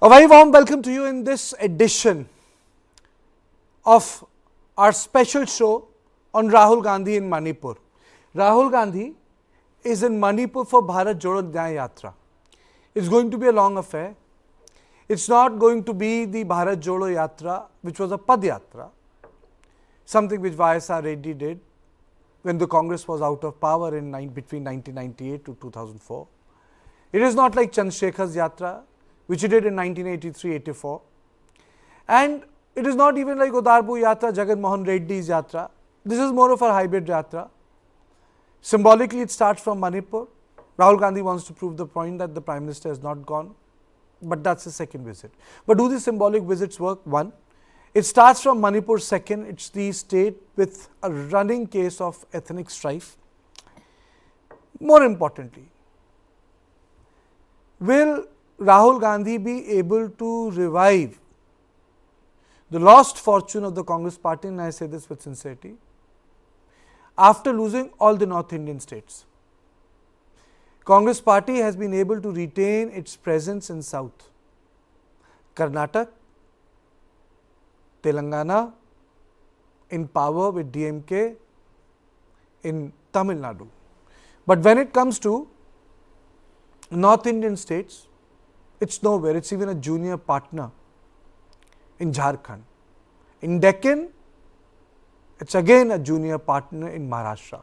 A very warm welcome to you in this edition of our special show on Rahul Gandhi in Manipur. Rahul Gandhi is in Manipur for Bharat Jodo Nyay Yatra. It's going to be a long affair. It's not going to be the Bharat Jodo Yatra, which was a Pad Yatra, something which YSR Reddy did when the Congress was out of power between 1998 to 2004. It is not like Chandrasekhar's Yatra, which he did in 1983-84. And it is not even like Udarbu Yatra, Jagan Mohan Reddy's Yatra. This is more of a hybrid Yatra. Symbolically, it starts from Manipur. Rahul Gandhi wants to prove the point that the Prime Minister has not gone, but that's the second visit. But do these symbolic visits work? One, it starts from Manipur. Second, it's the state with a running case of ethnic strife. More importantly, will Rahul Gandhi be able to revive the lost fortune of the Congress party, and I say this with sincerity, after losing all the North Indian states? Congress party has been able to retain its presence in South. Karnataka, Telangana, in power with DMK, in Tamil Nadu. But when it comes to North Indian states, it's nowhere. It's even a junior partner in Jharkhand. In Deccan, it's again a junior partner in Maharashtra.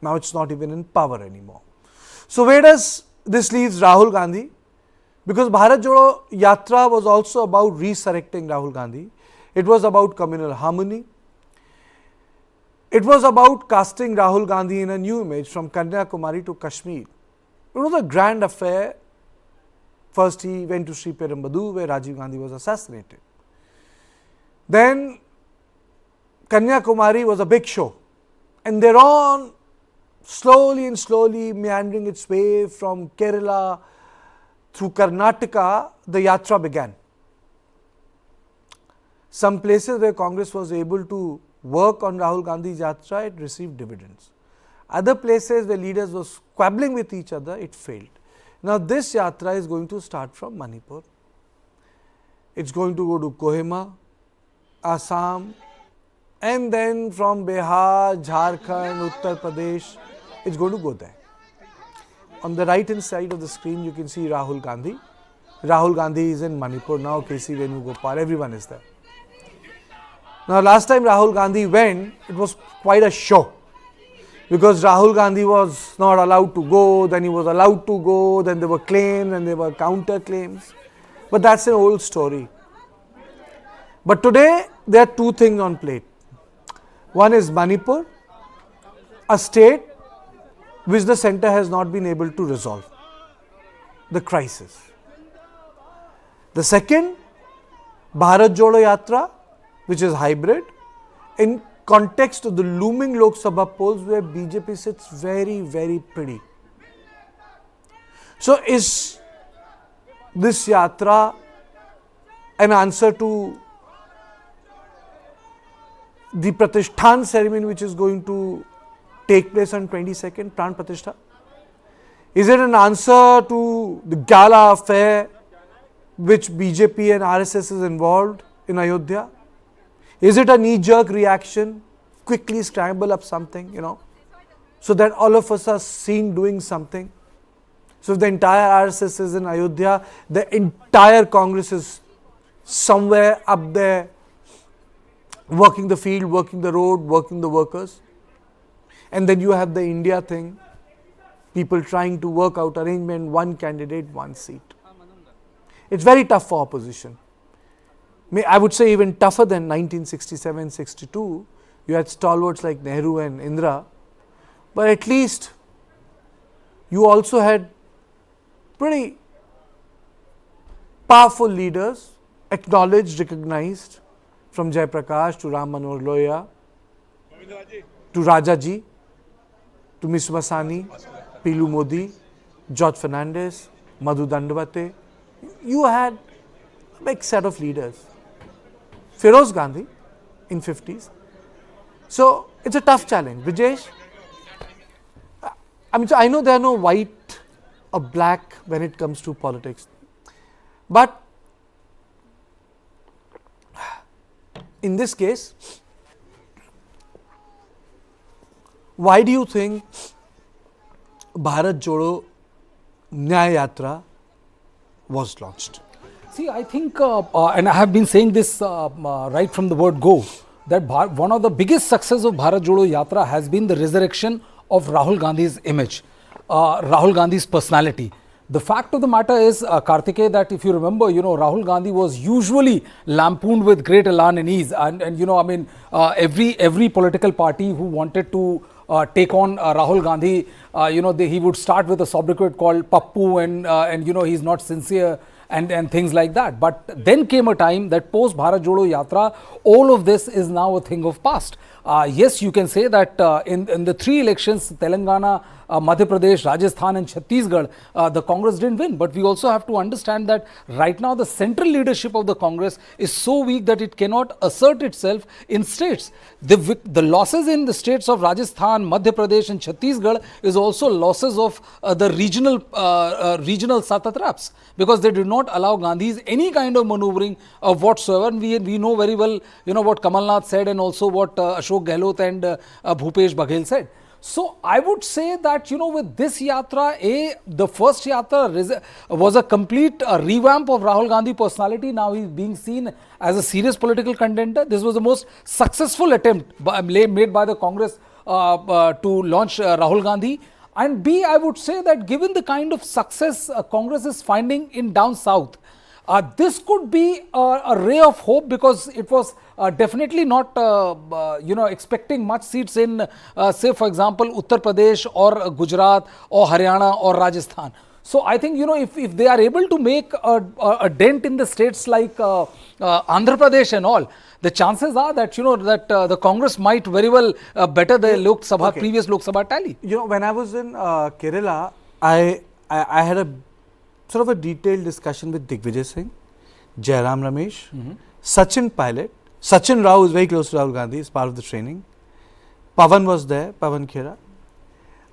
Now it's not even in power anymore. So where does this leave Rahul Gandhi? Because Bharat Jodo Yatra was also about resurrecting Rahul Gandhi. It was about communal harmony. It was about casting Rahul Gandhi in a new image from Kanyakumari to Kashmir. It was a grand affair. First he went to Sri Perambadu, where Rajiv Gandhi was assassinated. Then Kanyakumari was a big show. And thereon, slowly and slowly meandering its way from Kerala through Karnataka, the yatra began. Some places where Congress was able to work on Rahul Gandhi's yatra, it received dividends. Other places where leaders were squabbling with each other, it failed. Now this yatra is going to start from Manipur. It's going to go to Kohima, Assam, and then from Bihar, Jharkhand, Uttar Pradesh, it's going to go there. On the right hand side of the screen, you can see Rahul Gandhi. Rahul Gandhi is in Manipur now, KC Venugopal, everyone is there. Now last time Rahul Gandhi went, it was quite a show. Because Rahul Gandhi was not allowed to go, then he was allowed to go, then there were claims and there were counter claims. But that's an old story. But today, there are two things on plate. One is Manipur, a state which the center has not been able to resolve the crisis. The second, Bharat Jodo Yatra, which is hybrid, in context of the looming Lok Sabha polls where BJP sits very, very pretty. So is this yatra an answer to the Pratishthan ceremony which is going to take place on 22nd, Pran Pratishtha? Is it an answer to the gala affair which BJP and RSS is involved in Ayodhya? Is it a knee-jerk reaction, quickly scramble up something, so that all of us are seen doing something? So if the entire RSS is in Ayodhya, the entire Congress is somewhere up there, working the field, working the road, working the workers. And then you have the India thing, people trying to work out arrangement, one candidate, one seat. It's very tough for opposition. I would say even tougher than 1967-62, you had stalwarts like Nehru and Indira, but at least you also had pretty powerful leaders, acknowledged, recognized, from Jayaprakash to Ram Manohar Lohiya, to Rajaji, to Ms. Masani, Pilu Modi, George Fernandez, Madhu Dandavate. You had a big set of leaders. Feroz Gandhi in 50s. So it's a tough challenge. Brijesh, I know there are no white or black when it comes to politics. But in this case, why do you think Bharat Jodo Nyay Yatra was launched? See, I think, and I have been saying this right from the word go, that one of the biggest success of Bharat Jodo Yatra has been the resurrection of Rahul Gandhi's image, Rahul Gandhi's personality. The fact of the matter is, Kartikeya, that if you remember, Rahul Gandhi was usually lampooned with great elan and ease. And every political party who wanted to take on Rahul Gandhi, he would start with a sobriquet called Pappu and he's not sincere and things like that. But then came a time that post Bharat Jodo Yatra, all of this is now a thing of past. Yes, you can say that in the three elections, Telangana, Madhya Pradesh, Rajasthan and Chhattisgarh, the Congress didn't win. But we also have to understand that right now the central leadership of the Congress is so weak that it cannot assert itself in states. The losses in the states of Rajasthan, Madhya Pradesh and Chhattisgarh is also losses of the regional satatraps, because they did not allow Gandhis any kind of maneuvering of whatsoever. And we know very well, what Kamal Nath said and also what Ashok Gehlot and Bhupesh Baghel said. So I would say that, with this yatra, the first yatra was a complete revamp of Rahul Gandhi personality. Now he's being seen as a serious political contender. This was the most successful attempt made by the Congress to launch Rahul Gandhi. And B, I would say that given the kind of success Congress is finding in down south, this could be a ray of hope, because it was definitely not, expecting much seats in, say, for example, Uttar Pradesh or Gujarat or Haryana or Rajasthan. So I think, if they are able to make a dent in the states like Andhra Pradesh and all, the chances are that, the Congress might very well better the Lok Sabha, previous Lok Sabha tally. When I was in Kerala, I had a sort of a detailed discussion with Digvijay Singh, Jairam Ramesh, Sachin Pilot. Sachin Rao is very close to Rahul Gandhi, is part of the training. Pavan was there, Pavan Khera.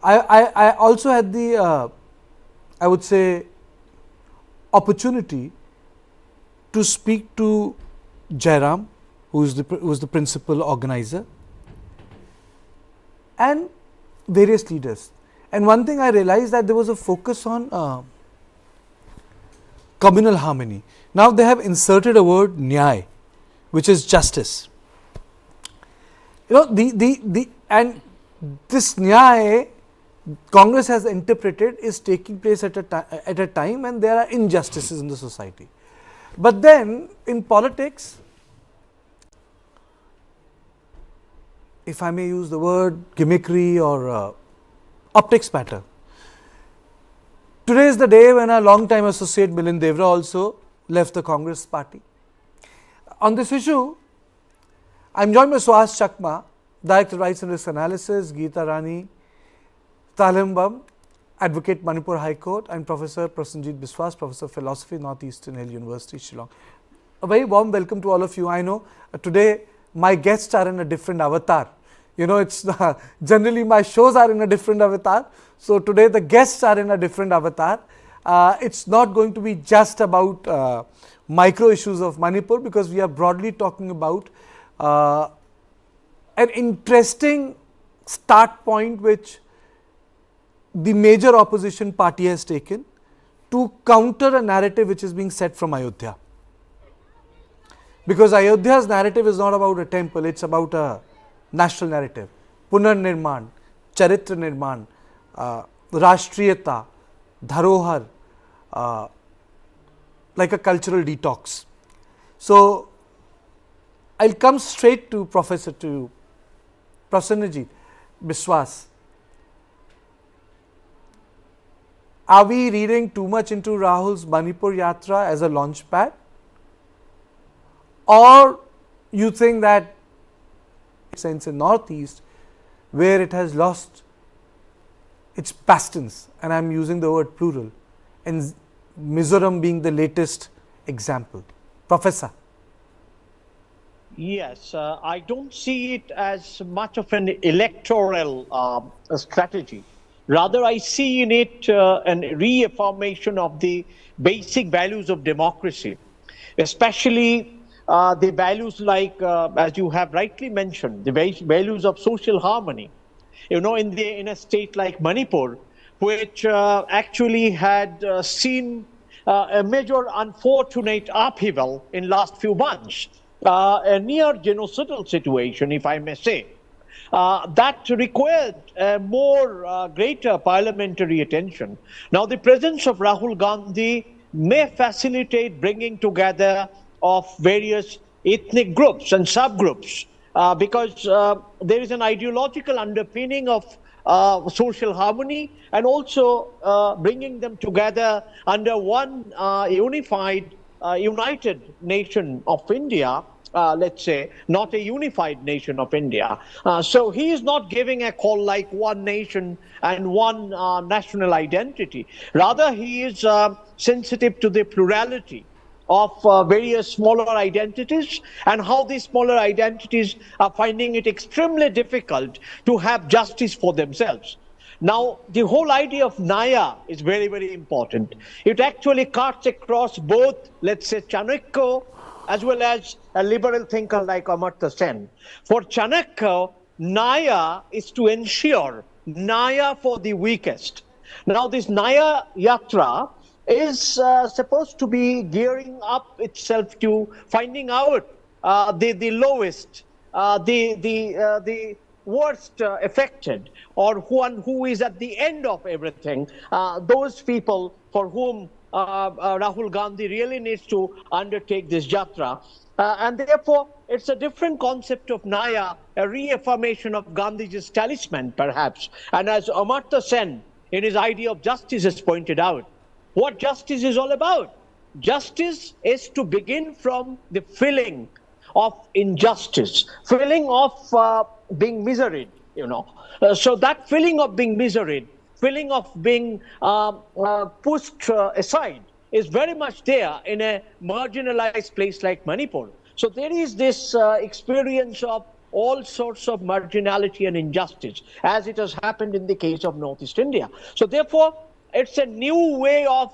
I also had the, I would say, opportunity to speak to Jairam, who is the principal organizer, and various leaders. And one thing I realized, that there was a focus on communal harmony. Now they have inserted a word Nyay, which is justice. And this Nyay, Congress has interpreted, is taking place at a time when there are injustices in the society. But then in politics, if I may use the word gimmickry or optics matter. Today is the day when our long-time associate Milind Devra also left the Congress party. On this issue, I am joined by Suhas Chakma, Director Rights and Risk Analysis, Geeta Rani, Talimbam, Advocate Manipur High Court, and Professor Prasenjit Biswas, Professor of Philosophy, Northeastern Hill University, Shillong. A very warm welcome to all of you. I know today my guests are in a different avatar. It's generally my shows are in a different avatar. So today the guests are in a different avatar. It's not going to be just about micro issues of Manipur, because we are broadly talking about an interesting start point which the major opposition party has taken to counter a narrative which is being set from Ayodhya. Because Ayodhya's narrative is not about a temple, it's about a national narrative. Punar Nirman, Charitra Nirman, Rashtriyata, Dharohar, like a cultural detox. So I'll come straight to Professor Prasenjit Biswas. Are we reading too much into Rahul's Manipur Yatra as a launch pad? Or you think that sense in Northeast, where it has lost its bastions, and I am using the word plural, and Mizoram being the latest example. Professor. Yes, I don't see it as much of an electoral strategy. Rather, I see in it an reaffirmation of the basic values of democracy, especially the values like, as you have rightly mentioned, the values of social harmony. In a state like Manipur, which actually had seen a major unfortunate upheaval in last few months, a near genocidal situation, if I may say. That required more greater parliamentary attention. Now, the presence of Rahul Gandhi may facilitate bringing together of various ethnic groups and subgroups because there is an ideological underpinning of social harmony and also bringing them together under one united nation of India, let's say, not a unified nation of India. So he is not giving a call like one nation and one national identity. Rather, he is sensitive to the plurality of various smaller identities and how these smaller identities are finding it extremely difficult to have justice for themselves. Now, the whole idea of Nyaya is very, very important. It actually cuts across both, let's say, Chanakya as well as a liberal thinker like Amartya Sen. For Chanakya, Nyaya is to ensure Nyaya for the weakest. Now, this Nyay Yatra is supposed to be gearing up itself to finding out the lowest, the worst affected, or one who is at the end of everything, those people for whom Rahul Gandhi really needs to undertake this yatra. And therefore, it's a different concept of Nyaya, a reaffirmation of Gandhiji's talisman, perhaps. And as Amartya Sen, in his idea of justice, has pointed out, what justice is all about. Justice is to begin from the feeling of injustice, feeling of being miseried, so that feeling of being miseried, feeling of being pushed aside is very much there in a marginalized place like Manipur. So there is this experience of all sorts of marginality and injustice, as it has happened in the case of Northeast India. So therefore, it's a new way of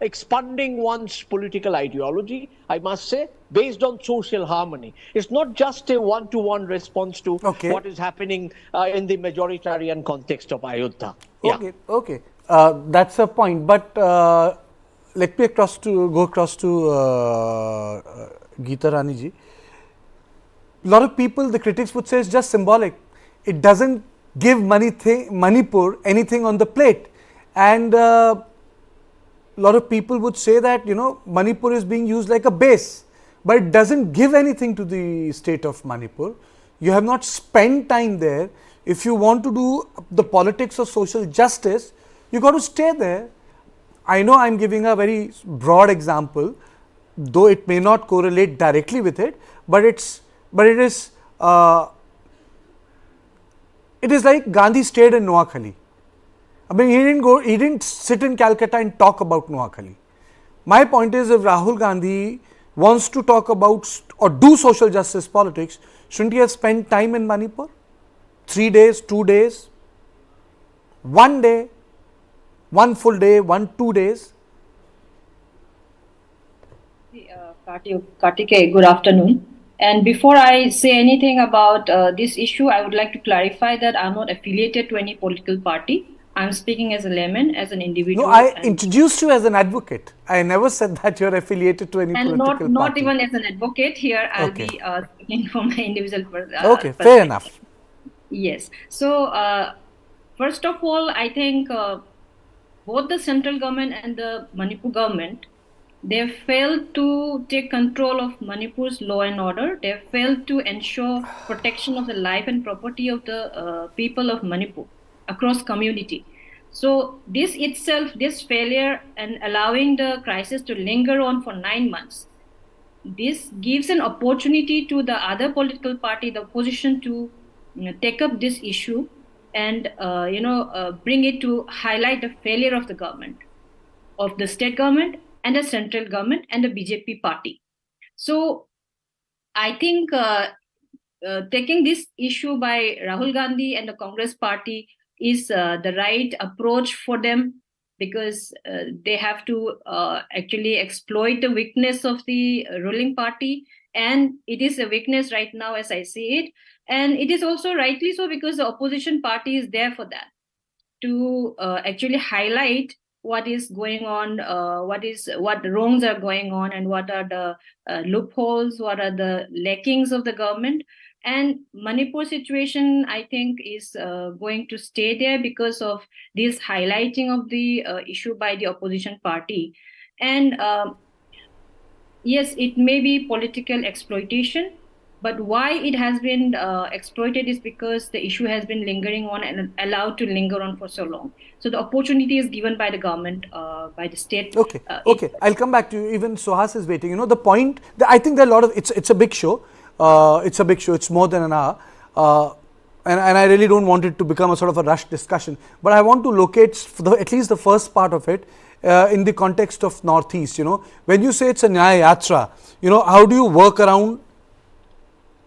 expanding one's political ideology, I must say, based on social harmony. It's not just a one-to-one response to what is happening in the majoritarian context of Ayodhya. Okay. That's a point. But let me go across to Geeta Rani ji. A lot of people, the critics would say, it's just symbolic. It doesn't give Manipur anything on the plate. And a lot of people would say that, Manipur is being used like a base, but it doesn't give anything to the state of Manipur. You have not spent time there. If you want to do the politics of social justice, you got to stay there. I know I am giving a very broad example, though it may not correlate directly with it, but it is like Gandhi stayed in Noakhali. I mean, he didn't sit in Calcutta and talk about Noakhali. My point is, if Rahul Gandhi wants to talk about or do social justice politics, shouldn't he have spent time in Manipur? 3 days, 2 days, 1 day, 1 full day, 2 days? Kartikeya, good afternoon. And before I say anything about this issue, I would like to clarify that I'm not affiliated to any political party. I'm speaking as a layman, as an individual. No, I introduced you as an advocate. I never said that you're affiliated to any political party. And not even as an advocate here. I'll be speaking for my individual okay, fair enough. Yes. So, first of all, I think both the central government and the Manipur government, they failed to take control of Manipur's law and order. They failed to ensure protection of the life and property of the people of Manipur across community. So this itself, this failure and allowing the crisis to linger on for 9 months, this gives an opportunity to the other political party, the opposition, to take up this issue and bring it to highlight the failure of the government, of the state government and the central government and the BJP party. So I think taking this issue by Rahul Gandhi and the Congress party is the right approach for them, because they have to actually exploit the weakness of the ruling party and it is a weakness right now as I see it. And it is also rightly so, because the opposition party is there for that, to actually highlight what is going on, what wrongs are going on, and what are the loopholes, what are the lackings of the government. And Manipur situation, I think, is going to stay there because of this highlighting of the issue by the opposition party. And yes, it may be political exploitation, but why it has been exploited is because the issue has been lingering on and allowed to linger on for so long. So the opportunity is given by the government, by the state. Okay, okay. I'll come back to you. Even Suhas is waiting. You know, the point, I think there are a lot of, it's a big show. It's a big show. It's more than an hour. And I really don't want it to become a sort of a rushed discussion. But I want to locate at least the first part of it in the context of Northeast. You know, when you say it's a Nyay Yatra, you know, how do you work around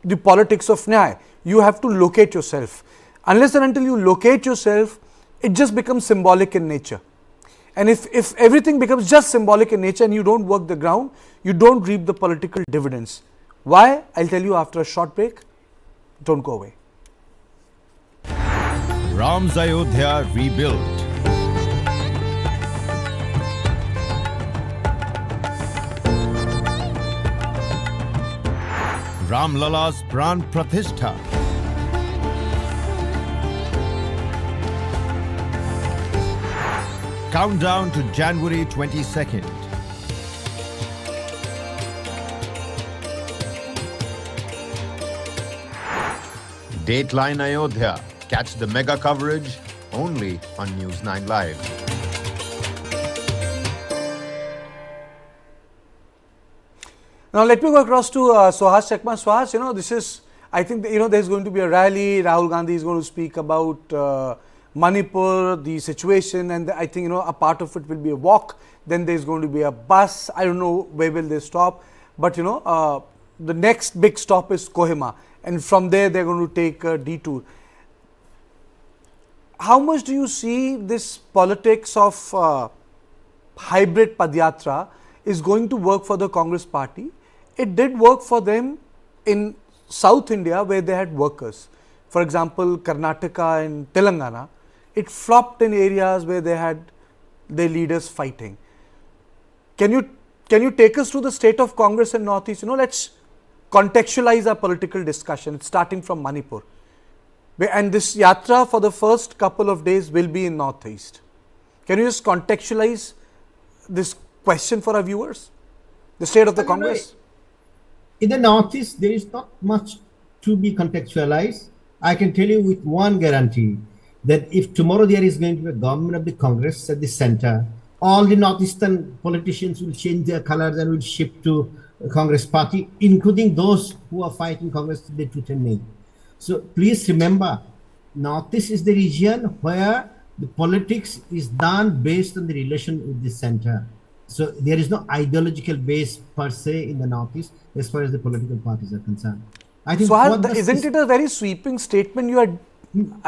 the politics of Nyay? You have to locate yourself. Unless and until you locate yourself, it just becomes symbolic in nature. And if everything becomes just symbolic in nature and you don't work the ground, you don't reap the political dividends. Why? I'll tell you after a short break. Don't go away. Ram's Ayodhya rebuilt. Ram Lala's Pran Pratishtha. Countdown to January 22nd. Dateline Ayodhya. Catch the mega coverage only on News9 Live. Now let me go across to Suhas Chakma. Suhas, you know, this is, I think, you know, there's going to be a rally. Rahul Gandhi is going to speak about Manipur, the situation, and I think, you know, a part of it will be a walk. Then there's going to be a bus. I don't know where will they stop, but you know, the next big stop is Kohima, and from there they're going to take a detour. How much do you see this politics of hybrid Padyatra is going to work for the Congress party? It did work for them in South India where they had workers. For example, Karnataka and Telangana. It flopped in areas where they had their leaders fighting. Can you take us through the state of Congress in Northeast? You know, let's contextualize our political discussion. It's starting from Manipur. And this yatra for the first couple of days will be in Northeast. Can you just contextualize this question for our viewers? The state of the Congress? In the Northeast, there is not much to be contextualized. I can tell you with one guarantee that if tomorrow there is going to be a government of the Congress at the center, all the Northeastern politicians will change their colors and will shift to Congress party, including those who are fighting Congress to the tooth and nail. So please remember, Northeast is the region where the politics is done based on the relation with the center. So there is no ideological base per se in the Northeast as far as the political parties are concerned. I think. So isn't it a very sweeping statement? You are.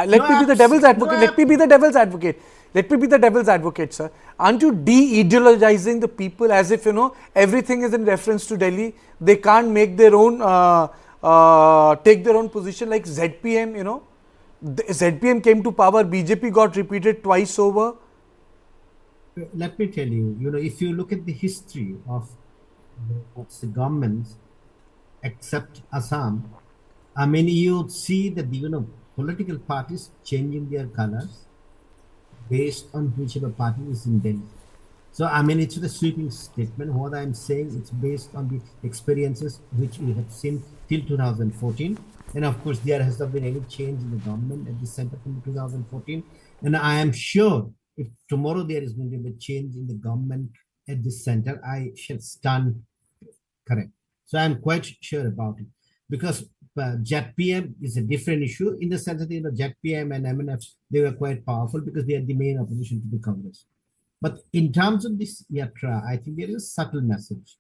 Let me be the devil's advocate. Let me be the devil's advocate. Let me be the devil's advocate, sir. Aren't you de-ideologizing the people as if, you know, everything is in reference to Delhi? They can't make their own, take their own position like ZPM, you know. ZPM came to power, BJP got repeated twice over. Let me tell you, you know, if you look at the history of the governments, except Assam, I mean, you would see that, you know, political parties changing their colors based on whichever party is in Delhi. So, I mean, it's a sweeping statement. What I'm saying, it's based on the experiences which we have seen till 2014. And of course, there has not been any change in the government at the center from 2014. And I am sure if tomorrow there is going to be a change in the government at the center, I shall stand correct. So I'm quite sure about it, because ZPM is a different issue in the sense that, you know, ZPM and MNF, they were quite powerful because they are the main opposition to the Congress. But in terms of this yatra, I think there is a subtle message.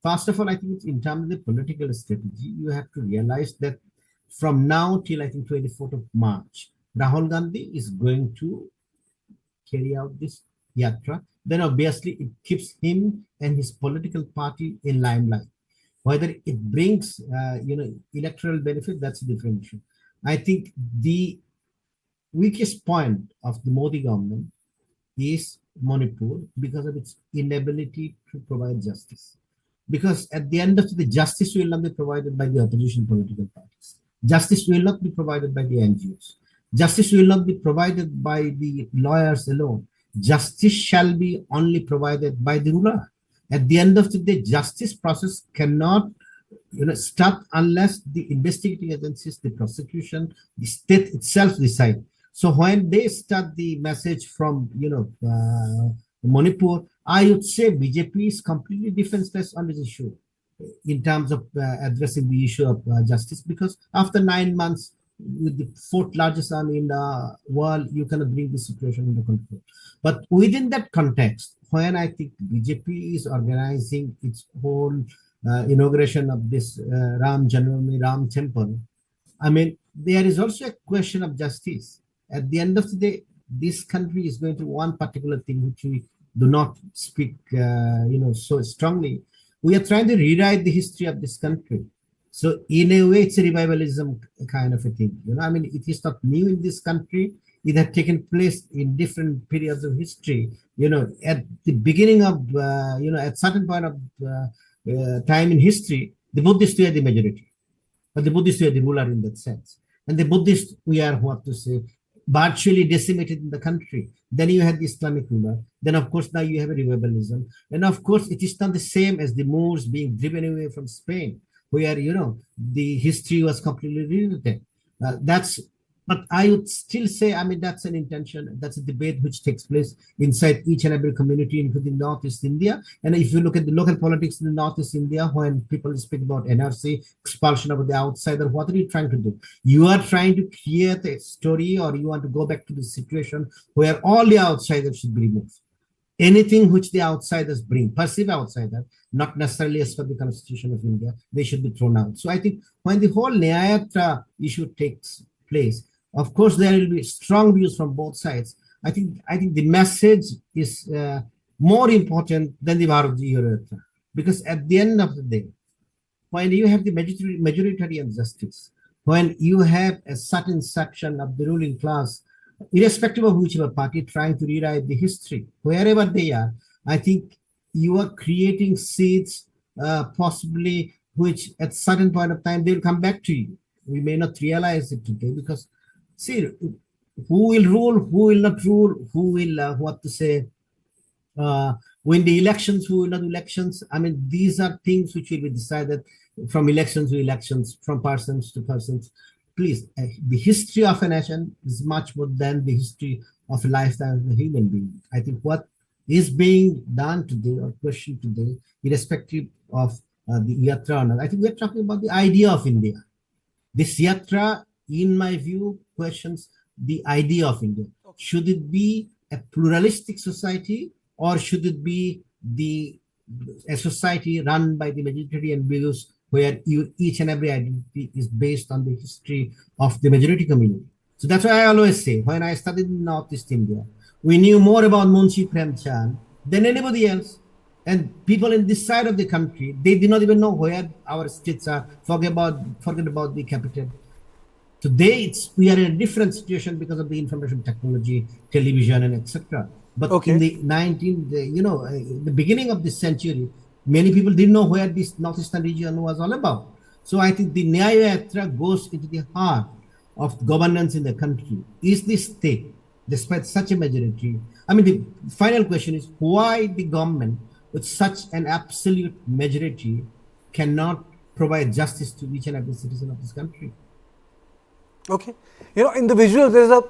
First of all, I think it's in terms of the political strategy, you have to realize that from now till I think 24th of March, Rahul Gandhi is going to carry out this yatra. Then obviously it keeps him and his political party in limelight. Whether it brings, electoral benefit, that's a different issue. I think the weakest point of the Modi government is Manipur because of its inability to provide justice. Because at the end of the day, justice will not be provided by the opposition political parties. Justice will not be provided by the NGOs. Justice will not be provided by the lawyers alone. Justice shall be only provided by the ruler. At the end of the day, justice process cannot start unless the investigating agencies, the prosecution, the state itself decide. So when they start the message from Manipur, I would say BJP is completely defenseless on this issue in terms of addressing the issue of justice, because after 9 months with the fourth largest army in the world, you cannot bring the situation under control. But within that context, when I think BJP is organizing its whole inauguration of this Ram temple, I mean, there is also a question of justice. At the end of the day, this country is going to one particular thing which we do not speak, so strongly. We are trying to rewrite the history of this country. So in a way, it's a revivalism kind of a thing. I mean, it is not new in this country. It had taken place in different periods of history. At the beginning of, at certain point of time in history, the Buddhists were the majority, but the Buddhists were the ruler in that sense. And the Buddhists, we are, virtually decimated in the country. Then you had the Islamic ruler. Then, of course, now you have a revivalism. And, of course, it is not the same as the Moors being driven away from Spain, where, the history was completely rewritten. But I would still say, I mean, that's an intention. That's a debate which takes place inside each and every community, including Northeast India. And if you look at the local politics in Northeast India, when people speak about NRC, expulsion of the outsider, what are you trying to do? You are trying to create a story, or you want to go back to the situation where all the outsiders should be removed. Anything which the outsiders bring, perceived outsider, not necessarily as per the Constitution of India, they should be thrown out. So I think when the whole Nyayatra issue takes place, of course, there will be strong views from both sides. I think the message is more important than the Bharat Jodo Nyay, because at the end of the day, when you have the majoritarian justice, when you have a certain section of the ruling class, irrespective of whichever party, trying to rewrite the history, wherever they are, I think you are creating seeds, possibly, which at certain point of time, they'll come back to you. We may not realize it today, because see, who will rule, who will not rule, who will, win the elections, who will not elections. I mean, these are things which will be decided from elections to elections, from persons to persons. Please, the history of a nation is much more than the history of a lifetime of a human being. I think what is being done today or questioned today, irrespective of the yatra or not, I think we're talking about the idea of India. This yatra, in my view, questions the idea of India. Should it be a pluralistic society, or should it be a society run by the majoritarian views, where each and every identity is based on the history of the majority community? So that's why I always say, when I studied in Northeast India, we knew more about Munshi Premchand than anybody else. And people in this side of the country, they did not even know where our streets are. Forget about the capital. Today, we are in a different situation because of the information technology, television, and etc. But in the the beginning of this century, many people didn't know where this northeastern region was all about. So I think the Nyay Yatra goes into the heart of governance in the country. Is the state, despite such a majority? I mean, the final question is, why the government, with such an absolute majority, cannot provide justice to each and every citizen of this country? Okay. In the visual, there is a,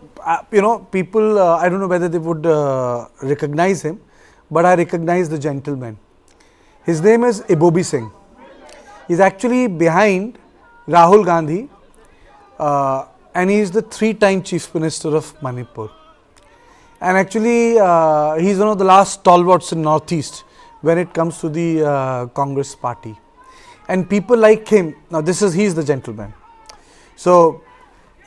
people, I don't know whether they would recognize him, but I recognize the gentleman. His name is Ibobi Singh. He's actually behind RahulGandhi, and he is the 3-time Chief Minister of Manipur. And actually, he is one of the last stalwarts in Northeast when it comes to the Congress party. And people like him, now he is the gentleman. So,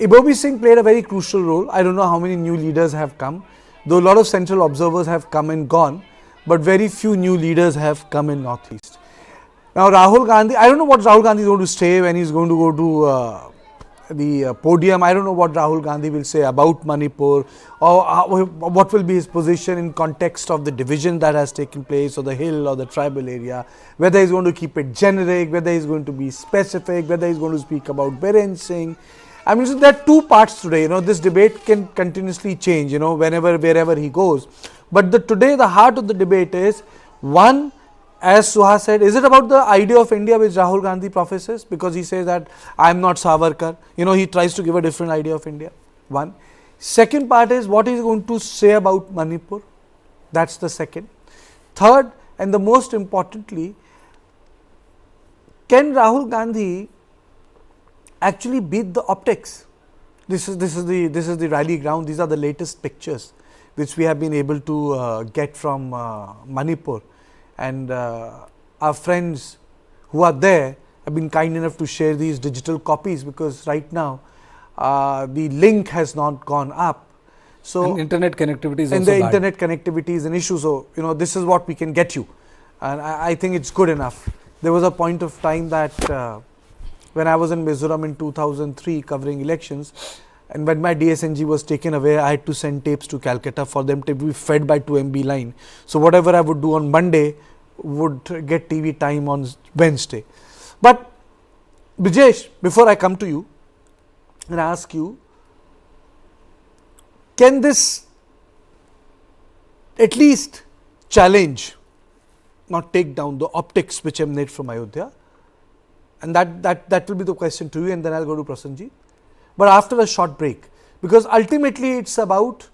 Ibobi Singh played a very crucial role. I don't know how many new leaders have come, though a lot of central observers have come and gone, but very few new leaders have come in Northeast. Now Rahul Gandhi, I don't know what Rahul Gandhi is going to say when he is going to go to the podium. I don't know what Rahul Gandhi will say about Manipur, or what will be his position in context of the division that has taken place, or the hill or the tribal area, whether he is going to keep it generic, whether he is going to be specific, whether he is going to speak about Biren Singh. I mean, so there are two parts today. This debate can continuously change, wherever he goes. But today the heart of the debate is, one, as Suha said, is it about the idea of India which Rahul Gandhi professes? Because he says that I am not Savarkar. He tries to give a different idea of India. One. Second part is what he is going to say about Manipur. That's the second. Third, and the most importantly, can Rahul Gandhi actually beat the optics? This is the rally ground. These are the latest pictures which we have been able to get from Manipur. And our friends who are there have been kind enough to share these digital copies, because right now the link has not gone up. So and internet connectivity is and also the bad. internet connectivity is an issue. So this is what we can get you, and I think it's good enough. There was a point of time that when I was in Mizoram in 2003 covering elections, and when my DSNG was taken away, I had to send tapes to Calcutta for them to be fed by 2 MB line. So whatever I would do on Monday would get TV time on Wednesday. But Brijesh, before I come to you and ask you, can this at least challenge, not take down, the optics which emanate from Ayodhya? And that will be the question to you, and then I'll go to Prasanji. But after a short break, because ultimately it's about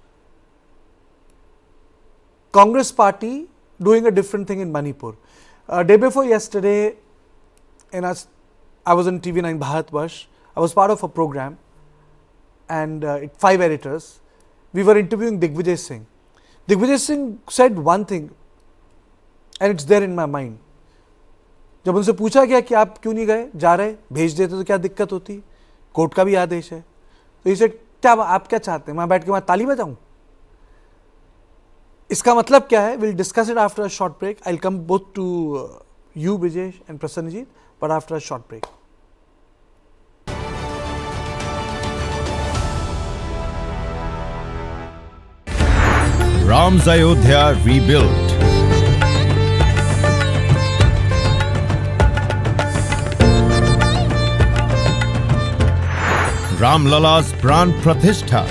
Congress party doing a different thing in Manipur. Day before yesterday, I was on TV9 Bharatvarsh. I was part of a program, and 5 editors. We were interviewing Digvijay Singh. Digvijay Singh said one thing, and it's there in my mind. जब उनसे पूछा गया कि आप क्यों नहीं गए, जा रहे, भेज देते तो क्या दिक्कत होती, कोर्ट का भी आदेश है, तो इसे क्या आप क्या चाहते हैं, मैं बैठ के वहां ताली बजाऊं? इसका मतलब क्या है? We'll discuss it after a short break. I'll come both to you, Brijesh and Prasanjit, but after a short break. Ram's Ayodhya rebuilt. Ram Lala's Pran Pratishtha.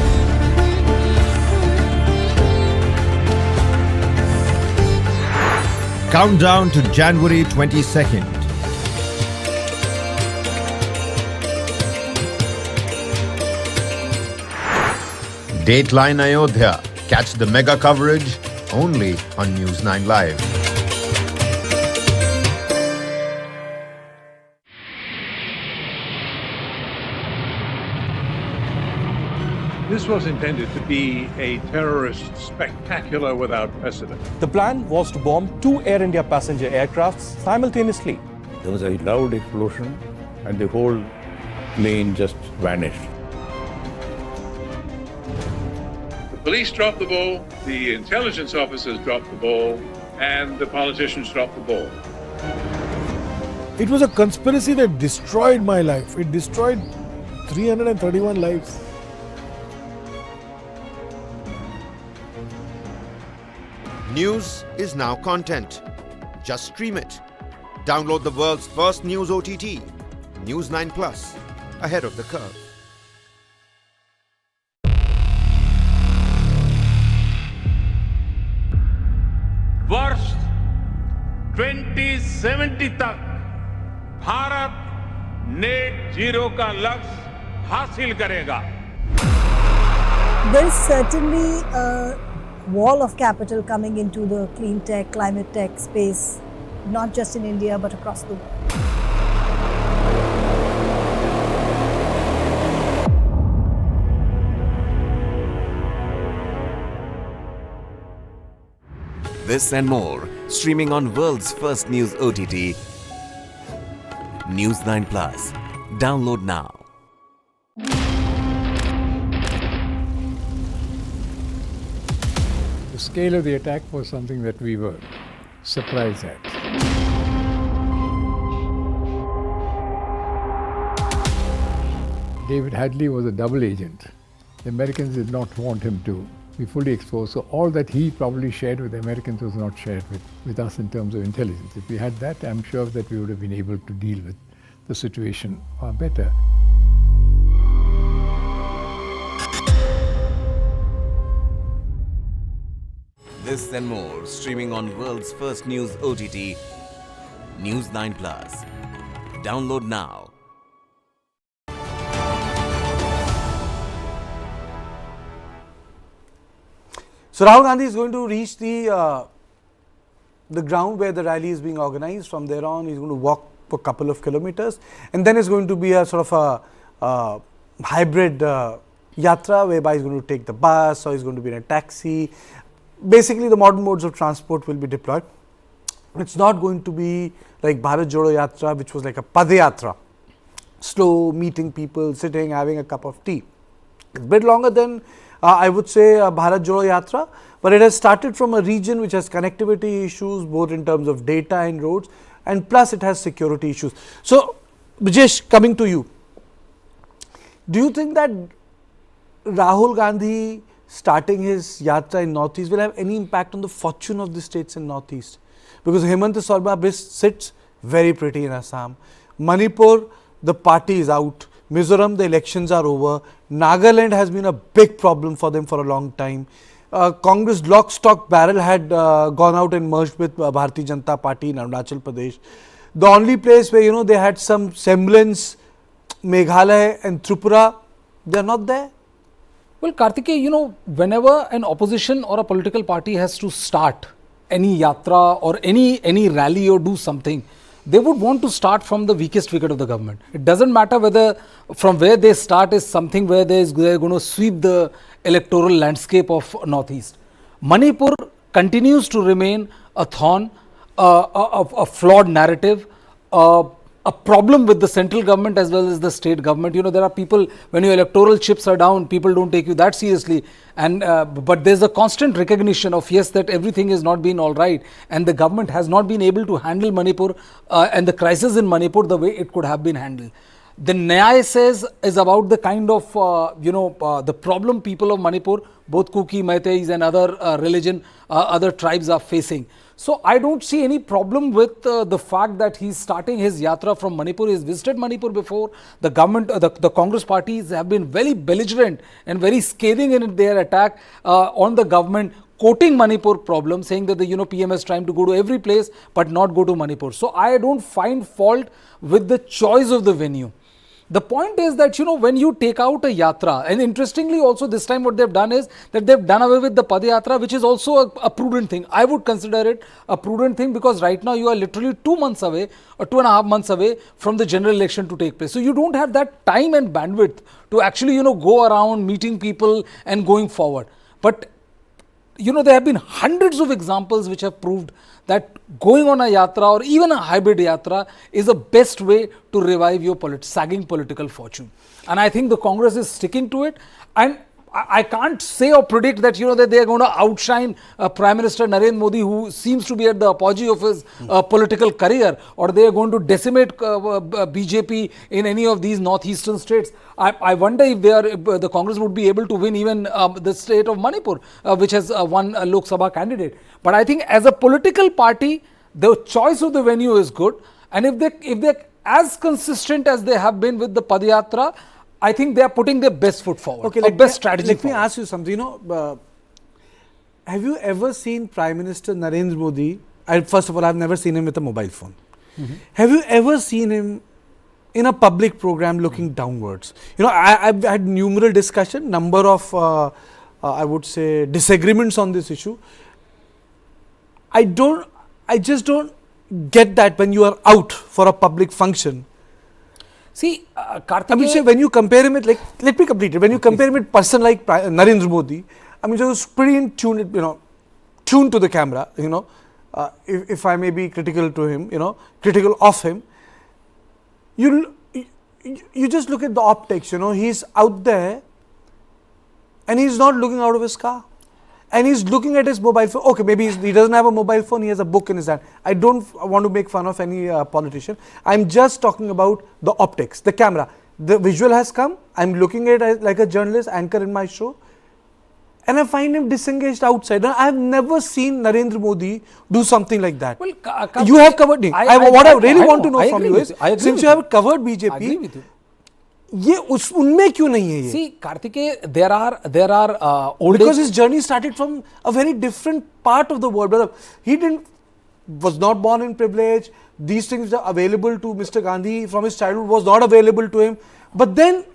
Countdown to January 22nd. Dateline Ayodhya. Catch the mega coverage only on News9 Live. This was intended to be a terrorist spectacular without precedent. The plan was to bomb 2 Air India passenger aircrafts simultaneously. There was a loud explosion and the whole plane just vanished. The police dropped the ball, the intelligence officers dropped the ball, and the politicians dropped the ball. It was a conspiracy that destroyed my life. It destroyed 331 lives. News is now content. Just stream it. Download the world's first news OTT, News9 Plus, ahead of the curve. वर्ष 2070 तक Bharat net zero का लक्ष्य हासिल करेगा. There is certainly a wall of capital coming into the clean tech, climate tech space, not just in India but across the world. This and more, streaming on world's first news OTT, News9 Plus. Download now. The scale of the attack was something that we were surprised at. David Hadley was a double agent. The Americans did not want him to be fully exposed. So all that he probably shared with the Americans was not shared with us in terms of intelligence. If we had that, I'm sure that we would have been able to deal with the situation far better. This and more streaming on world's first news OTT, News9 Plus. Download now. So Rahul Gandhi is going to reach the ground where the rally is being organized. From there on, he's going to walk for a couple of kilometers, and then it's going to be a sort of a hybrid yatra, whereby he's going to take the bus or he's going to be in a taxi. Basically, the modern modes of transport will be deployed. It's not going to be like Bharat Jodo Nyay, which was like a Padayatra, slow, meeting people, sitting, having a cup of tea. It's a bit longer than I would say Bharat Jodo Nyay, but it has started from a region which has connectivity issues both in terms of data and roads, and plus it has security issues. So, Brijesh, coming to you, do you think that Rahul Gandhi starting his yatra in Northeast will have any impact on the fortune of the states in Northeast? Because Hemanta Sorba sits very pretty in Assam. Manipur, the party is out. Mizoram, the elections are over. Nagaland has been a big problem for them for a long time. Congress lock, stock, barrel had gone out and merged with Bharatiya Janata Party in Arunachal Pradesh. The only place where they had some semblance, Meghalaya and Tripura, they are not there. Well, Kartikeya, whenever an opposition or a political party has to start any yatra or any rally or do something, they would want to start from the weakest wicket of the government. It doesn't matter whether from where they start is something where they're going to sweep the electoral landscape of Northeast. Manipur continues to remain a thorn, a flawed narrative, a problem with the central government as well as the state government. There are people, when your electoral chips are down, people don't take you that seriously. And but there's a constant recognition of, yes, that everything has not been all right, and the government has not been able to handle Manipur and the crisis in Manipur the way it could have been handled. The Nyay says is about the kind of, the problem people of Manipur, both Kuki, Meiteis and other other tribes are facing. So I don't see any problem with the fact that he's starting his yatra from Manipur. He's visited Manipur before. The government, the Congress parties have been very belligerent and very scathing in their attack on the government, quoting Manipur problem, saying that the PM is trying to go to every place but not go to Manipur. So I don't find fault with the choice of the venue. The point is that, when you take out a yatra, and interestingly also this time what they've done is that they've done away with the Padayatra, which is also a prudent thing. I would consider it a prudent thing because right now you are literally 2 months away or 2.5 months away from the general election to take place. So you don't have that time and bandwidth to actually, go around meeting people and going forward. But there have been hundreds of examples which have proved that going on a yatra or even a hybrid yatra is the best way to revive your sagging political fortune. And I think the Congress is sticking to it. And I can't say or predict that, that they are going to outshine Prime Minister Narendra Modi, who seems to be at the apogee of his political career, or they are going to decimate BJP in any of these northeastern states. I wonder if the Congress would be able to win even the state of Manipur, which has one Lok Sabha candidate. But I think as a political party, the choice of the venue is good. And if they're as consistent as they have been with the Padayatra, I think they are putting their best foot forward. Okay, best strategy. Let me ask you something. Have you ever seen Prime Minister Narendra Modi? First of all, I've never seen him with a mobile phone. Have you ever seen him in a public program looking downwards? I've had numerous discussion, number of I would say disagreements on this issue. I just don't get that when you are out for a public function. See, I mean, say when you compare him with, let me complete it. When you compare him with person like Narendra Modi, I mean, he was pretty in tune, tuned to the camera, if I may be critical to him, critical of him. You just look at the optics, he's out there and he's not looking out of his car. And he's looking at his mobile phone. Okay, maybe he doesn't have a mobile phone, he has a book in his hand. I don't want to make fun of any politician. I'm just talking about the optics, the camera. the visual has come, I'm looking at it like a journalist, anchor in my show, and I find him disengaged outside. I have never seen Narendra Modi do something like that. Well, you have covered it. What I really want to know from you is, since you have covered BJP, ये उनमें क्यों नहीं है ये? See, Karthikeya, there are old because his journey started from a very different part of the world, brother. He was not born in privilege. These things are available to Mr. Gandhi from his childhood, was not available to him. But then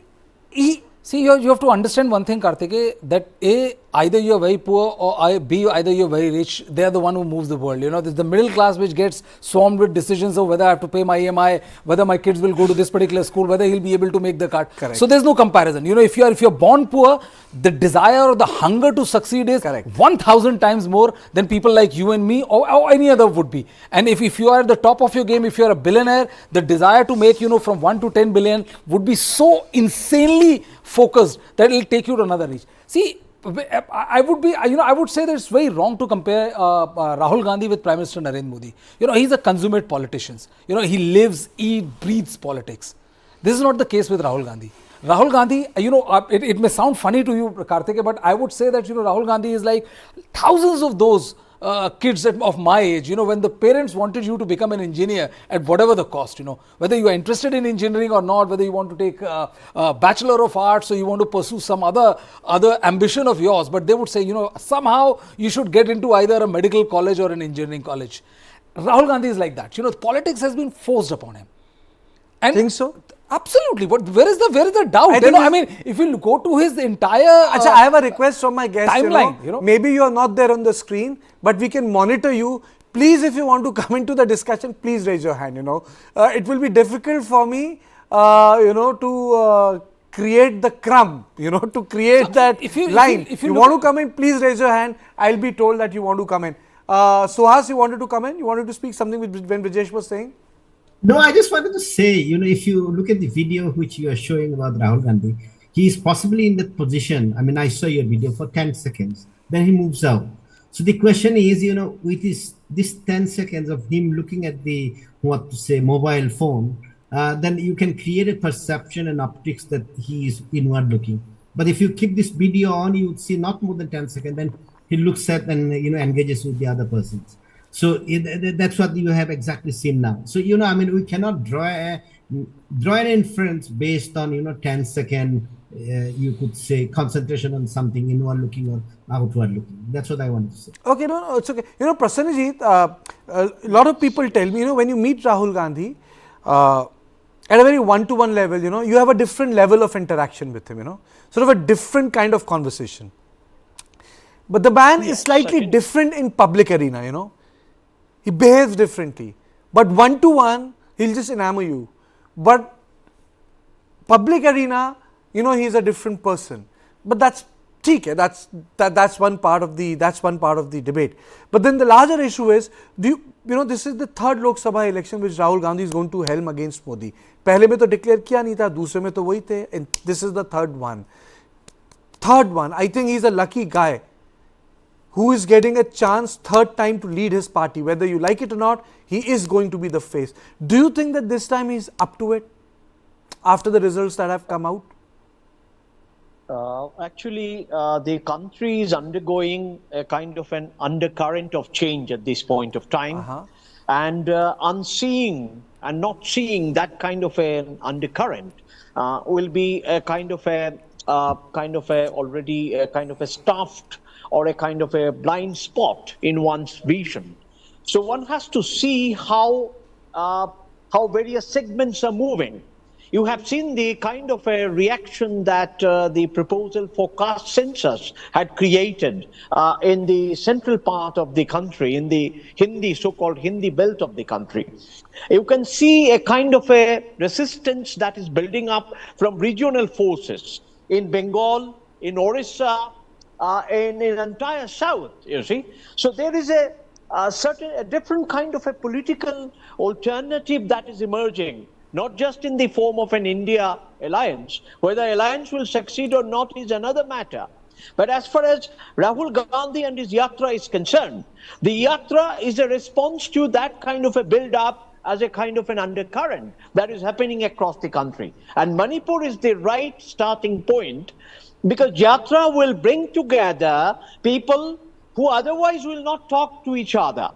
he... See, you have to understand one thing, Karthikeya, that A, either you are very poor, or B, either you are very rich. They are the one who moves the world. You know, there's the middle class which gets swarmed with decisions of whether I have to pay my EMI, whether my kids will go to this particular school, whether he'll be able to make the cut. Correct. So there's no comparison. You know, if you're born poor, the desire or the hunger to succeed is 1,000 times more than people like you and me or any other would be. And if you are at the top of your game, if you are a billionaire, the desire to make, you know, from 1 to 10 billion would be so insanely focused that it will take you to another reach. See, I would say that it's very wrong to compare Rahul Gandhi with Prime Minister Narendra Modi. You know, he's a consummate politician. You know, he lives, eats, breathes politics. This is not the case with Rahul Gandhi. Rahul Gandhi, you know, it may sound funny to you, Karthikeya, but I would say that, you know, Rahul Gandhi is like thousands of those kids of my age, you know, when the parents wanted you to become an engineer at whatever the cost, you know, whether you are interested in engineering or not, whether you want to take a Bachelor of Arts or you want to pursue some other ambition of yours, but they would say, you know, somehow you should get into either a medical college or an engineering college. Rahul Gandhi is like that. You know, politics has been forced upon him. And think so? Absolutely, but where is the doubt? I mean, if you go to his entire I have a request from my guest timeline. You know, maybe you are not there on the screen, but we can monitor you. Please, if you want to come into the discussion, please raise your hand. You know, it will be difficult for me, you know, to create the crumb. You know, to create that line. If you want to come in, please raise your hand. I'll be told that you want to come in. Suhas, you wanted to come in. You wanted to speak something when Brijesh was saying. No, I just wanted to say, you know, if you look at the video which you are showing about Rahul Gandhi, he is possibly in that position. I mean, I saw your video for 10 seconds, then he moves out. So the question is, you know, with this 10 seconds of him looking at the, mobile phone, then you can create a perception and optics that he is inward looking. But if you keep this video on, you would see not more than 10 seconds, then he looks at and, you know, engages with the other persons. So that's what you have exactly seen now. So, you know, I mean, we cannot draw an inference based on, you know, 10-second, you could say, concentration on something, inward looking or outward looking. That's what I want to say. Okay, no, it's okay. You know, Prasanajit, a lot of people tell me, you know, when you meet Rahul Gandhi, at a very one-to-one level, you know, you have a different level of interaction with him, you know, sort of a different kind of conversation. But the man is slightly different in public arena, you know. He behaves differently, but one-to-one, he'll just enamor you. But public arena, you know, he's a different person. But that's one part of the debate. But then the larger issue is, you know, this is the third Lok Sabha election which Rahul Gandhi is going to helm against Modi. पहले में तो declare किया नहीं था, दूसरे में तो वही थे, and this is the third one. I think he's a lucky guy who is getting a chance third time to lead his party. Whether you like it or not, he is going to be the face. Do you think that this time he's up to it after the results that have come out? Actually, the country is undergoing a kind of an undercurrent of change at this point of time. And unseeing and not seeing that kind of an undercurrent will be a kind of a stuffed or a kind of a blind spot in one's vision. So one has to see how various segments are moving. You have seen the kind of a reaction that the proposal for caste census had created in the central part of the country, in the so-called Hindi belt of the country. You can see a kind of a resistance that is building up from regional forces in Bengal, in Orissa, in the entire south, you see. So there is a different kind of a political alternative that is emerging, not just in the form of an India alliance. Whether alliance will succeed or not is another matter. But as far as Rahul Gandhi and his yatra is concerned, the yatra is a response to that kind of a build-up as a kind of an undercurrent that is happening across the country. And Manipur is the right starting point, because Yatra will bring together people who otherwise will not talk to each other.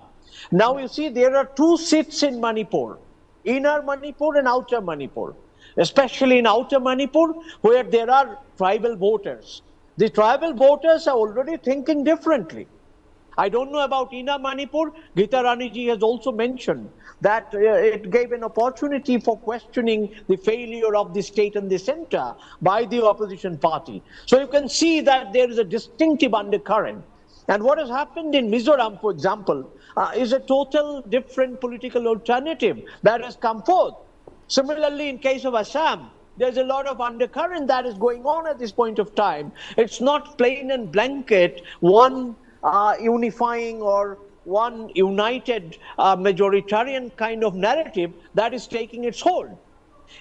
Now you see, there are two seats in Manipur, inner Manipur and outer Manipur, especially in outer Manipur where there are tribal voters. The tribal voters are already thinking differently. I don't know about inner Manipur. Gita Rani ji has also mentioned that it gave an opportunity for questioning the failure of the state and the center by the opposition party. So you can see that there is a distinctive undercurrent. And what has happened in Mizoram, for example, is a total different political alternative that has come forth. Similarly, in case of Assam, there's a lot of undercurrent that is going on at this point of time. It's not plain and blanket one unifying or one united majoritarian kind of narrative that is taking its hold.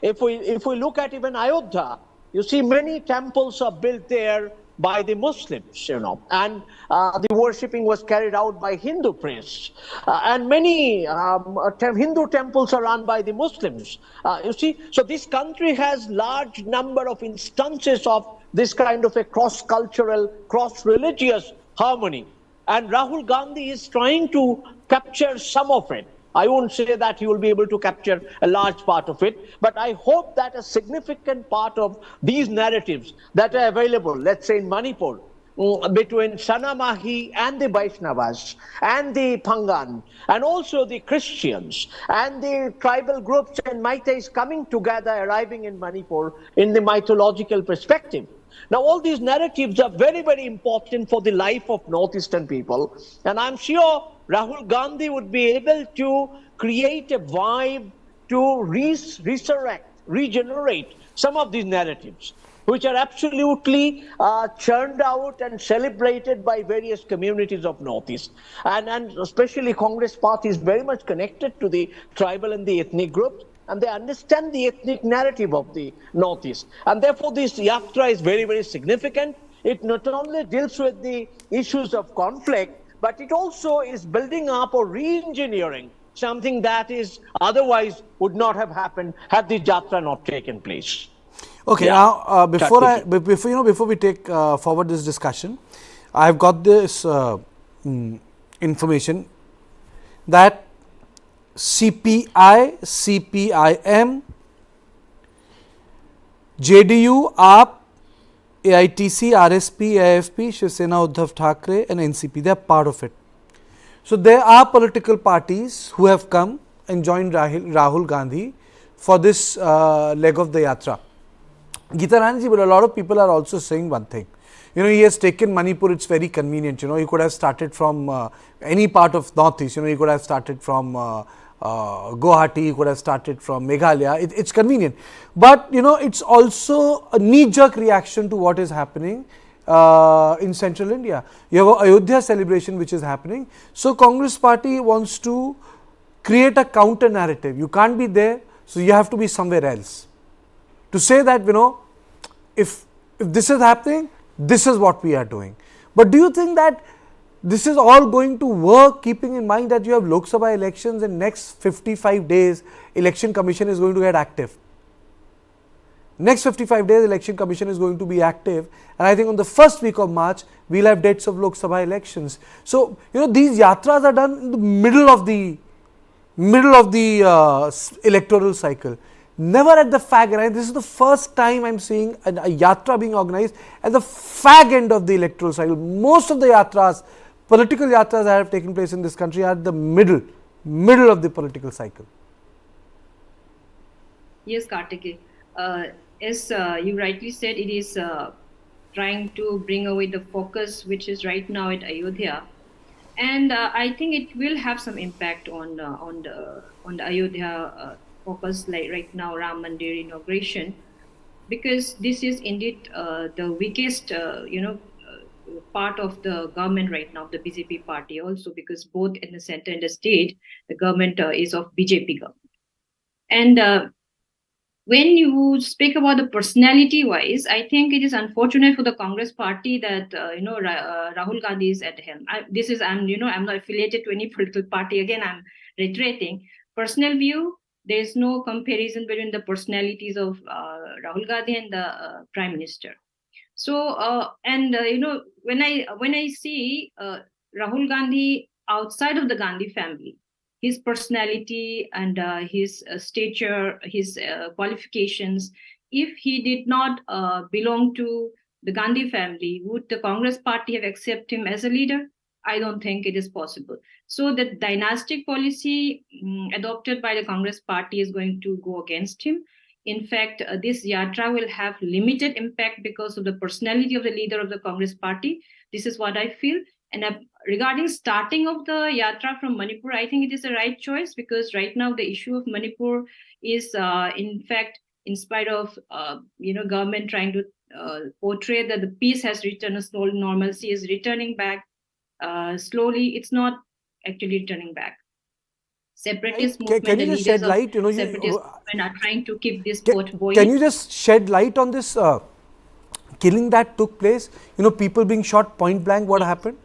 If we look at even Ayodhya, you see many temples are built there by the Muslims, and the worshipping was carried out by Hindu priests. And many Hindu temples are run by the Muslims. You see, so this country has large number of instances of this kind of a cross-cultural, cross-religious harmony. And Rahul Gandhi is trying to capture some of it. I won't say that he will be able to capture a large part of it, but I hope that a significant part of these narratives that are available, let's say in Manipur, between Sanamahi and the Vaishnavas and the Pangan and also the Christians and the tribal groups and Meiteis coming together, arriving in Manipur in the mythological perspective. Now, all these narratives are very, very important for the life of Northeastern people. And I'm sure Rahul Gandhi would be able to create a vibe to regenerate some of these narratives, which are absolutely churned out and celebrated by various communities of Northeast. And especially Congress party is very much connected to the tribal and the ethnic groups, and they understand the ethnic narrative of the Northeast. And therefore, this yatra is very, very significant. It not only deals with the issues of conflict, but it also is building up or re-engineering something that is otherwise would not have happened had the yatra not taken place. Okay, now before we take forward this discussion, I have got this information that CPI, CPIM, JDU, AAP, AITC, RSP, AFP, Shiv Sena, Uddhav Thackeray and NCP, they are part of it. So, there are political parties who have come and joined Rahul Gandhi for this leg of the yatra. Gita Rani ji, but a lot of people are also saying one thing. He has taken Manipur, it's very convenient. He could have started from any part of Northeast. He could have started from Guwahati, he could have started from Meghalaya. It's convenient. But, it's also a knee-jerk reaction to what is happening in central India. You have an Ayodhya celebration which is happening. So, Congress party wants to create a counter narrative. You can't be there, so you have to be somewhere else. To say that, if this is happening, this is what we are doing. But do you think that this is all going to work, keeping in mind that you have Lok Sabha elections in next 55 days, Election Commission is going to get active. Next 55 days, Election Commission is going to be active, and I think on the first week of March, we will have dates of Lok Sabha elections. So, these yatras are done in the middle of the electoral cycle. Never at the fag end. This is the first time I am seeing a yatra being organized at the fag end of the electoral cycle. Most of the yatras, political yatras that have taken place in this country are at the middle of the political cycle. Yes, Kartikeya. As you rightly said, it is trying to bring away the focus which is right now at Ayodhya, and I think it will have some impact on the Ayodhya focus, like right now Ram Mandir inauguration, because this is indeed the weakest part of the government right now, the BJP party also, because both in the center and the state, the government is of BJP government. And when you speak about the personality wise, I think it is unfortunate for the Congress party that Rahul Gandhi is at the helm. I'm not affiliated to any political party. Again, I'm reiterating, personal view, there is no comparison between the personalities of Rahul Gandhi and the Prime Minister. So, when I see Rahul Gandhi outside of the Gandhi family, his personality and his stature, his qualifications, if he did not belong to the Gandhi family, would the Congress party have accepted him as a leader? I don't think it is possible. So the dynastic policy adopted by the Congress party is going to go against him. In fact, this yatra will have limited impact because of the personality of the leader of the Congress party. This is what I feel. And regarding starting of the yatra from Manipur, I think it is the right choice, because right now the issue of Manipur is, in fact, in spite of government trying to portray that the peace has returned, a slow normalcy is returning back slowly. It's not actually returning back. Separatist movement, can you just shed light? Separatist movement are trying to keep this pot boiling. Can you just shed light on this killing that took place? People being shot point blank. What happened?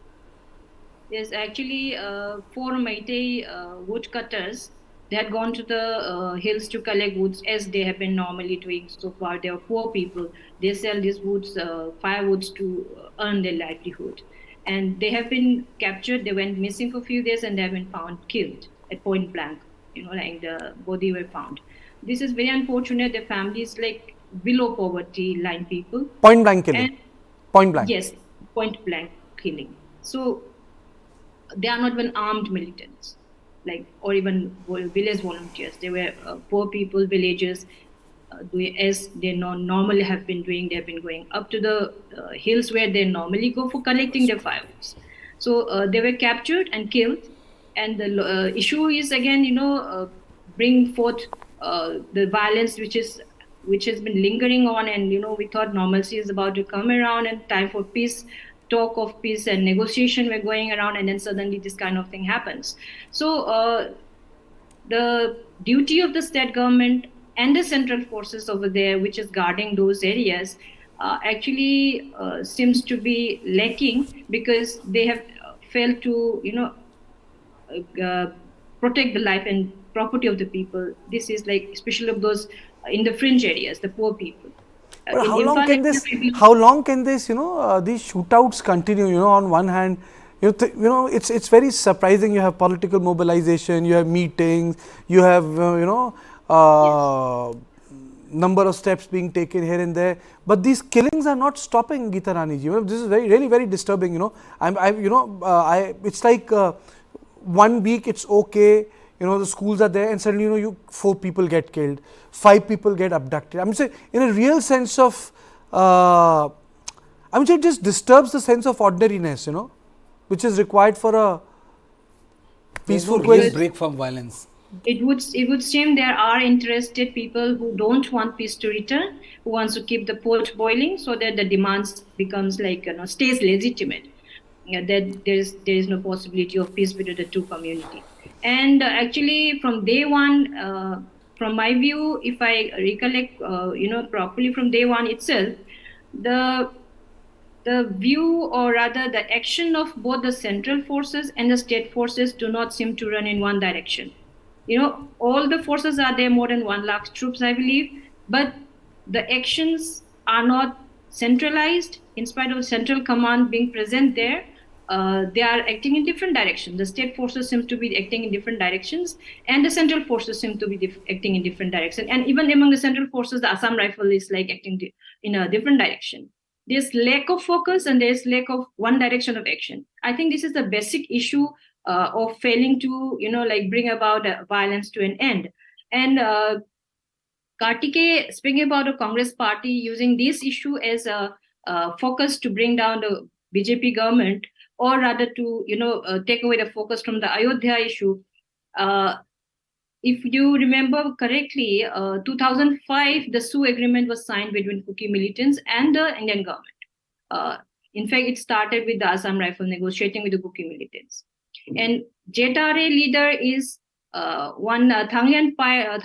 Yes, actually, 4 Meitei woodcutters, they had gone to the hills to collect woods, as they have been normally doing so far. They are poor people. They sell these woods, firewoods, to earn their livelihood. And they have been captured. They went missing for a few days, and they have been found killed at point blank. Like the body were found. This is very unfortunate. The families like below poverty line people. Point blank killing. Point blank. Yes, point blank killing. So they are not even armed militants, or even village volunteers. They were poor people, villagers, doing as they normally have been doing. They have been going up to the hills where they normally go for collecting their firewood. So they were captured and killed. And the issue is again, bring forth the violence which has been lingering on, and we thought normalcy is about to come around and time for peace, talk of peace and negotiation were going around, and then suddenly this kind of thing happens. So the duty of the state government and the central forces over there, which is guarding those areas, actually seems to be lacking, because they have failed to protect the life and property of the people. This is especially of those in the fringe areas, the poor people. But how long can this these shootouts continue? On one hand, it's very surprising. You have political mobilization, you have meetings, you have number of steps being taken here and there, but these killings are not stopping, Geeta Rani ji. This is really very disturbing. It's like 1 week it's okay. The schools are there, and suddenly 4 people get killed, 5 people get abducted. I'm saying, in a real sense of, it just disturbs the sense of ordinariness, which is required for a peaceful break from violence. It would seem there are interested people who don't want peace to return, who wants to keep the pot boiling so that the demands becomes stays legitimate. That there is no possibility of peace between the two communities. And actually, from day one, from my view, if I recollect, properly from day one itself, the view, or rather the action of both the central forces and the state forces do not seem to run in one direction. All the forces are there, more than 1 lakh troops, I believe, but the actions are not centralized. In spite of central command being present there, they are acting in different directions. The state forces seem to be acting in different directions, and the central forces seem to be acting in different directions. And even among the central forces, the Assam Rifle is acting in a different direction. There's lack of focus, and there's lack of one direction of action. I think this is the basic issue of failing to, bring about violence to an end. And Kartike, speaking about the Congress party using this issue as a focus to bring down the BJP government, or rather to take away the focus from the Ayodhya issue. If you remember correctly, 2005, the Sioux agreement was signed between Kuki militants and the Indian government. In fact, it started with the Assam Rifle negotiating with the Kuki militants. And JTRA leader is one Thanglenpa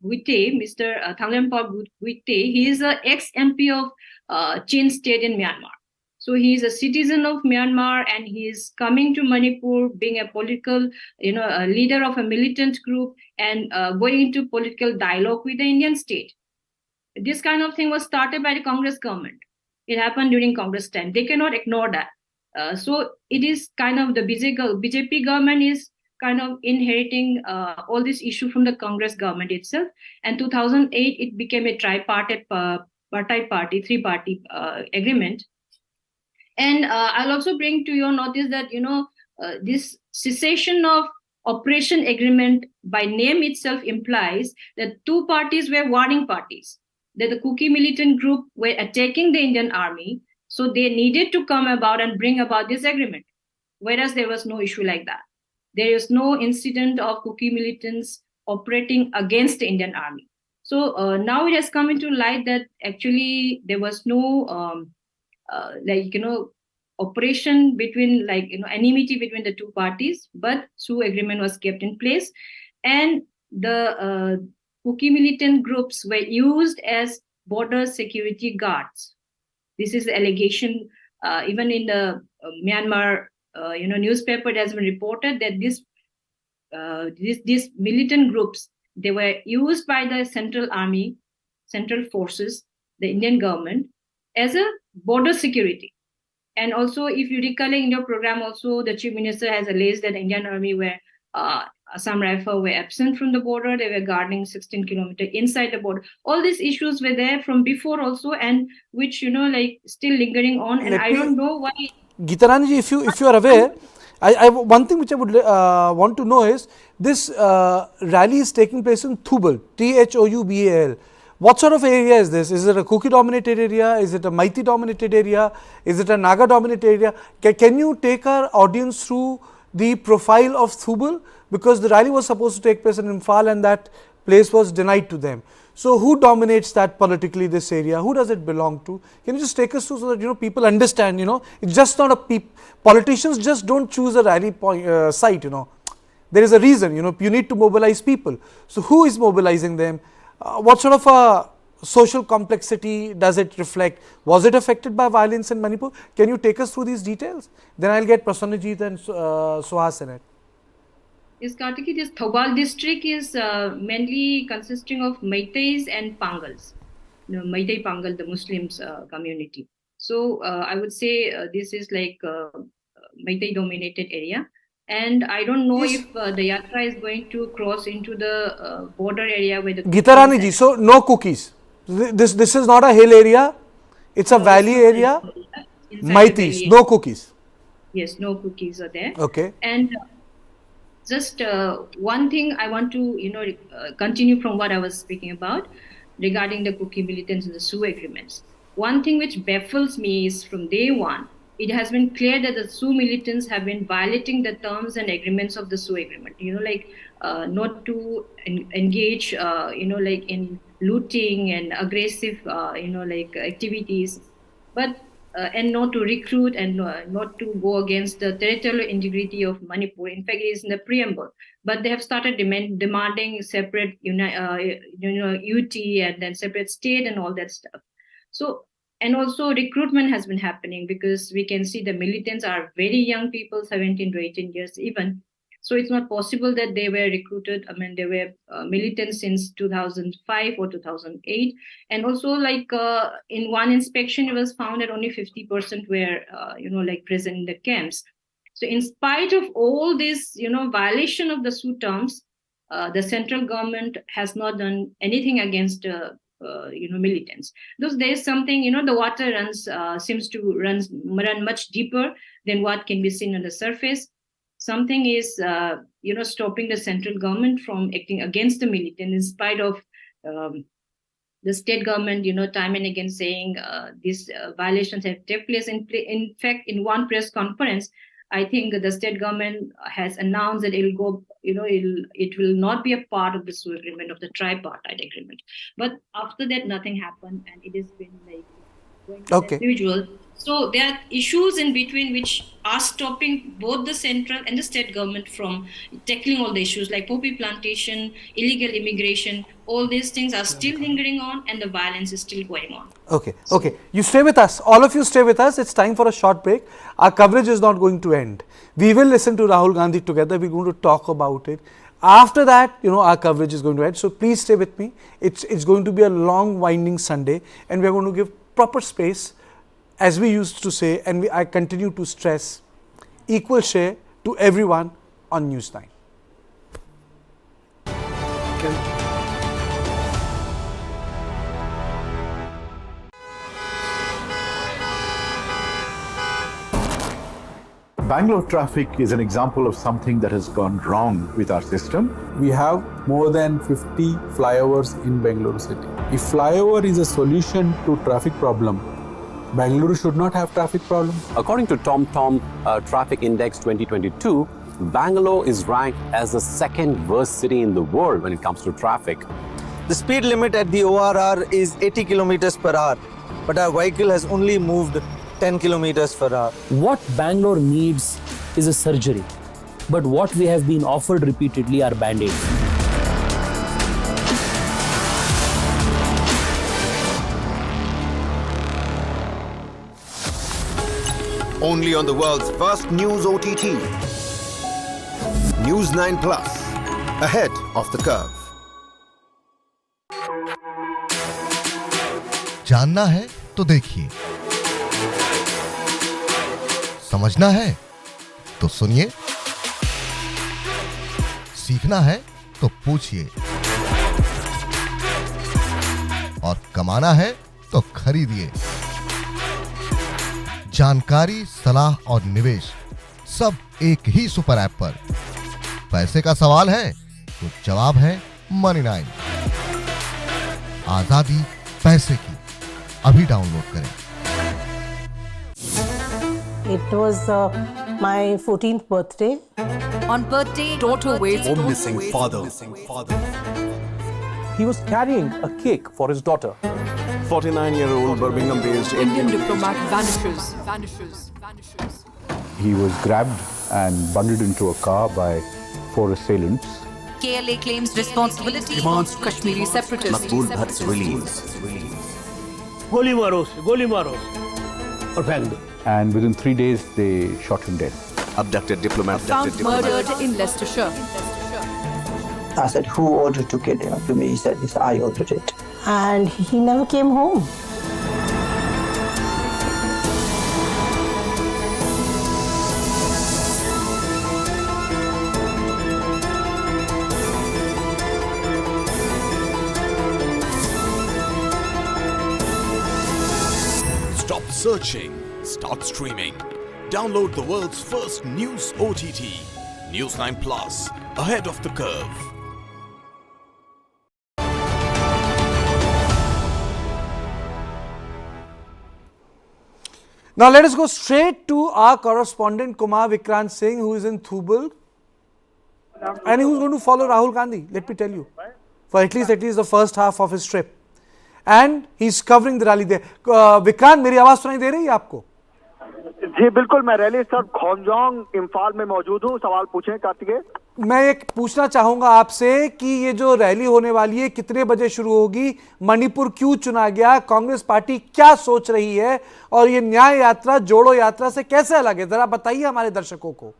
Guite, Mr. Thanglenpa Guite. He is an ex-MP of Chin state in Myanmar. So he is a citizen of Myanmar, and he is coming to Manipur, being a political, a leader of a militant group, and going into political dialogue with the Indian state. This kind of thing was started by the Congress government. It happened during Congress time. They cannot ignore that. So it is kind of the BJP government is kind of inheriting all this issue from the Congress government itself. And 2008, it became a tripartite party, three-party agreement. And I'll also bring to your notice that, this cessation of operation agreement by name itself implies that two parties were warring parties, that the Kuki militant group were attacking the Indian army. So they needed to come about and bring about this agreement, whereas there was no issue like that. There is no incident of Kuki militants operating against the Indian army. So now it has come into light that actually there was no operation between, enmity between the two parties, but Sioux agreement was kept in place, and the Kuki militant groups were used as border security guards. This is the allegation. Even in the Myanmar, newspaper, it has been reported that these militant groups, they were used by the central army, central forces, the Indian government, as a border security. And also, if you recall in your program, also the Chief Minister has alleged that the Indian army were, some rifle were absent from the border. They were guarding 16 kilometers inside the border. All these issues were there from before also, and which, still lingering on. And I don't know why. Gitarani ji, if you are aware, one thing which I would want to know is this rally is taking place in Thoubal, Thoubal. What sort of area is this? Is it a Kuki dominated area? Is it a Meitei dominated area? Is it a Naga dominated area? Can you take our audience through the profile of Thoubal? Because the rally was supposed to take place in Imphal and that place was denied to them. So who dominates that politically, this area? Who does it belong to? Can you just take us through so that people understand, it's just not a politicians just don't choose a rally site, There is a reason, you need to mobilize people. So who is mobilizing them? What sort of a social complexity does it reflect? Was it affected by violence in Manipur? Can you take us through these details? Then I'll get Prasannajit and Suhas in it. Yes, Kartiki, this Thoubal district is mainly consisting of Meiteis and Pangals. Meitei Pangal, the Muslims community. So I would say this is like Meitei dominated area. And I don't know if the yatra is going to cross into the border area where the Gitarani ji, so no cookies. This is not a hill area. It's a valley area. Meiteis, no cookies. Yes, no cookies are there. Okay. And just one thing I want to continue from what I was speaking about regarding the Kuki militants and the Sioux agreements. One thing which baffles me is from day one, it has been clear that the Sioux militants have been violating the terms and agreements of the Sioux agreement. Not to engage, in looting and aggressive, activities, but and not to recruit and not to go against the territorial integrity of Manipur. In fact, it is in the preamble. But they have started demanding separate, UT and then separate state and all that stuff. So. And also recruitment has been happening because we can see the militants are very young people, 17 to 18 years even. So it's not possible that they were recruited. I mean, they were militants since 2005 or 2008. And also in one inspection, it was found that only 50% were, present in the camps. So in spite of all this, violation of the Sioux terms, the central government has not done anything against militants. Thus, there is something, the water seems to run much deeper than what can be seen on the surface. Something is, stopping the central government from acting against the militant in spite of the state government, time and again saying these violations have taken place. In fact, in one press conference, I think the state government has announced that it will not be a part of the Sioux agreement, of the tripartite agreement. But after that, nothing happened, and it has been going as usual. So there are issues in between which are stopping both the central and the state government from tackling all the issues like poppy plantation, illegal immigration. All these things are still lingering on, and the violence is still going on. Okay, okay. You stay with us. All of you stay with us. It's time for a short break. Our coverage is not going to end. We will listen to Rahul Gandhi together. We're going to talk about it. After that, our coverage is going to end. So please stay with me. It's going to be a long, winding Sunday, and we're going to give proper space, as we used to say, and I continue to stress, equal share to everyone on News9. Bangalore traffic is an example of something that has gone wrong with our system. We have more than 50 flyovers in Bangalore city. If flyover is a solution to traffic problem, Bangalore should not have traffic problem. According to TomTom Traffic Index 2022, Bangalore is ranked as the second worst city in the world when it comes to traffic. The speed limit at the ORR is 80 kilometers per hour, but our vehicle has only moved 10 kilometers per hour. What Bangalore needs is a surgery, but what we have been offered repeatedly are band-aids. Only on the world's first news OTT. News9 Plus, ahead of the curve. जानना है तो देखिए, समझना है तो सुनिए, सीखना है तो पूछिए, और कमाना है तो खरीदिए। जानकारी, सलाह और निवेश सब एक ही सुपर ऐप पर। पैसे का सवाल है तो जवाब है Money9। आजादी पैसे की, अभी डाउनलोड करें। It was my 14th birthday. On birthday, daughter waits home missing father. He was carrying a cake for his daughter. 49-year-old Birmingham-based Indian diplomat vanishes. He was grabbed and bundled into a car by 4 assailants. KLA claims responsibility. Demands Kashmiri separatists. Makbul Bhatt's release. गोली मारो, और फेंक दो. And within 3 days, they shot him dead. Abducted diplomat. Found murdered in Leicestershire. I said, who ordered to kill him? To me, he said, yes, I ordered it. And he never came home. Stop searching. Start streaming. Download the world's first news OTT. News9 Plus, ahead of the curve. Now let us go straight to our correspondent Kumar Vikrant Singh, who is in Thubal, and who is going to follow Rahul Gandhi, let me tell you, for at least the first half of his trip. And he is covering the rally there. Vikrant, मेरी आवाज सुनाई दे रही है आपको? जी बिल्कुल, मैं rally sir खोंजोंग Imphal में मौजूद हूँ। सवाल पूछें कार्तिकेय। मैं एक पूछना चाहूंगा आपसे कि ये जो रैली होने वाली है कितने बजे शुरू होगी, मणिपुर क्यों चुना गया, कांग्रेस पार्टी क्या सोच रही है, और ये न्याय यात्रा जोड़ो यात्रा से कैसे अलग है, जरा बताइए हमारे दर्शकों को।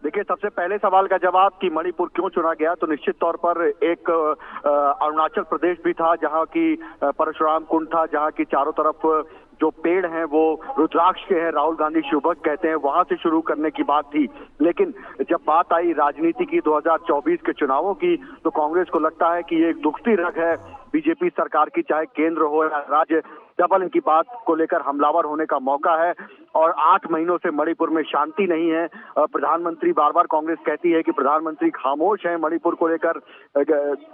देखिए, सबसे पहले सवाल का जवाब कि मणिपुर क्यों चुना गया, तो निश्चित तौर पर एक अरुणाचल प्रदेश भी था जहां की परशुराम कुंड था, जहां की चारों तरफ जो पेड़ हैं वो रुद्राक्ष के हैं, राहुल गांधी शुभक कहते हैं, वहां से शुरू करने की बात थी। लेकिन जब बात आई राजनीति की 2024 के चुनावों की, तो कांग्रेस को लगता है कि ये एक दुखती रग है बीजेपी सरकार की, चाहे केंद्र हो या राज्य, डबल इनकी बात को लेकर हमलावर होने का मौका है। और 8 महीनों से मणिपुर में शांति नहीं है। प्रधानमंत्री बार बार कांग्रेस कहती है कि प्रधानमंत्री खामोश हैं, मणिपुर को लेकर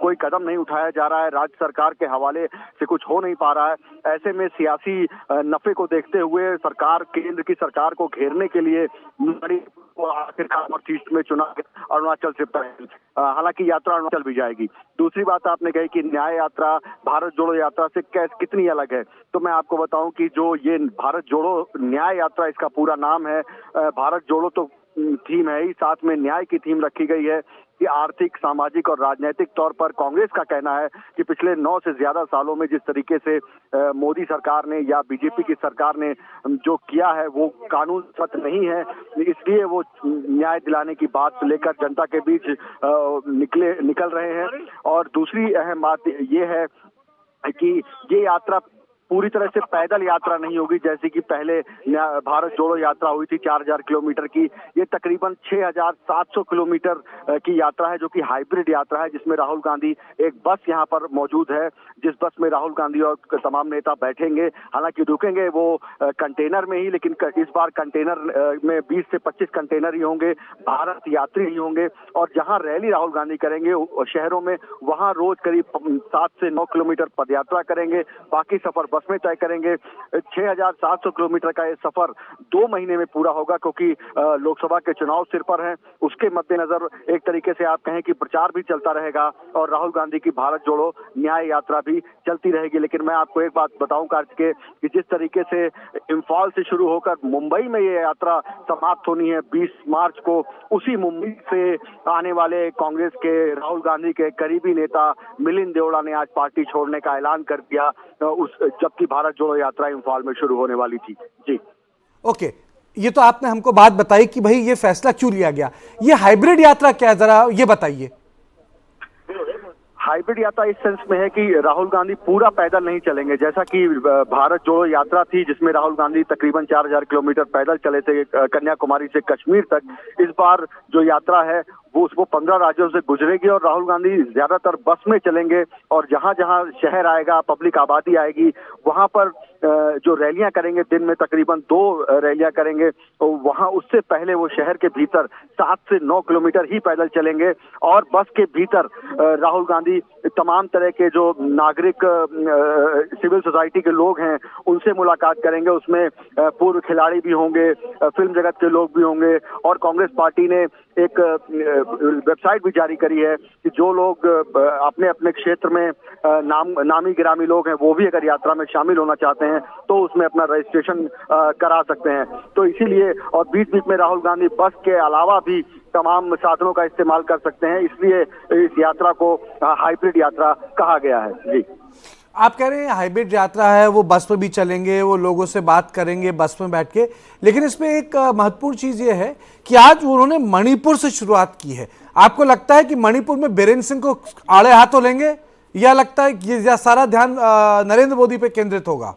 कोई कदम नहीं उठाया जा रहा है, राज्य सरकार के हवाले से कुछ हो नहीं पा रहा है। ऐसे में सियासी नफे को देखते हुए सरकार, केंद्र की सरकार को घेरने के लिए मणिपुर को आखिरकार नॉर्थ ईस्ट में चुना गया, अरुणाचल से पहले। हालांकि यात्रा अरुणाचल भी जाएगी। दूसरी बात आपने कही कि न्याय यात्रा भारत जोड़ो यात्रा से कितनी अलग है, तो मैं आपको बताऊं कि जो ये भारत जोड़ो न्याय यात्रा, इसका पूरा नाम है। भारत जोड़ो तो थीम है ही, साथ में न्याय की थीम रखी गई है कि आर्थिक, सामाजिक और राजनीतिक तौर पर कांग्रेस का कहना है कि पिछले 9 से ज्यादा सालों में जिस तरीके से मोदी सरकार ने या बीजेपी की सरकार ने जो किया है वो कानून सम्मत नहीं है, इसलिए वो न्याय दिलाने की बात लेकर जनता के बीच निकल रहे हैं। और दूसरी अहम बात ये है कि ये यात्रा पूरी तरह से पैदल यात्रा नहीं होगी जैसे कि पहले भारत जोड़ो यात्रा हुई थी 4000 किलोमीटर की। ये तकरीबन 6700 किलोमीटर की यात्रा है, जो कि हाइब्रिड यात्रा है, जिसमें राहुल गांधी, एक बस यहाँ पर मौजूद है जिस बस में राहुल गांधी और तमाम नेता बैठेंगे। हालांकि रुकेंगे वो कंटेनर में ही, लेकिन इस बार कंटेनर में 20 से 25 कंटेनर ही होंगे, भारत यात्री ही होंगे। और जहाँ रैली राहुल गांधी करेंगे शहरों में, वहाँ रोज करीब 7 से 9 किलोमीटर पदयात्रा करेंगे, बाकी सफर बस में तय करेंगे। 6700 किलोमीटर का ये सफर 2 महीने में पूरा होगा, क्योंकि लोकसभा के चुनाव सिर पर हैं। उसके मद्देनजर एक तरीके से आप कहें कि प्रचार भी चलता रहेगा और राहुल गांधी की भारत जोड़ो न्याय यात्रा भी चलती रहेगी। लेकिन मैं आपको एक बात बताऊं कार्तिकेय कि जिस तरीके से इम्फाल से शुरू होकर मुंबई में ये यात्रा समाप्त होनी है 20 मार्च को, उसी मुंबई से आने वाले कांग्रेस के राहुल गांधी के करीबी नेता मिलिंद देवड़ा ने आज पार्टी छोड़ने का ऐलान कर दिया, जबकि भारत जोड़ो यात्रा इम्फाल में शुरू होने वाली थी। जी ओके, ये तो आपने हमको बात बताई कि भाई ये फैसला क्यों लिया गया। ये हाइब्रिड यात्रा क्या है, जरा ये बताइए। हाइब्रिड यात्रा इस सेंस में है कि राहुल गांधी पूरा पैदल नहीं चलेंगे, जैसा कि भारत जोड़ो यात्रा थी जिसमें राहुल गांधी तकरीबन 4000 किलोमीटर पैदल चले थे कन्याकुमारी से कश्मीर तक। इस बार जो यात्रा है वो 15 राज्यों से गुजरेगी और राहुल गांधी ज्यादातर बस में चलेंगे और जहां जहां शहर आएगा, पब्लिक आबादी आएगी, वहां पर जो रैलियां करेंगे, दिन में तकरीबन 2 रैलियां करेंगे, तो वहां उससे पहले वो शहर के भीतर 7 से 9 किलोमीटर ही पैदल चलेंगे और बस के भीतर राहुल गांधी तमाम तरह के जो नागरिक सिविल सोसाइटी के लोग हैं उनसे मुलाकात करेंगे। उसमें पूर्व खिलाड़ी भी होंगे, फिल्म जगत के लोग भी होंगे और कांग्रेस पार्टी ने एक वेबसाइट भी जारी करी है कि जो लोग अपने अपने क्षेत्र में नामी गिरामी लोग हैं वो भी अगर यात्रा में शामिल होना चाहते हैं तो उसमें अपना रजिस्ट्रेशन करा सकते हैं। तो इसीलिए और बीच बीच में राहुल गांधी बस के अलावा भी तमाम साधनों का इस्तेमाल कर सकते हैं, इसलिए इस यात्रा को हाइब्रिड यात्रा कहा गया है। जी, आप कह रहे हैं हाइब्रिड यात्रा है, वो बस में भी चलेंगे, वो लोगों से बात करेंगे बस में बैठ के, लेकिन इसमें एक महत्वपूर्ण चीज ये है कि आज उन्होंने मणिपुर से शुरुआत की है। आपको लगता है कि मणिपुर में बीरेन सिंह को आड़े हाथों लेंगे या लगता है कि सारा ध्यान नरेंद्र मोदी पे केंद्रित होगा?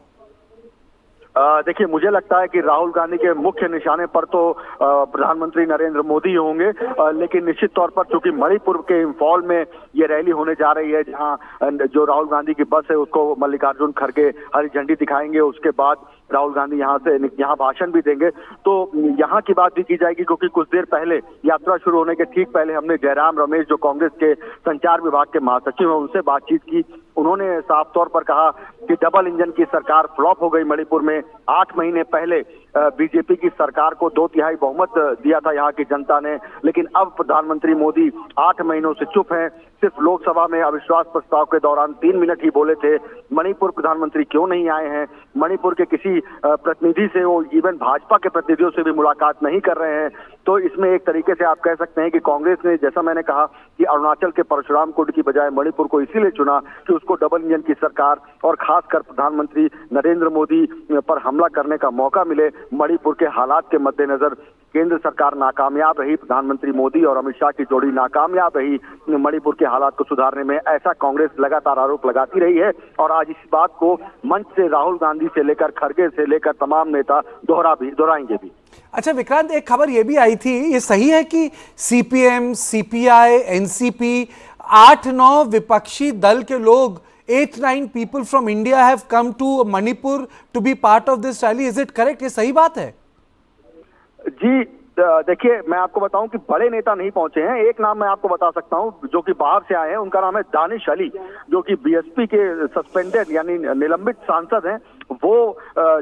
देखिए, मुझे लगता है कि राहुल गांधी के मुख्य निशाने पर तो प्रधानमंत्री नरेंद्र मोदी होंगे, लेकिन निश्चित तौर पर चूंकि मणिपुर के इम्फाल में ये रैली होने जा रही है, जहां जो राहुल गांधी की बस है उसको मल्लिकार्जुन खड़गे हरी झंडी दिखाएंगे, उसके बाद राहुल गांधी यहाँ भाषण भी देंगे, तो यहाँ की बात भी की जाएगी। क्योंकि कुछ देर पहले यात्रा शुरू होने के ठीक पहले हमने जयराम रमेश, जो कांग्रेस के संचार विभाग के महासचिव हैं, उनसे बातचीत की। उन्होंने साफ तौर पर कहा कि डबल इंजन की सरकार फ्लॉप हो गई मणिपुर में। 8 महीने पहले बीजेपी की सरकार को 2/3 बहुमत दिया था यहाँ की जनता ने, लेकिन अब प्रधानमंत्री मोदी 8 महीनों से चुप हैं। सिर्फ लोकसभा में अविश्वास प्रस्ताव के दौरान 3 मिनट ही बोले थे। मणिपुर प्रधानमंत्री क्यों नहीं आए हैं? मणिपुर के किसी प्रतिनिधि से, वो इवन भाजपा के प्रतिनिधियों से भी मुलाकात नहीं कर रहे हैं। तो इसमें एक तरीके से आप कह सकते हैं कि कांग्रेस ने, जैसा मैंने कहा कि अरुणाचल के परशुराम कुंड की बजाय मणिपुर को इसीलिए चुना कि उसको डबल इंजन की सरकार और खासकर प्रधानमंत्री नरेंद्र मोदी पर हमला करने का मौका मिले। मणिपुर के हालात के मद्देनजर केंद्र सरकार नाकामयाब रही, प्रधानमंत्री मोदी और अमित शाह की जोड़ी नाकामयाब रही मणिपुर के हालात को सुधारने में, ऐसा कांग्रेस लगातार आरोप लगाती रही है। और आज इस बात को मंच से राहुल गांधी से लेकर खड़गे से लेकर तमाम नेता दोहराएंगे भी। अच्छा विक्रांत, एक खबर ये भी आई थी, ये सही है कि सीपीएम, सीपीआई, एनसीपी 8-9 विपक्षी दल के लोग 8-9 people from India have come to Manipur to be part of this rally. Is it correct? ये सही बात है? जी देखिए, मैं आपको बताऊं कि बड़े नेता नहीं पहुंचे हैं। एक नाम मैं आपको बता सकता हूं जो कि बाहर से आए हैं, उनका नाम है दानिश अली, जो कि बीएसपी के सस्पेंडेड यानी निलंबित सांसद हैं। वो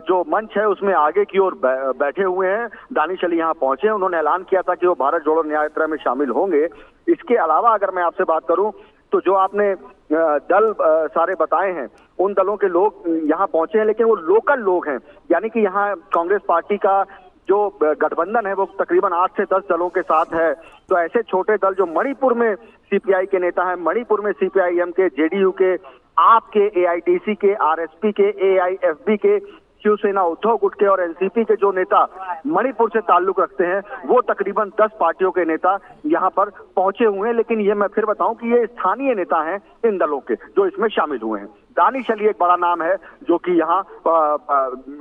जो मंच है उसमें आगे की ओर बैठे हुए हैं। दानिश अली यहाँ पहुंचे हैं, उन्होंने ऐलान किया था कि वो भारत जोड़ो न्याय यात्रा में शामिल होंगे। इसके अलावा अगर मैं आपसे बात करूं तो जो आपने दल सारे बताए हैं, उन दलों के लोग यहाँ पहुंचे हैं, लेकिन वो लोकल लोग हैं। यानी कि यहाँ कांग्रेस पार्टी का जो गठबंधन है वो तकरीबन 8 से 10 दलों के साथ है। तो ऐसे छोटे दल जो मणिपुर में सीपीआई के नेता हैं, मणिपुर में सीपीआईएम के, जेडीयू के, आप के, एआईटीसी के, आरएसपी के, एआईएफबी के, शिवसेना उद्धव गुट के और एनसीपी के जो नेता मणिपुर से ताल्लुक रखते हैं, वो तकरीबन 10 पार्टियों के नेता यहाँ पर पहुंचे हुए हैं। लेकिन ये मैं फिर बताऊं कि ये स्थानीय नेता हैं इन दलों के जो इसमें शामिल हुए हैं। दानिश अली एक बड़ा नाम है जो कि यहाँ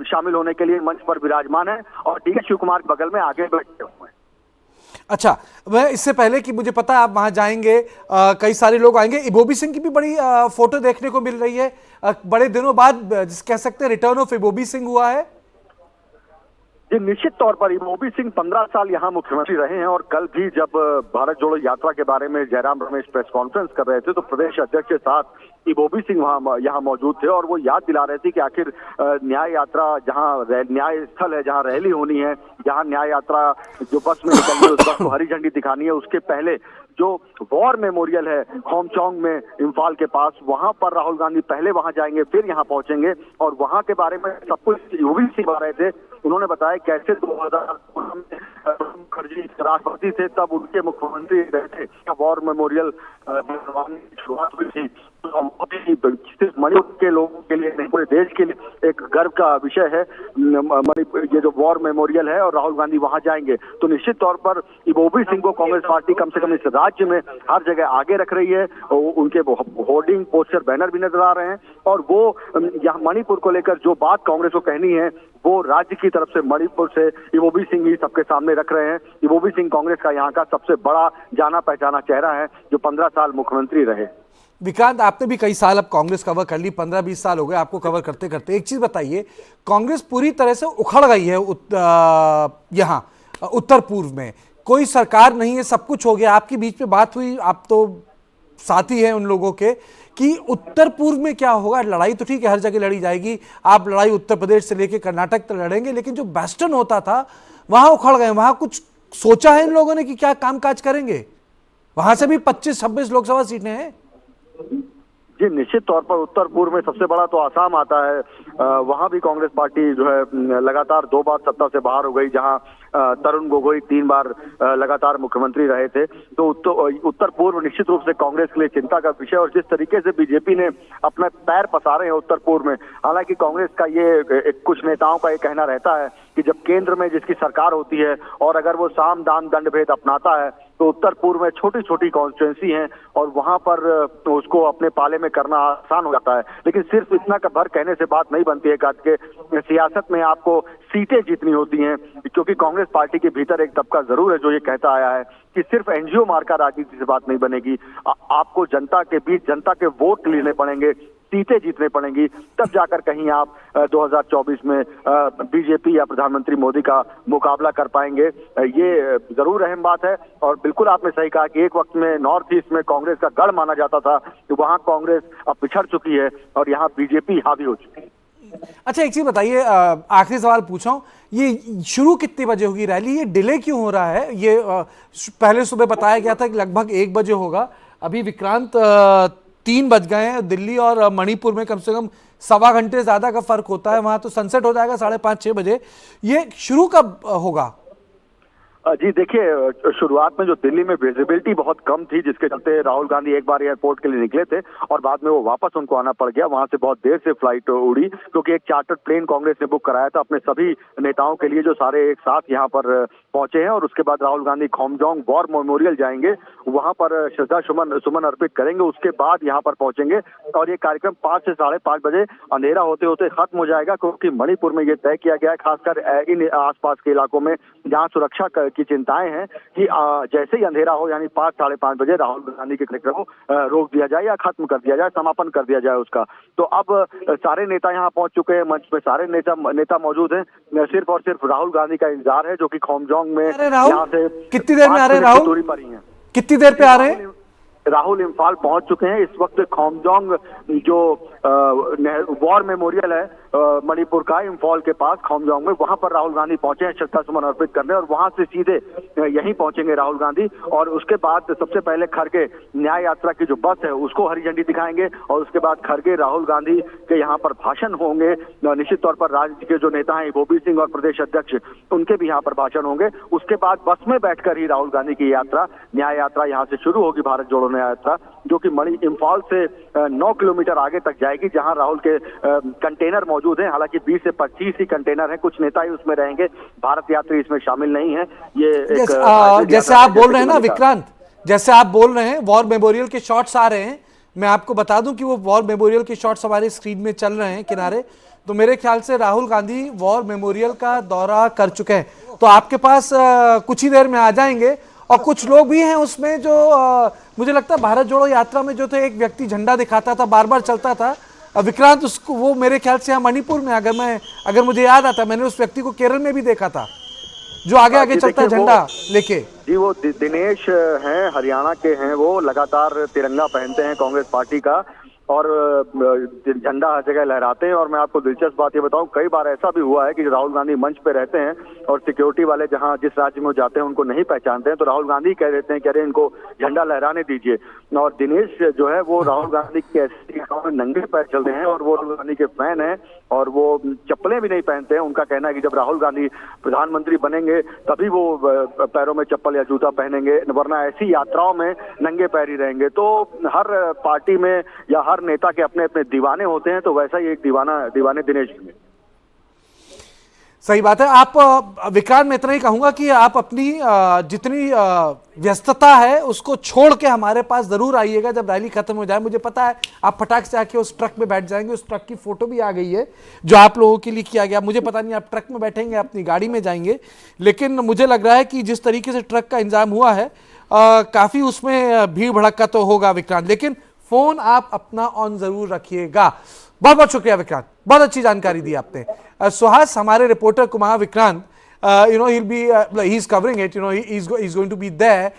शामिल होने के लिए मंच पर विराजमान है और डीके शिव कुमार के बगल में आगे बैठे हुए हैं। अच्छा, मैं इससे पहले कि मुझे पता है आप वहां जाएंगे, कई सारे लोग आएंगे। इबोबी सिंह की भी बड़ी फोटो देखने को मिल रही है। बड़े दिनों बाद कह सकते हैं रिटर्न ऑफ इबोबी सिंह हुआ है। जी निश्चित तौर पर इबोबी सिंह 15 साल यहाँ मुख्यमंत्री रहे हैं और कल भी जब भारत जोड़ो यात्रा के बारे में जयराम रमेश प्रेस कॉन्फ्रेंस कर रहे थे तो प्रदेश अध्यक्ष के साथ इबोबी सिंह वहाँ यहाँ मौजूद थे और वो याद दिला रहे थे कि आखिर न्याय यात्रा जहाँ न्याय स्थल है, जहाँ रैली होनी है, जहाँ न्याय यात्रा जो बस में निकलनी है उस बस को हरी झंडी दिखानी है, उसके पहले जो वॉर मेमोरियल है होमचोंग में इम्फाल के पास, वहां पर राहुल गांधी पहले वहां जाएंगे फिर यहाँ पहुंचेंगे और वहां के बारे में सब कुछ इबोबी सिंह बता रहे थे। उन्होंने बताया कैसे 2016 में मुखर्जी राष्ट्रपति थे तब उनके मुख्यमंत्री रहे थे, वॉर मेमोरियल की शुरुआत हुई थी। सिर्फ मणिपुर के लोगों के लिए नहीं, पूरे देश के लिए एक गर्व का विषय है मणिपुर, ये जो वॉर मेमोरियल है और राहुल गांधी वहां जाएंगे तो निश्चित तौर पर इबोबी सिंह को कांग्रेस पार्टी कम से कम इस राज्य में हर जगह आगे रख रही है। उनके होर्डिंग, पोस्टर, बैनर भी नजर आ रहे हैं और वो यहाँ मणिपुर को लेकर जो बात कांग्रेस को कहनी है वो राज्य की तरफ से मणिपुर से इबोबी सिंह ही सबके सामने रख रहे हैं। इबोबी सिंह कांग्रेस का यहाँ का सबसे बड़ा जाना पहचाना चेहरा है जो 15 साल मुख्यमंत्री रहे। विक्रांत, आपने भी कई साल अब कांग्रेस कवर कर ली, 15-20 साल हो गए आपको कवर करते करते। एक चीज बताइए, कांग्रेस पूरी तरह से उखड़ गई है यहाँ उत्तर पूर्व में, कोई सरकार नहीं है, सब कुछ हो गया। आपकी बीच में बात हुई, आप तो साथी हैं उन लोगों के, कि उत्तर पूर्व में क्या होगा। लड़ाई तो ठीक है हर जगह लड़ी जाएगी, आप लड़ाई उत्तर प्रदेश से लेकर कर्नाटक तक लड़ेंगे, लेकिन जो वेस्टर्न होता था वहां उखड़ गए। वहां कुछ सोचा है इन लोगों ने कि क्या कामकाज करेंगे? वहां से भी 25-26 लोकसभा सीटें हैं। जी निश्चित तौर पर उत्तर पूर्व में सबसे बड़ा तो आसाम आता है। वहां भी कांग्रेस पार्टी जो है लगातार 2 बार सत्ता से बाहर हो गई, जहां तरुण गोगोई 3 बार लगातार मुख्यमंत्री रहे थे। तो उत्तर पूर्व निश्चित रूप से कांग्रेस के लिए चिंता का विषय और जिस तरीके से बीजेपी ने अपने पैर पसारे हैं उत्तर पूर्व में, हालांकि कांग्रेस का ये कुछ नेताओं का ये कहना रहता है कि जब केंद्र में जिसकी सरकार होती है और अगर वो साम दाम दंड भेद अपनाता है तो उत्तर पूर्व में छोटी छोटी कॉन्स्टिट्यूंसी हैं और वहां पर उसको अपने पाले में करना आसान हो जाता है। लेकिन सिर्फ इतना का भर कहने से बात नहीं बनती है कि सियासत में आपको सीटें जीतनी होती हैं, क्योंकि कांग्रेस पार्टी के भीतर एक तबका जरूर है जो ये कहता आया है कि सिर्फ एनजीओ मार्का राजनीति से बात नहीं बनेगी, आपको जनता के बीच जनता के वोट लेने पड़ेंगे, सीटें जीतने पड़ेंगी, तब जाकर कहीं आप 2024 में बीजेपी या प्रधानमंत्री मोदी का मुकाबला कर पाएंगे। ये जरूर अहम बात है और बिल्कुल आपने सही कहा कि एक वक्त में नॉर्थ ईस्ट में कांग्रेस का गढ़ माना जाता था, तो वहां कांग्रेस अब पिछड़ चुकी है और यहाँ बीजेपी हावी हो चुकी है। अच्छा, एक चीज बताइए, आखिरी सवाल पूछा हूं, ये शुरू कितने बजे होगी रैली? ये डिले क्यों हो रहा है? ये पहले सुबह बताया गया था कि लगभग 1 बजे होगा, अभी विक्रांत 3 बज गए हैं। दिल्ली और मणिपुर में कम से कम 1.25 घंटे ज्यादा का फर्क होता है, वहां तो सनसेट हो जाएगा 5:30-6 बजे। ये शुरू कब होगा? जी देखिए, शुरुआत में जो दिल्ली में विजिबिलिटी बहुत कम थी, जिसके चलते राहुल गांधी एक बार एयरपोर्ट के लिए निकले थे और बाद में वो वापस उनको आना पड़ गया। वहां से बहुत देर से फ्लाइट उड़ी क्योंकि एक चार्टर्ड प्लेन कांग्रेस ने बुक कराया था अपने सभी नेताओं के लिए जो सारे एक साथ यहाँ पर पहुंचे हैं। और उसके बाद राहुल गांधी होमचोंग वॉर मेमोरियल जाएंगे, वहां पर श्रद्धा सुमन अर्पित करेंगे, उसके बाद यहाँ पर पहुंचेंगे और ये कार्यक्रम 5 से 5:30 बजे अंधेरा होते होते खत्म हो जाएगा, क्योंकि मणिपुर में ये तय किया गया है, खासकर इन आसपास के इलाकों में जहाँ सुरक्षा की चिंताएं हैं कि जैसे ही अंधेरा हो यानी 5-5:30 बजे राहुल गांधी के कार्यक्रम को रोक दिया जाए या खत्म कर दिया जाए, समापन कर दिया जाए उसका। तो अब सारे नेता यहाँ पहुंच चुके हैं, मंच पे सारे नेता मौजूद हैं। सिर्फ और सिर्फ राहुल गांधी का इंतजार है, जो कि खोमजोंग में यहाँ से कितनी देर में आ रहे हैं राहुल? दूरी पर ही है। कितनी देर पे आ रहे हैं? राहुल इम्फाल पहुंच चुके हैं। इस वक्त खोमजोंग जो वॉर मेमोरियल है मणिपुर का, इम्फाल के पास खोमजोंग में, वहां पर राहुल गांधी पहुंचे हैं श्रद्धा सुमन अर्पित करने, और वहां से सीधे यहीं पहुंचेंगे राहुल गांधी। और उसके बाद सबसे पहले खड़गे न्याय यात्रा की जो बस है उसको हरी झंडी दिखाएंगे, और उसके बाद खड़गे राहुल गांधी के यहाँ पर भाषण होंगे। निश्चित तौर पर राज्य के जो नेता हैं गोपी सिंह और प्रदेश अध्यक्ष, उनके भी यहाँ पर भाषण होंगे। उसके बाद बस में बैठकर ही राहुल गांधी की यात्रा, न्याय यात्रा यहाँ से शुरू होगी, भारत जोड़ो न्याय यात्रा, जो कि इम्फाल से 9 किलोमीटर आगे तक जाएगी, जहां राहुल के कंटेनर मौजूद हैं। हालांकि 20 से 25 ही कंटेनर हैं, कुछ नेता ही उसमें रहेंगे, भारत यात्री इसमें शामिल नहीं है। ये जैसे आप बोल रहे हैं ना विक्रांत, जैसे आप बोल रहे हैं वॉर मेमोरियल के शॉट्स आ रहे हैं, मैं आपको बता दूं कि वो वॉर मेमोरियल के शॉट्स हमारे स्क्रीन में चल रहे हैं किनारे। तो मेरे ख्याल से राहुल गांधी वॉर मेमोरियल का दौरा कर चुके हैं, तो आपके पास कुछ ही देर में आ जाएंगे। और कुछ लोग भी हैं उसमें जो मुझे लगता है भारत जोड़ो यात्रा में जो थे, एक व्यक्ति झंडा दिखाता था, बार बार चलता था विक्रांत, उसको वो मेरे ख्याल से यहाँ मणिपुर में, अगर मुझे याद आता, मैंने उस व्यक्ति को केरल में भी देखा था, जो आगे आगे चलता है झंडा लेके। जी वो दिनेश हैं, हरियाणा के हैं, वो लगातार तिरंगा पहनते हैं कांग्रेस पार्टी का, और झंडा हर जगह लहराते हैं। और मैं आपको दिलचस्प बात ये बताऊं, कई बार ऐसा भी हुआ है कि राहुल गांधी मंच पे रहते हैं और सिक्योरिटी वाले जहां जिस राज्य में जाते हैं उनको नहीं पहचानते हैं, तो राहुल गांधी कह देते हैं कि अरे इनको झंडा लहराने दीजिए। और दिनेश जो है वो राहुल गांधी के ऐसे नंगे पैर चलते हैं, और वो राहुल गांधी के फैन हैं, और वो चप्पलें भी नहीं पहनते हैं। उनका कहना है कि जब राहुल गांधी प्रधानमंत्री बनेंगे तभी वो पैरों में चप्पल या जूता पहनेंगे, वरना ऐसी यात्राओं में नंगे पैर ही रहेंगे। तो हर पार्टी में या हर नेता के अपने अपने दीवाने होते हैं, तो वैसा ही एक दीवाने दिनेश भी। सही बात है। आप विक्रांत, मैं इतना ही कहूंगा कि आप अपनी जितनी व्यस्तता है उसको छोड़ के हमारे पास जरूर आइएगा जब रैली खत्म हो जाए। मुझे पता है आप फटाक से आके उस ट्रक में बैठ जाएंगे, उस ट्रक की फोटो भी आ गई है जो आप लोगों के लिए किया गया। मुझे पता नहीं आप ट्रक में बैठेंगे, अपनी गाड़ी में जाएंगे, लेकिन मुझे लग रहा है कि जिस तरीके से ट्रक का इंतजाम हुआ है काफी उसमें भीड़ भड़का तो होगा विक्रांत, लेकिन फोन आप अपना ऑन जरूर रखिएगा। बहुत बहुत शुक्रिया विक्रांत, बहुत अच्छी जानकारी दी आपने। सुहास, हमारे reporter Kumar Vikrant, he'll be he's covering it, he's going to be there.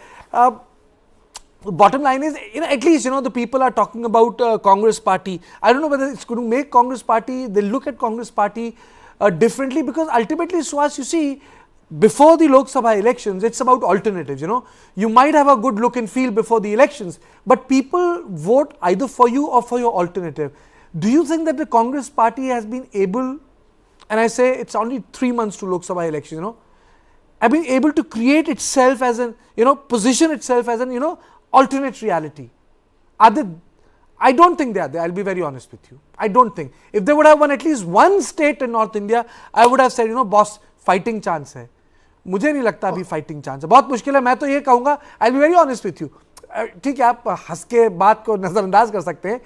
Bottom line is, at least the people are talking about Congress party. I don't know whether it's going to make Congress party, they look at Congress party differently, because ultimately, Suhas, you see, before the Lok Sabha elections, it's about alternatives. You might have a good look and feel before the elections, but people vote either for you or for your alternative. Do you think that the Congress party has been able, and I say it's only 3 months to Lok Sabha election, have been able to create itself as an, position itself as an, alternate reality? Are they? I don't think they are there. I'll be very honest with you. I don't think. If they would have won at least one state in North India, I would have said, boss, fighting chance है. मुझे नहीं लगता अभी fighting chance है, बहुत मुश्किल है। मैं तो ये कहूंगा, I be very honest with you, ठीक है, आप हंस के बात को नजरअंदाज कर सकते हैं,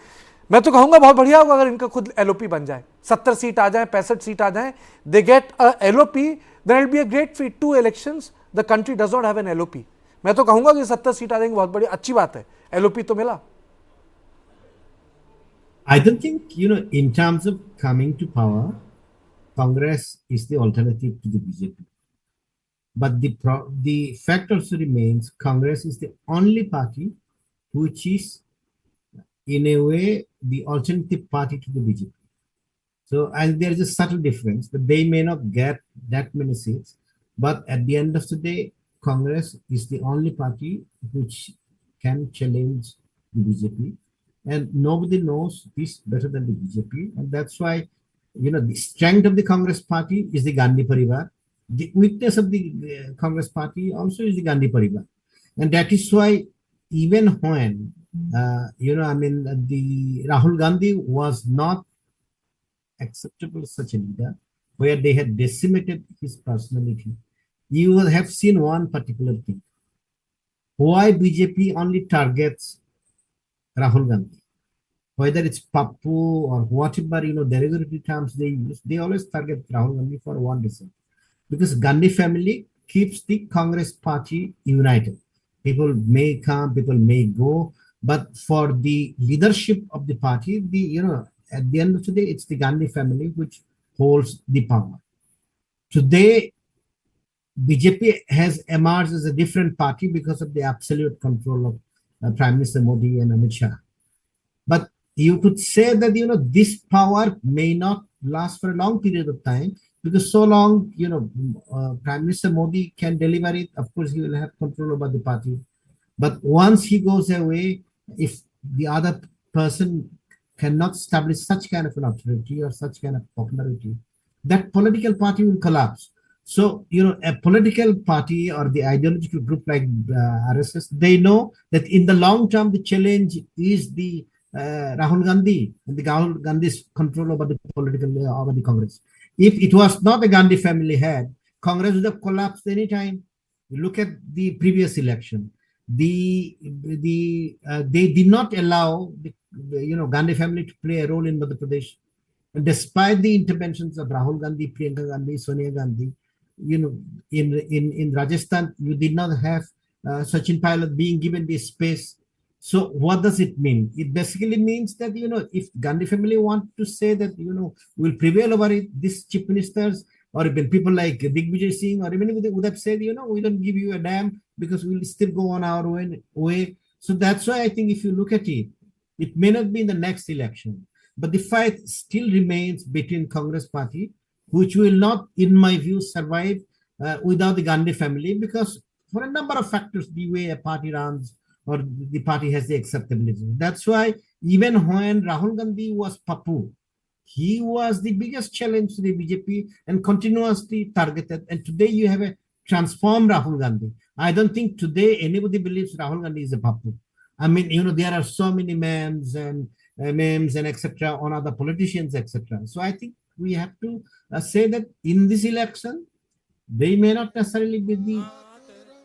मैं तो कहूंगा बहुत बढ़िया होगा अगर इनका खुद एलओपी बन जाए, 70 सीट आ जाए, 65 सीट आ जाए, they get a LOP, then it be a great feat. 2 elections the country does not have an LOP. मैं तो कहूंगा कि 70 सीट आ जाएंगे, बहुत बड़ी अच्छी बात है, एलओपी तो मिला। I don't think, in terms of coming to power, Congress is the alternative to the BJP. But the fact also remains, Congress is the only party which is, in a way, the alternative party to the BJP. So, and there is a subtle difference that they may not get that many seats, but at the end of the day, Congress is the only party which can challenge the BJP. And nobody knows this better than the BJP. And that's why, the strength of the Congress party is the Gandhi Parivar. The weakness of the Congress party also is the Gandhi Parivar. And that is why even when, the Rahul Gandhi was not acceptable as such a leader, where they had decimated his personality, you will have seen one particular thing. Why BJP only targets Rahul Gandhi? Whether it's Pappu or whatever, derogatory terms they use, they always target Rahul Gandhi for one reason. Because Gandhi family keeps the Congress party united. People may come, people may go, but for the leadership of the party, at the end of the day, it's the Gandhi family which holds the power. Today, BJP has emerged as a different party because of the absolute control of Prime Minister Modi and Amit Shah. But you could say that, this power may not last for a long period of time, because so long, Prime Minister Modi can deliver it, of course, he will have control over the party. But once he goes away, if the other person cannot establish such kind of an authority or such kind of popularity, that political party will collapse. So, a political party or the ideological group like RSS, they know that in the long term, the challenge is the Rahul Gandhi and the Rahul Gandhi's control over the over the Congress. If it was not the Gandhi family head, Congress would have collapsed anytime. You look at the previous election. They did not allow the Gandhi family to play a role in Madhya Pradesh. And despite the interventions of Rahul Gandhi, Priyanka Gandhi, Sonia Gandhi, in Rajasthan, you did not have Sachin Pilot being given this space. So what does it mean? It basically means that, if Gandhi family want to say that, will prevail over it, these chief ministers, or even people like Digvijay Singh, or even they would have said, we don't give you a damn because we will still go on our way. So that's why I think if you look at it, it may not be in the next election, but the fight still remains between Congress party, which will not, in my view, survive without the Gandhi family, because for a number of factors, the way a party runs or the party has the acceptability. That's why even when Rahul Gandhi was Papu, he was the biggest challenge to the BJP and continuously targeted. And today you have a transformed Rahul Gandhi. I don't think today anybody believes Rahul Gandhi is a Papu. I mean, there are so many memes and etc. on other politicians, etc. So I think we have to say that in this election, they may not necessarily be the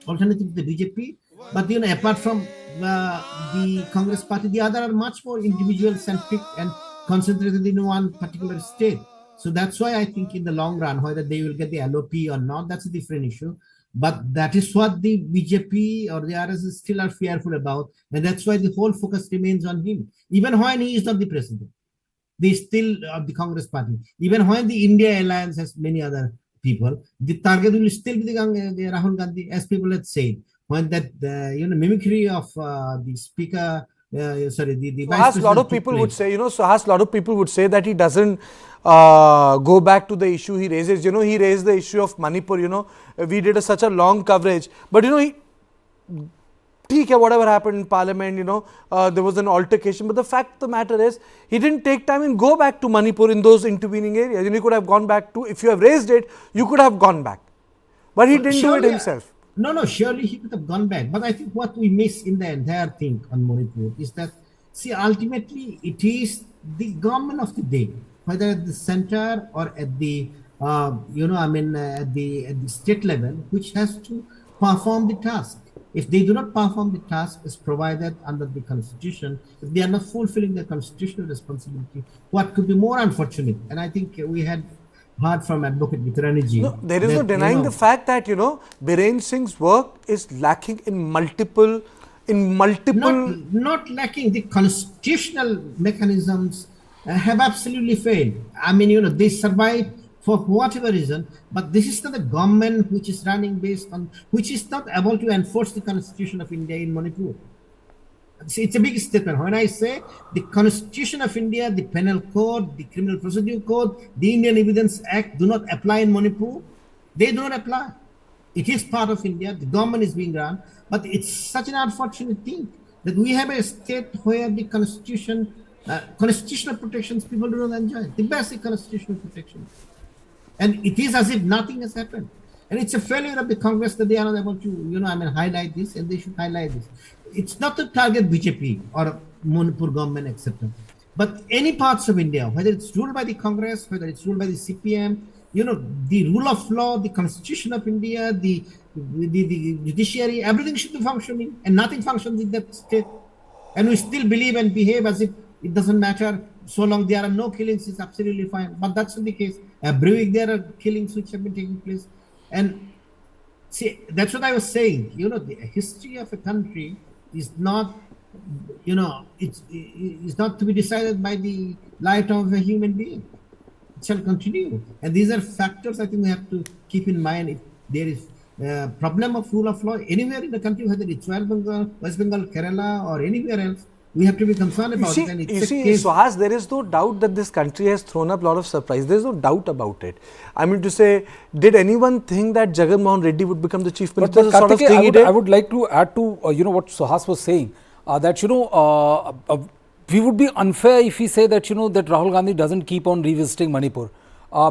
alternative to the BJP, but apart from the Congress party, the other are much more individual centric and concentrated in one particular state. So that's why I think in the long run, whether they will get the LOP or not, that's a different issue. But that is what the BJP or the RSS still are fearful about, and that's why the whole focus remains on him. Even when he is not the president, they still of the Congress party. Even when the India Alliance has many other people, the target will still be the Rahul Gandhi, as people had said. When that mimicry of the speaker, the vice president. A lot of people would say, a lot of people would say that he doesn't go back to the issue he raises. He raised the issue of Manipur. We did such a long coverage, but whatever happened in Parliament, there was an altercation. But the fact of the matter is, he didn't take time and go back to Manipur in those intervening areas. You could have gone back to, if you have raised it, you could have gone back, but he didn't do it himself. No, surely he could have gone back. But I think what we miss in the entire thing on Manipur is that, ultimately it is the government of the day, whether at the center or at the, at the state level, which has to perform the task. If they do not perform the task as provided under the constitution, if they are not fulfilling their constitutional responsibility, what could be more unfortunate? And I think we had heard from Advocate Vitarani. No, there is no denying the fact that, Biren Singh's work is lacking in multiple. Not lacking. The constitutional mechanisms have absolutely failed. I mean, they survive for whatever reason, but this is not a government which is running based on, which is not able to enforce the Constitution of India in Manipur. It's a big statement. When I say the Constitution of India, the Penal Code, the Criminal Procedure Code, the Indian Evidence Act do not apply in Manipur, they do not apply. It is part of India, the government is being run, but it's such an unfortunate thing that we have a state where the constitutional protections people do not enjoy, the basic constitutional protections. And it is as if nothing has happened. And it's a failure of the Congress that they are not able to, highlight this, and they should highlight this. It's not to target BJP or Manipur government, etc. But any parts of India, whether it's ruled by the Congress, whether it's ruled by the CPM, the rule of law, the Constitution of India, the judiciary, everything should be functioning, and nothing functions in that state. And we still believe and behave as if it doesn't matter, so long there are no killings, it's absolutely fine. But that's not the case. Every week there are killings which have been taking place. And See, that's what I was saying. The history of a country is not, it's not to be decided by the light of a human being. It shall continue. And these are factors I think we have to keep in mind. If there is a problem of rule of law anywhere in the country, whether it's West Bengal, Kerala, or anywhere else, we have to be concerned about it. And you see, Suhas, there is no doubt that this country has thrown up a lot of surprise. There is no doubt about it. I mean to say, did anyone think that Jagan Mohan Reddy would become the chief minister? But I would like to add to what Suhas was saying, that we would be unfair if we say that that Rahul Gandhi doesn't keep on revisiting Manipur.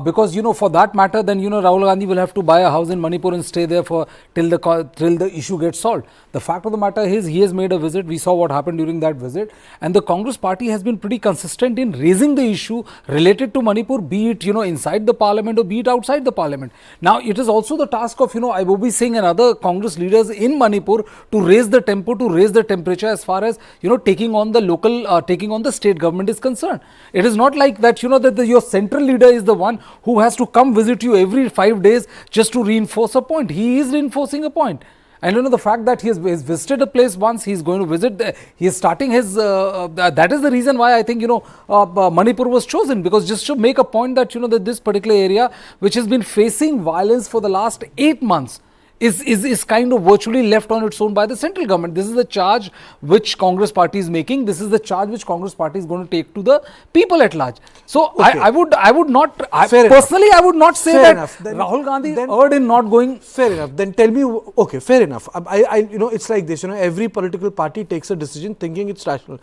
Because for that matter, then Rahul Gandhi will have to buy a house in Manipur and stay there for till the issue gets solved. The fact of the matter is, he has made a visit. We saw what happened during that visit, and the Congress party has been pretty consistent in raising the issue related to Manipur, be it inside the parliament or be it outside the parliament. Now it is also the task of Ibobi Singh and other Congress leaders in Manipur to raise the tempo, to raise the temperature as far as taking on the local, taking on the state government is concerned. It is not like that that your central leader is the one who has to come visit you every 5 days just to reinforce a point. He is reinforcing a point. And the fact that he has visited a place once, he is going to visit, he is starting his, that is the reason why I think, Manipur was chosen, because just to make a point that, that this particular area, which has been facing violence for the last 8 months, is kind of virtually left on its own by the central government. This is the charge which Congress party is making. This is the charge which Congress party is going to take to the people at large. So okay. I would not, personally I would not say that Rahul Gandhi erred in not going. Fair enough. Then tell me, okay, fair enough. It's like this, every political party takes a decision thinking it's rational.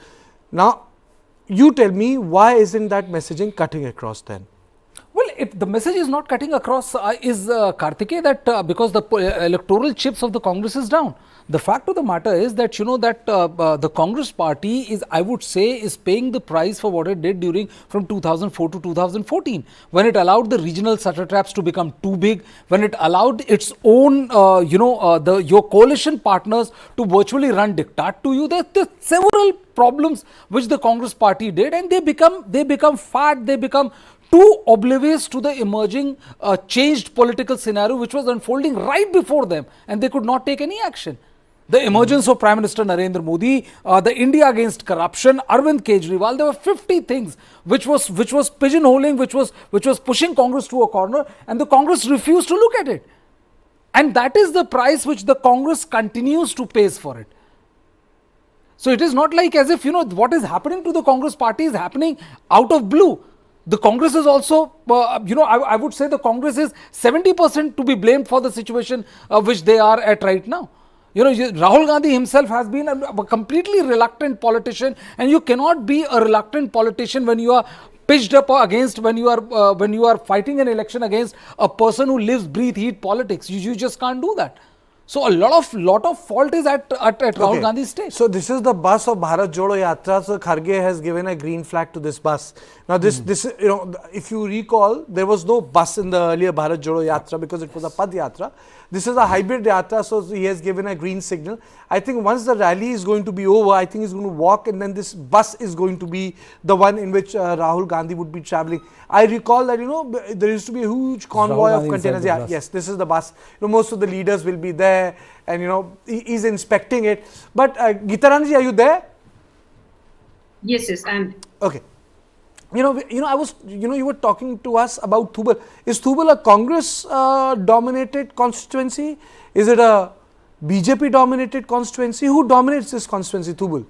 Now, you tell me, why isn't that messaging cutting across then? Well, if the message is not cutting across, Karthikeya, that because the electoral chips of the Congress is down. The fact of the matter is that, the Congress party is, I would say, is paying the price for what it did from 2004 to 2014, when it allowed the regional satraps to become too big, when it allowed its own, your coalition partners to virtually run diktat to you. There are several problems which the Congress party did, and they become fat, they become too oblivious to the emerging changed political scenario which was unfolding right before them, and they could not take any action. The emergence of Prime Minister Narendra Modi, the India against corruption, Arvind Kejriwal, there were 50 things which was pigeonholing, which was pushing Congress to a corner, and the Congress refused to look at it. And that is the price which the Congress continues to pay for it. So it is not like as if what is happening to the Congress party is happening out of blue. The Congress is also, I would say the Congress is 70% to be blamed for the situation which they are at right now. Rahul Gandhi himself has been a completely reluctant politician, and you cannot be a reluctant politician when you are pitched up against, when you are fighting an election against a person who lives, breathe, eat politics. You just can't do that. So a lot of fault is at Rahul Gandhi's stage. So this is the bus of Bharat Jodo Yatra. So Kharge has given a green flag to this bus. Now this if you recall, there was no bus in the earlier Bharat Jodo Yatra because it was a Pad Yatra. This is a hybrid yatra, so he has given a green signal. I think once the rally is going to be over, I think he's going to walk, and then this bus is going to be the one in which Rahul Gandhi would be traveling. I recall that there used to be a huge convoy of containers. Yeah, yes, this is the bus. Most of the leaders will be there, and he's inspecting it. But Geetaranji, are you there? Yes, I am. Okay. I was, you were talking to us about Thubal. Is Thubal a Congress dominated constituency? Is it a BJP dominated constituency? Who dominates this constituency, Thubal?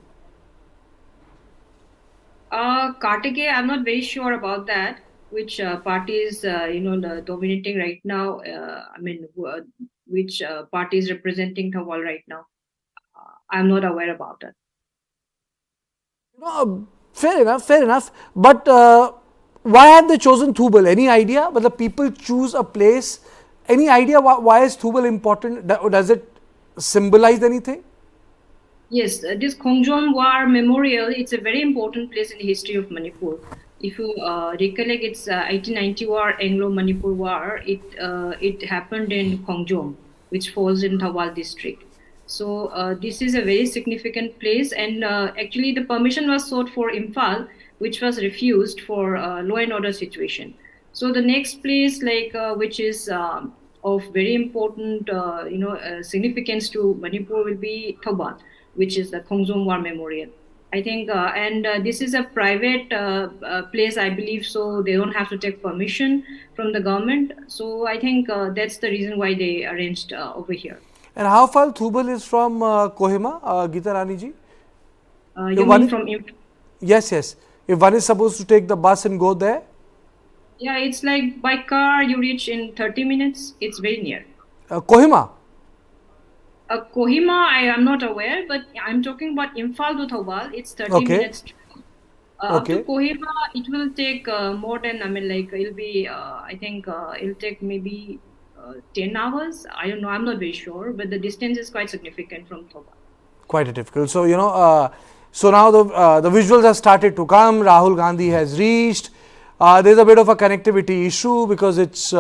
Karthikeya, I'm not very sure about that. Which party is, dominating right now? Which party is representing Thawal right now? I'm not aware about that. Fair enough. But why have they chosen Thubal? Any idea? But the people choose a place. Any idea why is Thubal important? Does it symbolize anything? Yes, this Khongjom War Memorial, it's a very important place in the history of Manipur. If you recollect, it's 1890 War, Anglo-Manipur War. It happened in Khongjom, which falls in Thawal district. So this is a very significant place, and actually the permission was sought for Imphal, which was refused for law and order situation. So the next place, which is of very important, significance to Manipur will be Thoban, which is the Khongjom War Memorial. I think, this is a private place, I believe, so they don't have to take permission from the government. So I think that's the reason why they arranged over here. And how far Thubal is from Kohima, Geeta Rani ji? You mean from? Yes, yes. If one is supposed to take the bus and go there? Yeah, it's like by car you reach in 30 minutes. It's very near. Kohima? Kohima, I am not aware, but I'm talking about Imphal to Thoubal. It's 30 minutes. Up to Kohima, it will take more than, it'll be, I think it'll take maybe 10 hours. I don't know, I'm not very sure, but the distance is quite significant from Thoubal. Quite difficult. So, so now the visuals have started to come. Rahul Gandhi has reached. There's a bit of a connectivity issue because it's,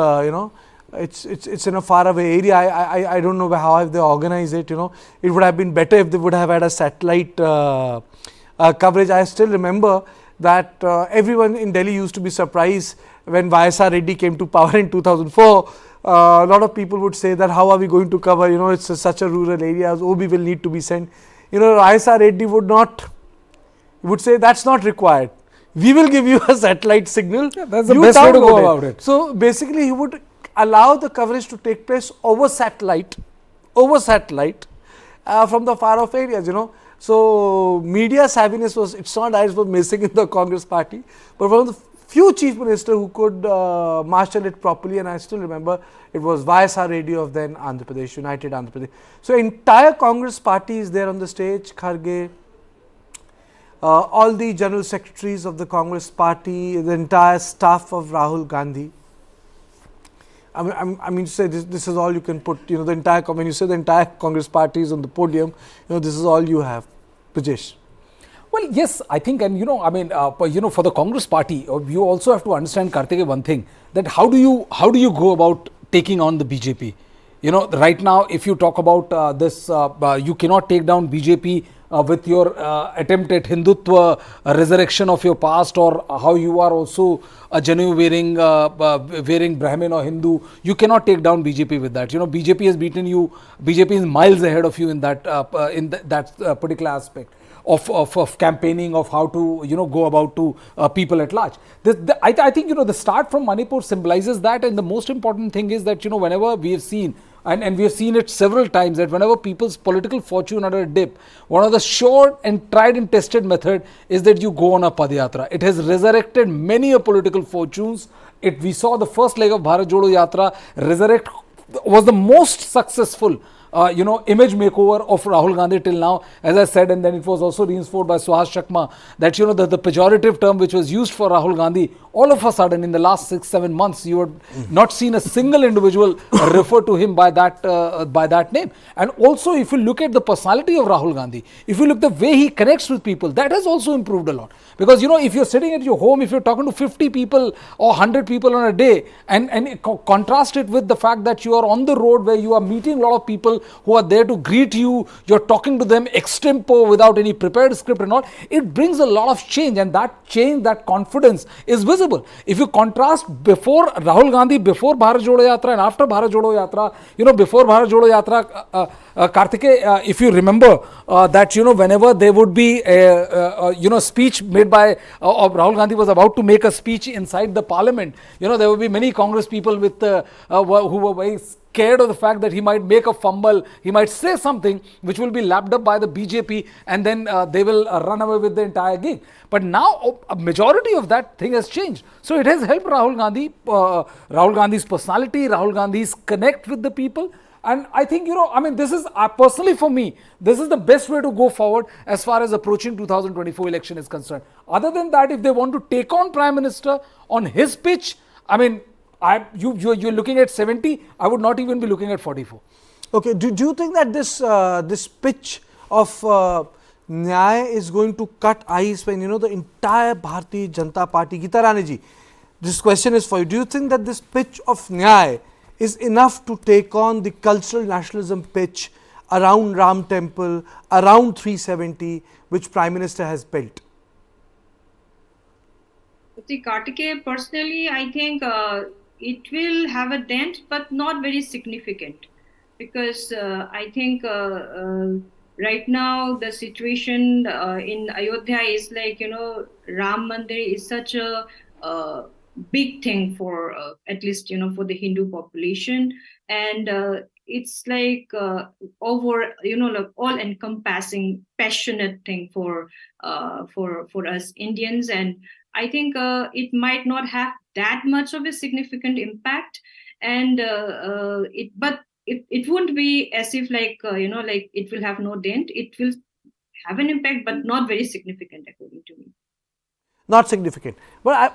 it's in a faraway area. I don't know how have they organized it. It would have been better if they would have had a satellite coverage. I still remember that everyone in Delhi used to be surprised when YSR Reddy came to power in 2004. A lot of people would say that how are we going to cover, it's such a rural area, OB will need to be sent. YSR Reddy would say that's not required. We will give you a satellite signal. Yeah, that's the best way to go about it. So basically he would allow the coverage to take place over satellite from the far off areas, So media savviness it's not that it was missing in the Congress party, but one of the few chief ministers who could marshal it properly, and I still remember it was YSR Reddy of then Andhra Pradesh, United Andhra Pradesh. So entire Congress party is there on the stage, Kharge, all the general secretaries of the Congress party, the entire staff of Rahul Gandhi. I mean to say this is all you can put, the entire, when you say the entire Congress party is on the podium, this is all you have. Brajesh. Well, yes, I think, and for the Congress party, you also have to understand, Karthike, one thing, that how do you go about taking on the BJP? Right now, if you talk about this, you cannot take down BJP with your attempt at Hindutva, resurrection of your past, or how you are also a genuine wearing Brahmin or Hindu. You cannot take down BJP with that. BJP has beaten you. BJP is miles ahead of you in that particular aspect of campaigning, of how to go about to people at large. I think the start from Manipur symbolizes that, and the most important thing is that whenever we have seen, and we have seen it several times, that whenever people's political fortune are at a dip, one of the sure and tried and tested method is that you go on a Padayatra. It has resurrected many a political fortunes. We saw the first leg of Bharat Jodo Nyay was the most successful image makeover of Rahul Gandhi till now, as I said, and then it was also reinforced by Suhas Chakma that the pejorative term which was used for Rahul Gandhi, all of a sudden in the last 6-7 months you had not seen a single individual refer to him by that name. And also, if you look at the personality of Rahul Gandhi, if you look the way he connects with people, that has also improved a lot. Because if you're sitting at your home, if you're talking to 50 people or 100 people on a day, and contrast it with the fact that you are on the road where you are meeting a lot of people who are there to greet you, you're talking to them extempo without any prepared script and all, it brings a lot of change, and that change, that confidence is visible. If you contrast before Rahul Gandhi, before Bharat Jodo Yatra and after Bharat Jodo Yatra, before Bharat Jodo Yatra, Karthike, if you remember that whenever there would be a speech made by Rahul Gandhi was about to make a speech inside the parliament, there would be many Congress people with who were very scared of the fact that he might make a fumble, he might say something which will be lapped up by the BJP, and then they will run away with the entire gig. But now a majority of that thing has changed. So it has helped Rahul Gandhi's personality, Rahul Gandhi's connect with the people. And I think, this is personally for me, this is the best way to go forward as far as approaching 2024 election is concerned. Other than that, if they want to take on Prime Minister on his pitch, you're looking at 70, I would not even be looking at 44. Okay, do you think that this pitch of Nyay is going to cut ice when, the entire Bharatiya Janata Party, Geeta Rani ji, this question is for you. Do you think that this pitch of Nyay is enough to take on the cultural nationalism pitch around Ram Temple, around 370, which Prime Minister has built? See, Kartikeya, personally, I think it will have a dent, but not very significant, because I think right now the situation in Ayodhya is like, Ram Mandir is such a big thing for at least, for the Hindu population, and it's like over, like all encompassing, passionate thing for us Indians, and I think it might not have that much of a significant impact, and it won't be as if like like it will have no dent. It will have an impact, but not very significant, according to me. Not significant, but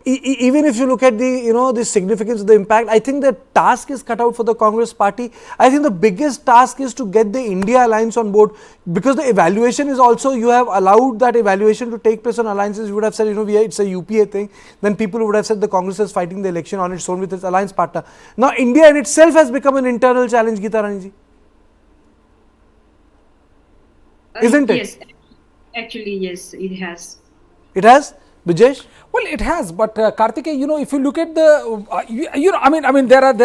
even if you look at the the significance of the impact, I think the task is cut out for the Congress party. I think the biggest task is to get the India alliance on board, because the evaluation is also, you have allowed that evaluation to take place on alliances. You would have said, it's a UPA thing. Then people would have said the Congress is fighting the election on its own with its alliance partner. Now India in itself has become an internal challenge, Geeta Rani ji. Isn't it? Yes, actually, yes, it has. It has, Brijesh? Well, it has, but Karthikeya, if you look at the,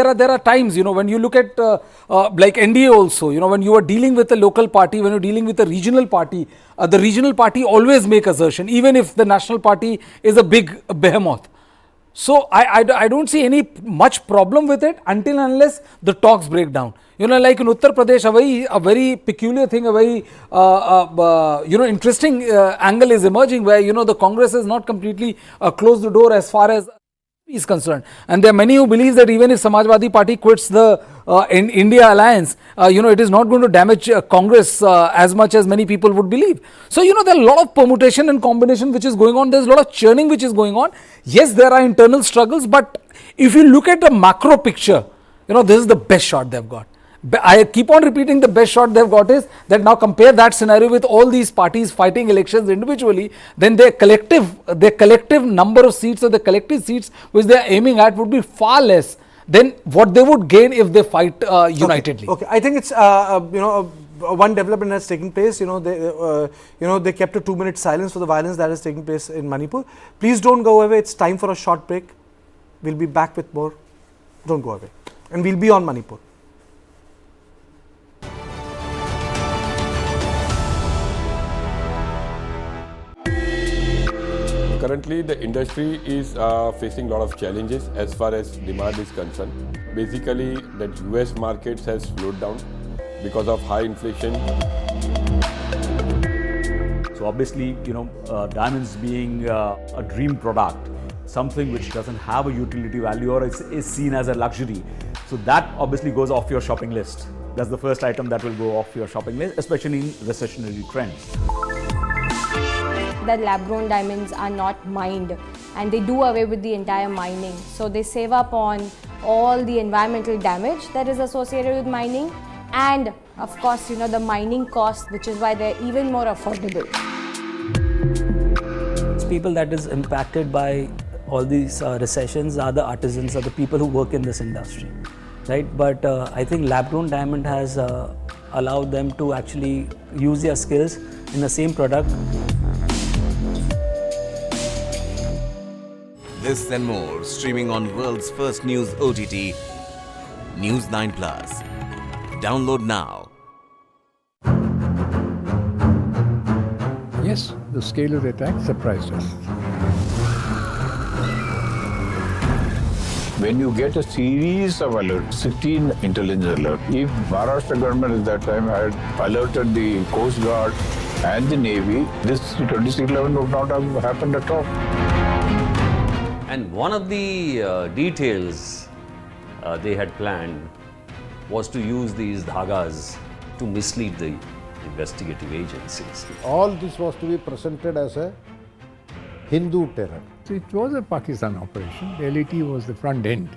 there are times, when you look at like NDA also, when you are dealing with a local party, when you're dealing with a regional party, the regional party always make assertion, even if the national party is a big behemoth. So I don't see any much problem with it until and unless the talks break down. Like in Uttar Pradesh, a very peculiar thing, a very interesting angle is emerging, where the Congress has not completely closed the door as far as is concerned, and there are many who believe that even if Samajwadi Party quits the India alliance, it is not going to damage Congress as much as many people would believe. So there are a lot of permutation and combination which is going on. There's a lot of churning which is going on. Yes, there are internal struggles, but if you look at the macro picture, this is the best shot they've got. I keep on repeating, the best shot they've got is that now compare that scenario with all these parties fighting elections individually, then their collective number of seats or the collective seats which they are aiming at would be far less than what they would gain if they fight unitedly. Okay, I think it's one development has taken place. They kept a 2-minute silence for the violence that has taken place in Manipur. Please don't go away. It's time for a short break. We'll be back with more. Don't go away, and we'll be on Manipur. Currently, the industry is facing a lot of challenges as far as demand is concerned. Basically, the US markets has slowed down because of high inflation. So obviously, diamonds being a dream product, something which doesn't have a utility value or is seen as a luxury. So that obviously goes off your shopping list. That's the first item that will go off your shopping list, especially in recessionary trends. That lab-grown diamonds are not mined, and they do away with the entire mining. So they save up on all the environmental damage that is associated with mining, and of course, the mining cost, which is why they're even more affordable. People that is impacted by all these recessions are the artisans, are the people who work in this industry, right? But I think lab-grown diamond has allowed them to actually use their skills in the same product. This and more streaming on world's first news OTT, News9 Plus. Download now. Yes, the scale of the attack surprised us. When you get a series of alerts, 16 intelligence alerts, if Maharashtra government at that time had alerted the Coast Guard and the Navy, this 2611 would not have happened at all. And one of the details they had planned was to use these dhagas to mislead the investigative agencies. All this was to be presented as a Hindu terror. So it was a Pakistan operation. The LET was the front end.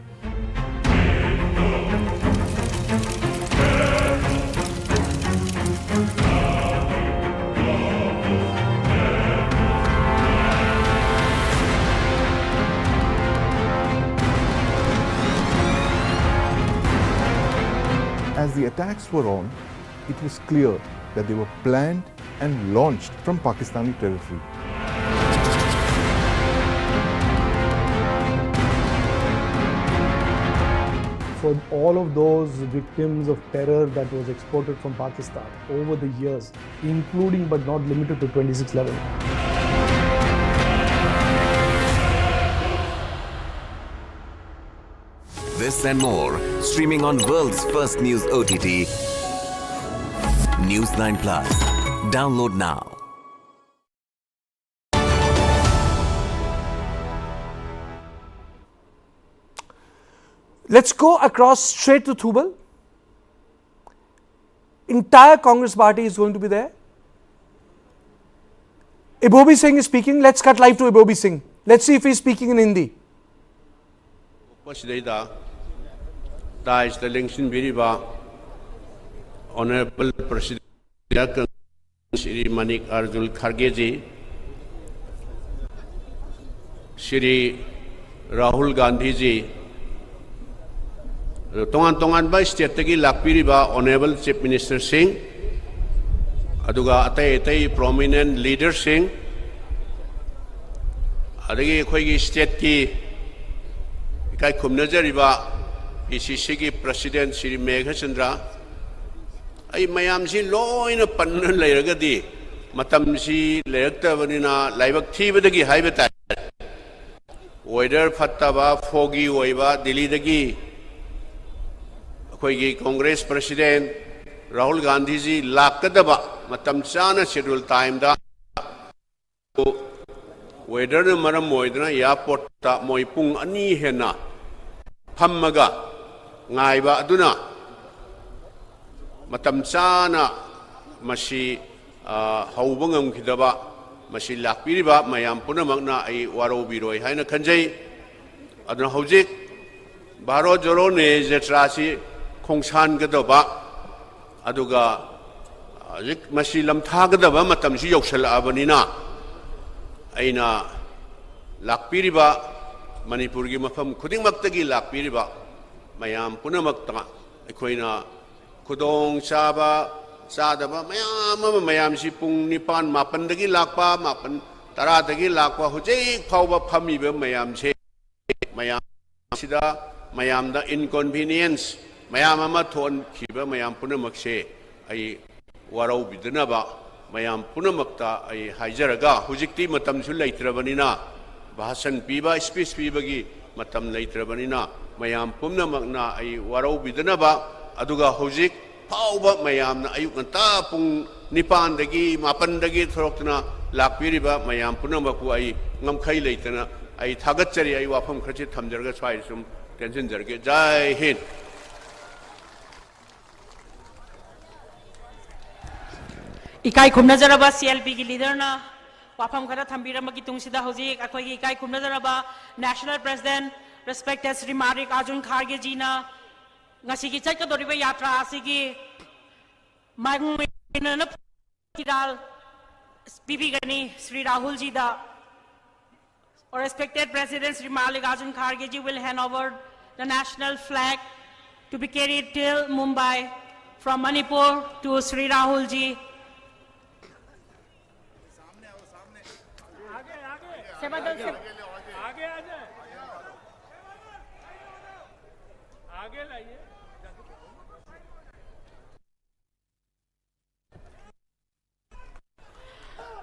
As the attacks were on, it was clear that they were planned and launched from Pakistani territory. for all of those victims of terror that was exported from Pakistan over the years, including but not limited to 2611. This and more, streaming on world's first news OTT, News9 Plus. Download now. Let's go across straight to Thubal. Entire Congress party is going to be there. Ibobi Singh is speaking. Let's cut live to Ibobi Singh. Let's see if he's speaking in Hindi. Honorable President Shri Manik Arjun Kharge ji, Shri Rahul Gandhi ji, tongan ba state tagi lakpiri ba Honorable Chief Minister Singh, aduga atai prominent leader Singh, adagi khoi state ki kai khumnajari ba PCC ki President Shri Megha Chandra. Ay mayam si loina pannan layragadi matam si layraktabanina laibak thibadagi haibata weather fattaba foggy oiba Delhi dagi akoigi Congress President Rahul Gandhi ji lakadaba matam chana schedule time da weather na maram moidna airport ta moipung ani hena phammaga ngaiba aduna matam chana masi haubangam khidaba masi lakpiriba mayam punamakna ai waro biroi haina khanjai aduna hojik Bharat Jodo Nyay Yatra si khongsan gadaba aduga masi lamtha gadaba matam si yoksal abanina aina lakpiriba Manipur gi mafam khudingmaktagi lakpiriba mayam punamakta aikoina Kudong Saba Sadaba mayam si pung nipan mapan dagi lakpa mapan tara dagi lakpa hujay pauba pamiba mayam si mayam sida mayam da inconvenience mayam ama thon kiba mayam punamakse ay warau bidnaba mayam punamakta ay haijaraga hujikti matam su laitrabanina bahasan piba speech pibagi matam laitrabanina mayam punamakna ay warau bidnaba aduga hojik pauba mayam na ayuk nganta pung nipan dagi mapan dagi thoroktna lakpiriba mayam punamaku ay ngamkhai leitana ay thagatchari ay wafam khrachi thamjarga swai sum tension jarge jai hind ikai khumna jaraba CLP ki leader na wafam khara thambirama ki tungsida hojik akoi ikai khumna jaraba national president respected Sri Manik Arjun Kharge ji na ngasi ki chai ka doriba yatra asigi magna tiral PP gani Sri Rahul ji da or respected President Sri Manik Arjun Kharge ji will hand over the national flag to be carried till Mumbai from Manipur to Sri Rahul ji.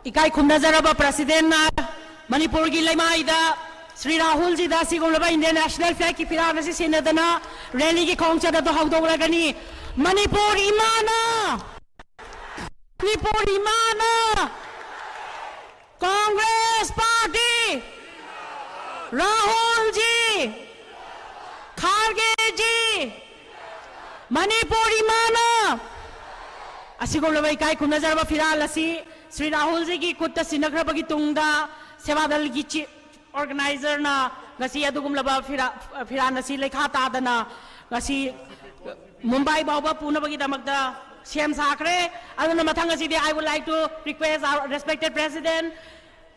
Ikai khumna jaraba president na Manipur gi laimaida Sri Rahul ji da sigolaba Indian national flag ki pirana si senadana rally ki khongcha da to hawdora gani Manipur imana Congress party Rahul ji Kharge ji Manipur imana asigolaba ikai khumna jaraba firal asi Sri Rahul ji ki kutta sinagrabagi tungda sevadal gi organizer na ngasi adugum laba firan asi lekha ta dana ngasi Mumbai bauba punabagi damakda CM sakre aduna mathang asi I would like to request our respected president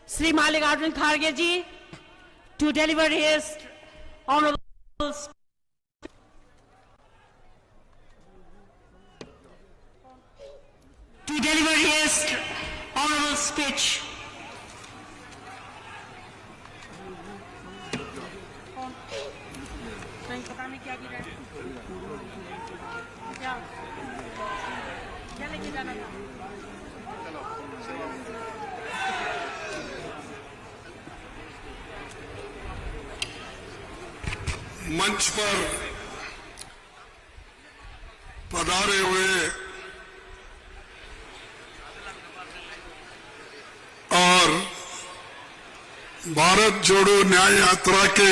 Sri Manik Arjun Kharge ji to deliver his honorable speech. मंच पर पधारे हुए और भारत जोड़ो न्याय यात्रा के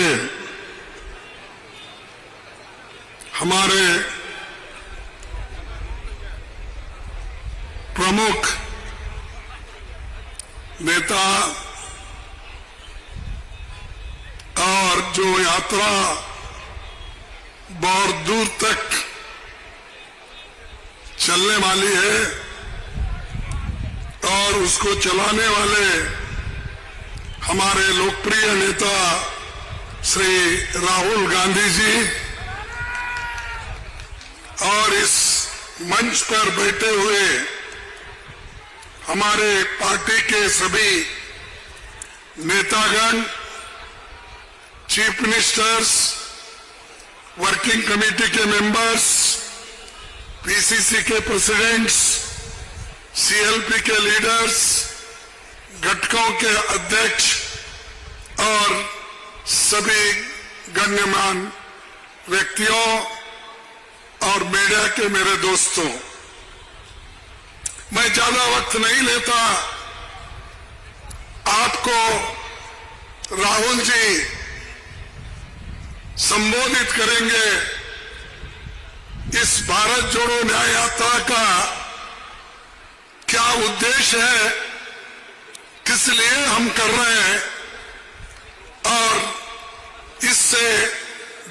हमारे प्रमुख नेता और जो यात्रा बहुत दूर तक चलने वाली है और उसको चलाने वाले हमारे लोकप्रिय नेता श्री राहुल गांधी जी और इस मंच पर बैठे हुए हमारे पार्टी के सभी नेतागण, चीफ मिनिस्टर्स, वर्किंग कमेटी के मेंबर्स, पीसीसी के प्रेसिडेंट्स, सीएलपी के लीडर्स, घटकों के अध्यक्ष और सभी गण्यमान व्यक्तियों और मीडिया के मेरे दोस्तों, मैं ज्यादा वक्त नहीं लेता। आपको राहुल जी संबोधित करेंगे। इस भारत जोड़ो न्याय यात्रा का क्या उद्देश्य है, किस लिए हम कर रहे हैं और इससे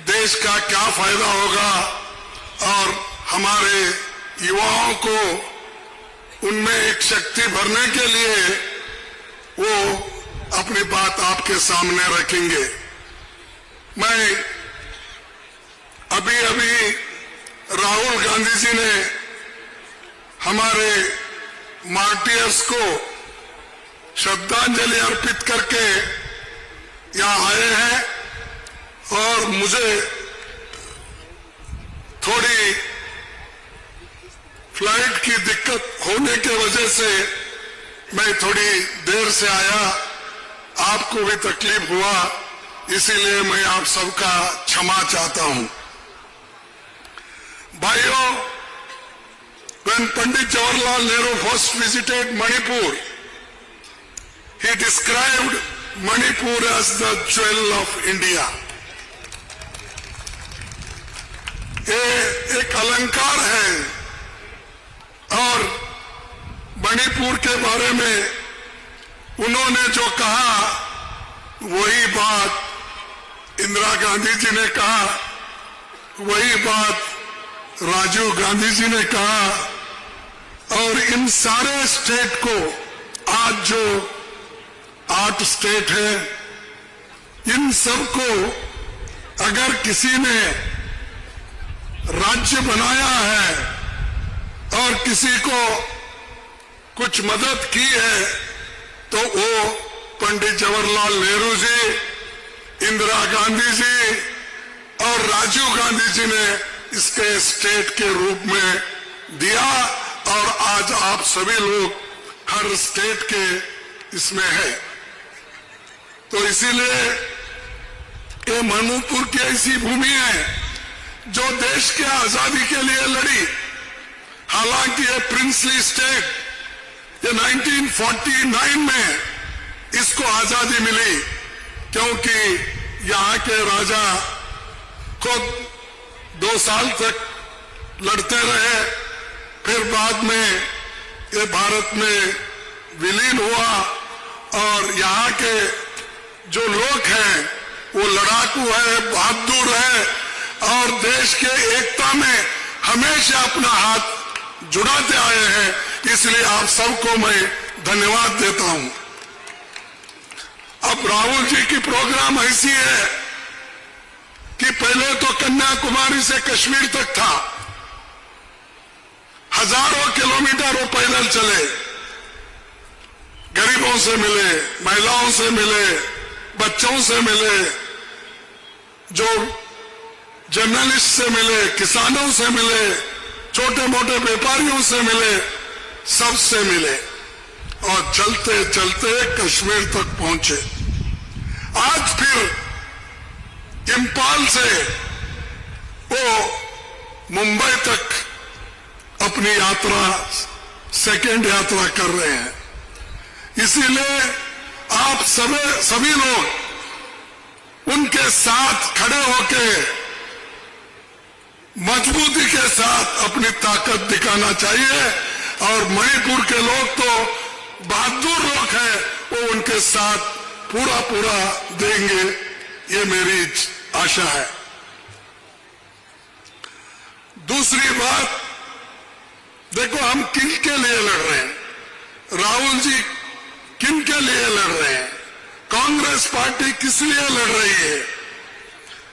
देश का क्या फायदा होगा और हमारे युवाओं को उनमें एक शक्ति भरने के लिए वो अपनी बात आपके सामने रखेंगे। मैं अभी राहुल गांधी जी ने हमारे मार्टियर्स को श्रद्धांजलि अर्पित करके यहाँ आए हैं और मुझे थोड़ी फ्लाइट की दिक्कत होने के वजह से मैं थोड़ी देर से आया, आपको भी तकलीफ हुआ, इसीलिए मैं आप सबका क्षमा चाहता हूं। भाइयों, when Pandit Jawaharlal Nehru first visited Manipur, he described Manipur as the jewel of India. ये एक अलंकार है और मणिपुर के बारे में उन्होंने जो कहा वही बात इंदिरा गांधी जी ने कहा, वही बात राजीव गांधी जी ने कहा और इन सारे स्टेट को आज जो 8 स्टेट है, इन सबको अगर किसी ने राज्य बनाया है और किसी को कुछ मदद की है तो वो पंडित जवाहरलाल नेहरू जी, इंदिरा गांधी जी और राजीव गांधी जी ने इसके स्टेट के रूप में दिया और आज आप सभी लोग हर स्टेट के इसमें है। तो इसीलिए ये मणिपुर की ऐसी भूमि है जो देश के आजादी के लिए लड़ी। हालांकि ये प्रिंसली स्टेट, ये 1949 में इसको आजादी मिली क्योंकि यहाँ के राजा खुद 2 साल तक लड़ते रहे, फिर बाद में ये भारत में विलीन हुआ और यहाँ के जो लोग हैं वो लड़ाकू है, बहादुर है और देश के एकता में हमेशा अपना हाथ जुड़ाते आए हैं। इसलिए आप सबको मैं धन्यवाद देता हूं। अब राहुल जी की प्रोग्राम ऐसी है कि पहले तो कन्याकुमारी से कश्मीर तक था, हजारों किलोमीटर वो पैदल चले, गरीबों से मिले, महिलाओं से मिले, बच्चों से मिले, जो जर्नलिस्ट से मिले, किसानों से मिले, छोटे मोटे व्यापारियों से मिले, सबसे मिले और चलते चलते कश्मीर तक पहुंचे। आज फिर इम्फाल से वो मुंबई तक अपनी यात्रा, सेकेंड यात्रा कर रहे हैं। इसीलिए आप सभी लोग उनके साथ खड़े होके मजबूती के साथ अपनी ताकत दिखाना चाहिए और मणिपुर के लोग तो बहादुर लोग हैं, वो उनके साथ पूरा देंगे, ये मेरी आशा है। दूसरी बात, देखो हम किन के लिए लड़ रहे हैं, राहुल जी किन के लिए लड़ रहे हैं, कांग्रेस पार्टी किस लिए लड़ रही है।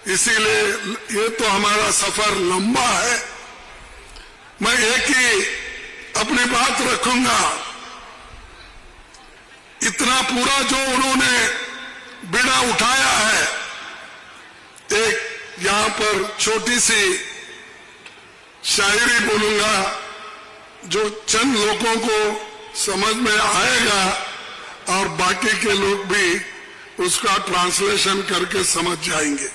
इसीलिए ये तो हमारा सफर लंबा है। मैं एक ही अपनी बात रखूंगा, इतना पूरा जो उन्होंने बीड़ा उठाया है, एक यहां पर छोटी सी शायरी बोलूंगा जो चंद लोगों को समझ में आएगा और बाकी के लोग भी उसका ट्रांसलेशन करके समझ जाएंगे।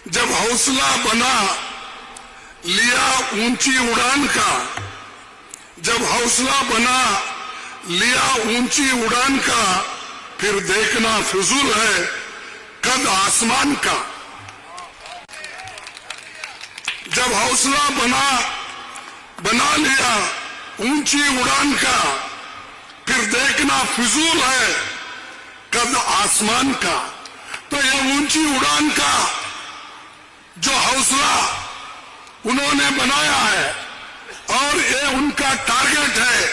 जब हौसला बना लिया ऊंची उड़ान का, जब हौसला बना लिया ऊंची उड़ान का, फिर देखना फिजूल है कद आसमान का। जब हौसला बना लिया ऊंची उड़ान का, फिर देखना फिजूल है कद आसमान का। तो ये ऊंची उड़ान का जो हौसला उन्होंने बनाया है और ये उनका टारगेट है,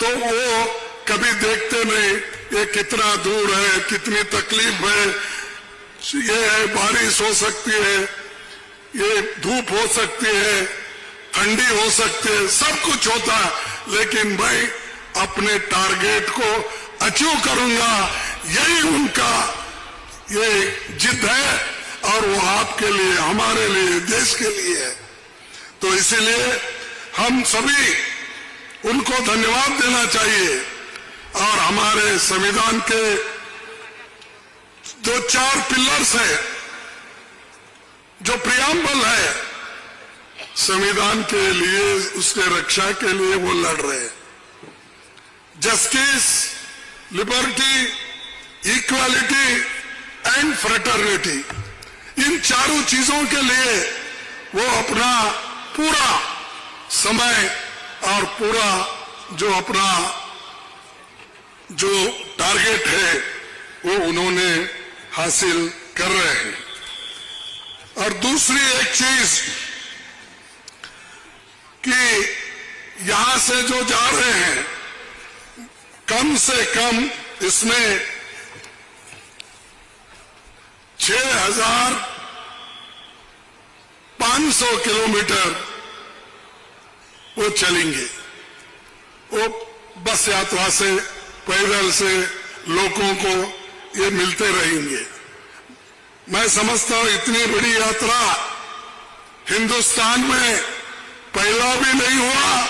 तो वो कभी देखते नहीं ये कितना दूर है, कितनी तकलीफ है, ये है बारिश हो सकती है, ये धूप हो सकती है, ठंडी हो सकती है, सब कुछ होता है, लेकिन मैं अपने टारगेट को अचीव करूंगा, यही उनका ये जिद है और वो आपके लिए, हमारे लिए, देश के लिए है। तो इसीलिए हम सभी उनको धन्यवाद देना चाहिए और हमारे संविधान के जो 4 पिलर्स है, जो प्रियम्बल है, संविधान के लिए, उसके रक्षा के लिए वो लड़ रहे हैं। Justice, liberty, equality and fraternity, इन चारों चीजों के लिए वो अपना पूरा समय और पूरा जो अपना जो टारगेट है वो उन्होंने हासिल कर रहे हैं। और दूसरी एक चीज कि यहां से जो जा रहे हैं, कम से कम इसमें 6,500 किलोमीटर वो चलेंगे, वो बस यात्रा से, पैदल से लोगों को ये मिलते रहेंगे। मैं समझता हूं इतनी बड़ी यात्रा हिंदुस्तान में पहला भी नहीं हुआ,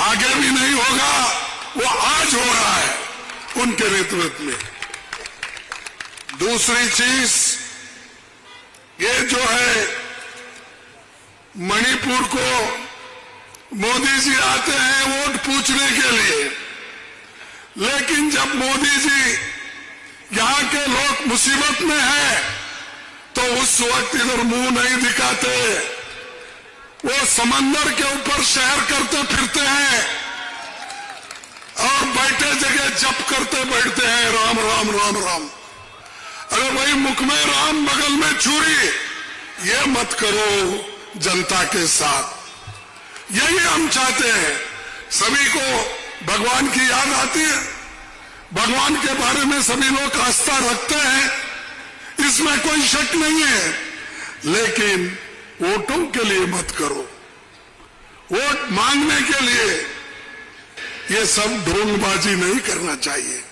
आगे भी नहीं होगा, वो आज हो रहा है उनके नेतृत्व में। दूसरी चीज ये जो है, मणिपुर को मोदी जी आते हैं वोट पूछने के लिए, लेकिन जब मोदी जी यहां के लोग मुसीबत में हैं तो उस वक्त इधर मुंह नहीं दिखाते, वो समंदर के ऊपर शहर करते फिरते हैं और बैठे जगह जप करते बैठते हैं, राम राम राम राम। अरे भाई, मुख में राम बगल में छुरी, ये मत करो जनता के साथ। यही हम चाहते हैं। सभी को भगवान की याद आती है, भगवान के बारे में सभी लोग आस्था रखते हैं, इसमें कोई शक नहीं है, लेकिन वोटों के लिए मत करो। वोट मांगने के लिए ये सब ढोंगबाजी नहीं करना चाहिए।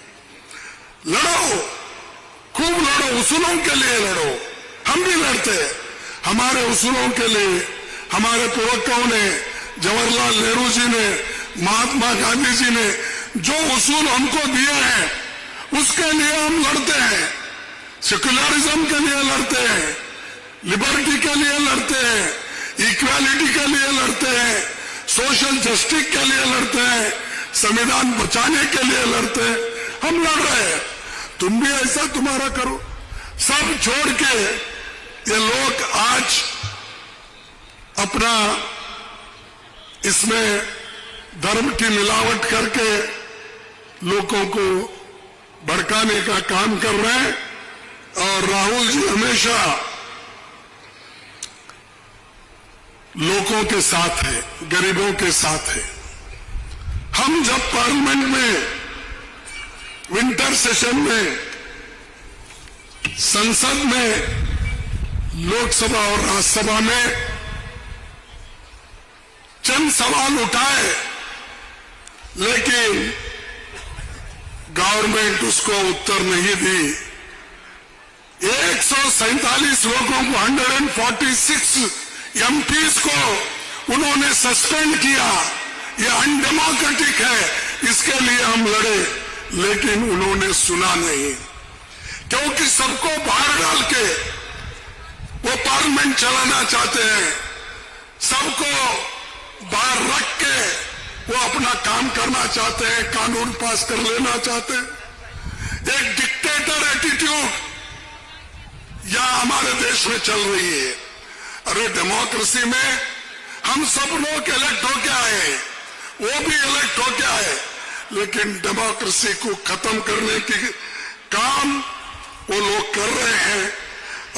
लड़ो, खूब लड़ो, उसूलों के लिए लड़ो। हम हम भी लड़ते हैं हमारे उसूलों के लिए। हमारे पुरखों ने, जवाहरलाल नेहरू जी ने, महात्मा गांधी जी ने जो उसूल हमको दिए हैं उसके लिए हम लड़ते हैं। सेक्युलरिज्म के लिए लड़ते हैं, लिबर्टी के लिए लड़ते हैं, इक्वालिटी के लिए लड़ते हैं, सोशल जस्टिस के लिए लड़ते हैं, संविधान बचाने के लिए लड़ते हैं। हम लड़ रहे हैं, तुम भी ऐसा तुम्हारा करो। सब छोड़ के ये लोग आज अपना इसमें धर्म की मिलावट करके लोगों को भड़काने का काम कर रहे हैं। और राहुल जी हमेशा लोगों के साथ है, गरीबों के साथ है। हम जब पार्लियामेंट में विंटर सेशन में, संसद में, लोकसभा और राज्यसभा में चंद सवाल उठाए, लेकिन गवर्नमेंट उसको उत्तर नहीं दी। 147 लोगों को, 146 एमपीज को उन्होंने सस्पेंड किया। ये अनडेमोक्रेटिक है, इसके लिए हम लड़े, लेकिन उन्होंने सुना नहीं, क्योंकि सबको बाहर डाल के वो पार्लियामेंट चलाना चाहते हैं। सबको बाहर रख के वो अपना काम करना चाहते हैं, कानून पास कर लेना चाहते हैं। एक डिक्टेटर एटीट्यूड यहां हमारे देश में चल रही है। अरे डेमोक्रेसी में हम सब लोग इलेक्ट होके आए हैं, वो भी इलेक्ट होके आए, लेकिन डेमोक्रेसी को खत्म करने की काम वो लोग कर रहे हैं।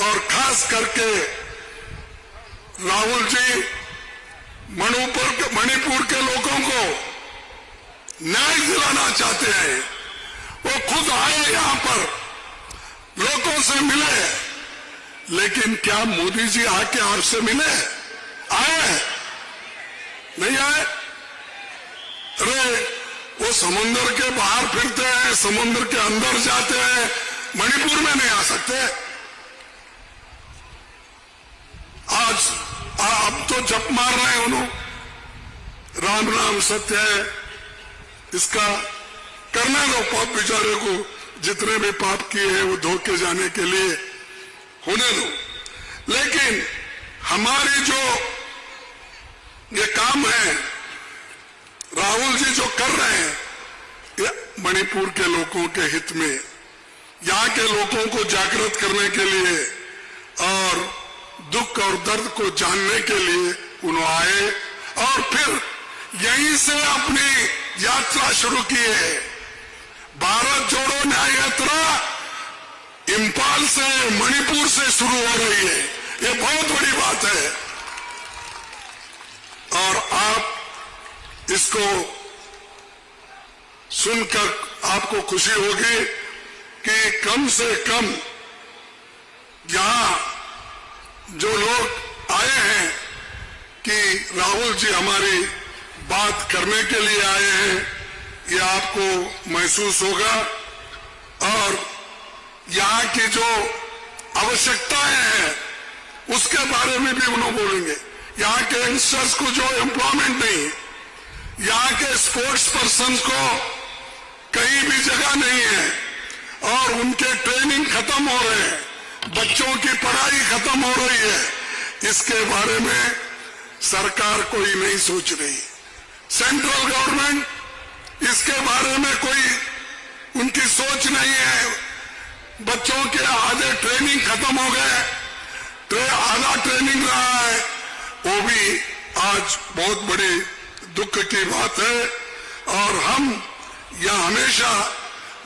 और खास करके राहुल जी मणिपुर के लोगों को न्याय दिलाना चाहते हैं। वो खुद आए यहां पर, लोगों से मिले, लेकिन क्या मोदी जी आके आपसे मिले? आए? नहीं आए? अरे वो समुद्र के बाहर फिरते हैं, समुद्र के अंदर जाते हैं, मणिपुर में नहीं आ सकते। आज अब तो जप मार रहे हैं उन्होंने, राम नाम सत्य है, इसका करने दो। पाप बेचारे को जितने भी पाप किए हैं वो धोखे जाने के लिए होने दो। लेकिन हमारी जो ये काम है, राहुल जी जो कर रहे हैं, ये मणिपुर के लोगों के हित में, यहाँ के लोगों को जागृत करने के लिए और दुख और दर्द को जानने के लिए उन्होंने आए और फिर यहीं से अपनी यात्रा शुरू की है। भारत जोड़ो न्याय यात्रा इंफाल से, मणिपुर से शुरू हो रही है। ये बहुत बड़ी बात है और आप इसको सुनकर आपको खुशी होगी कि कम से कम यहां जो लोग आए हैं कि राहुल जी हमारी बात करने के लिए आए हैं, ये आपको महसूस होगा। और यहाँ की जो आवश्यकताएं हैं उसके बारे में भी उन्होंने बोलेंगे। यहाँ के यंगस्टर्स को जो एम्प्लॉयमेंट नहीं, यहाँ के स्पोर्ट्स पर्सन को कहीं भी जगह नहीं है और उनके ट्रेनिंग खत्म हो रहे हैं, बच्चों की पढ़ाई खत्म हो रही है, इसके बारे में सरकार कोई नहीं सोच रही। सेंट्रल गवर्नमेंट इसके बारे में कोई उनकी सोच नहीं है। बच्चों के आधे ट्रेनिंग खत्म हो गए, आधा ट्रेनिंग रहा है, वो भी आज बहुत बड़ी दुख की बात है। और हम यह हमेशा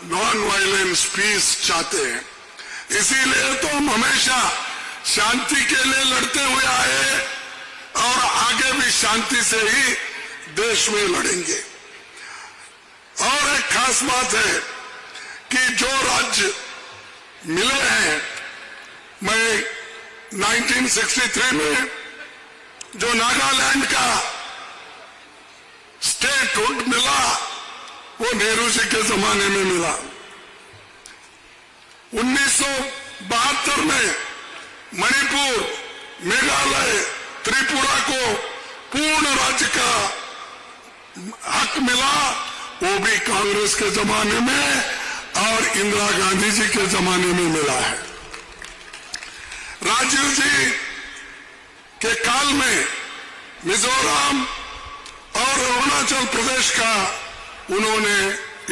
नॉन वायलेंस पीस चाहते हैं, इसीलिए तो हम हमेशा शांति के लिए लड़ते हुए आए और आगे भी शांति से ही देश में लड़ेंगे। और एक खास बात है कि जो राज्य मिले हैं, मैं 1963 में जो नागालैंड का स्टेटहुड मिला वो नेहरू जी के जमाने में मिला। 1972 में मणिपुर, मेघालय, त्रिपुरा को पूर्ण राज्य का हक मिला, वो भी कांग्रेस के जमाने में और इंदिरा गांधी जी के जमाने में मिला है। राजीव जी के काल में मिजोरम और अरुणाचल प्रदेश का उन्होंने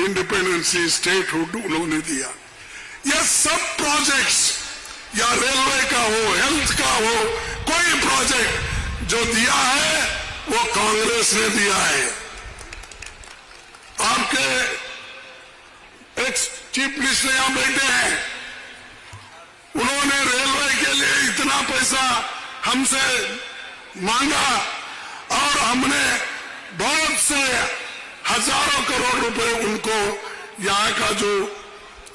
इंडिपेंडेंसी स्टेटहुड उन्होंने दिया। यह सब प्रोजेक्ट्स या रेलवे का हो, हेल्थ का हो, कोई प्रोजेक्ट जो दिया है वो कांग्रेस ने दिया है। आपके एक्स चीफ मिनिस्टर यहां बैठे हैं, उन्होंने रेलवे के लिए इतना पैसा हमसे मांगा और हमने बहुत से हजारों करोड़ रुपए उनको यहाँ का जो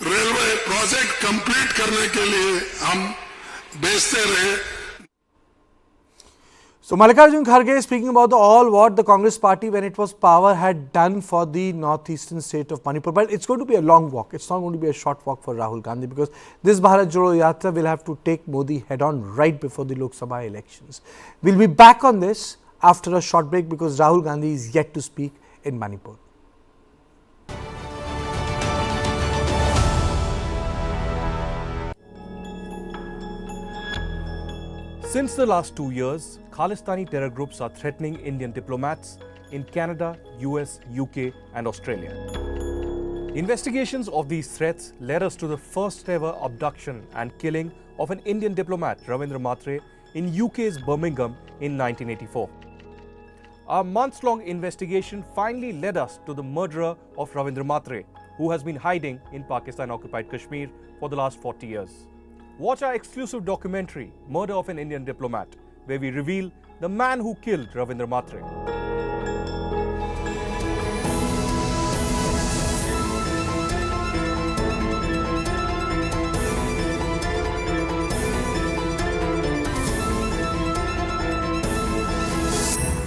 रेलवे प्रोजेक्ट कंप्लीट करने के लिए हम भेजते रहे। So Mallikarjun Kharge is speaking about all what the Congress party when it was power had done for the northeastern state of Manipur. But it's going to be a long walk. It's not going to be a short walk for Rahul Gandhi, because this Bharat Jodo Yatra will have to take Modi head on right before the Lok Sabha elections. We'll be back on this after a short break, because Rahul Gandhi is yet to speak in Manipur. Since the last 2 years, Khalistani terror groups are threatening Indian diplomats in Canada, US, UK and Australia. Investigations of these threats led us to the first ever abduction and killing of an Indian diplomat, Ravindra Matre, in UK's Birmingham in 1984. Our months-long investigation finally led us to the murderer of Ravindra Matre, who has been hiding in Pakistan-occupied Kashmir for the last 40 years. Watch our exclusive documentary, Murder of an Indian Diplomat, where we reveal the man who killed Ravindra Matre.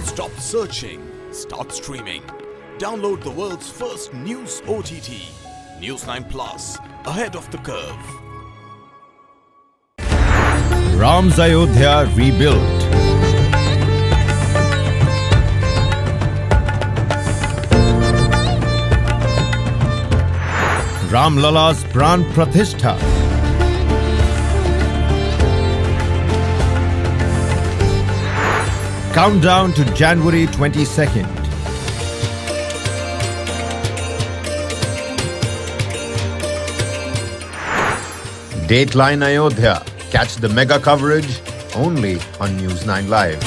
Stop searching, start streaming. Download the world's first news OTT, News9 Plus, ahead of the curve. Ram's Ayodhya rebuilt. Ram Lala's Pran Pratishtha. Countdown to January 22nd. Dateline Ayodhya. Catch the mega coverage only on News9 Live.